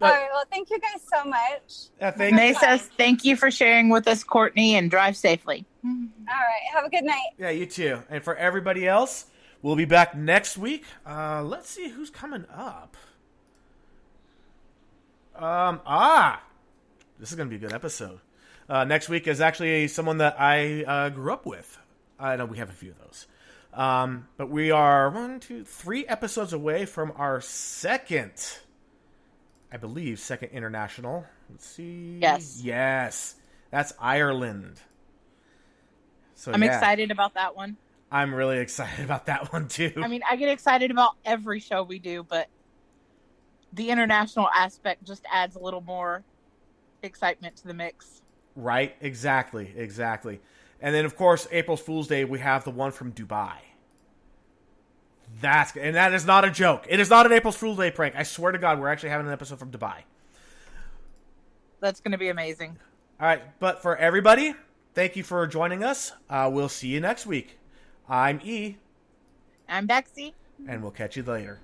All right, well, thank you guys so much. May says thank you for sharing with us, Courtney, and drive safely. All right, have a good night. Yeah, you too. And for everybody else, we'll be back next week. Let's see who's coming up. This is going to be a good episode. Next week is actually someone that I grew up with. I know we have a few of those. But we are 3 episodes away from our second international. Let's see. Yes. That's Ireland. So I'm excited about that one. I'm really excited about that one too. I mean, I get excited about every show we do, but the international aspect just adds a little more excitement to the mix. Right? Exactly. And then, of course, April Fool's Day, we have the one from Dubai. That is not a joke. It is not an April Fool's Day prank. I swear to God, we're actually having an episode from Dubai. That's going to be amazing. All right, but for everybody, thank you for joining us. We'll see you next week. I'm E. I'm Bexy. And we'll catch you later.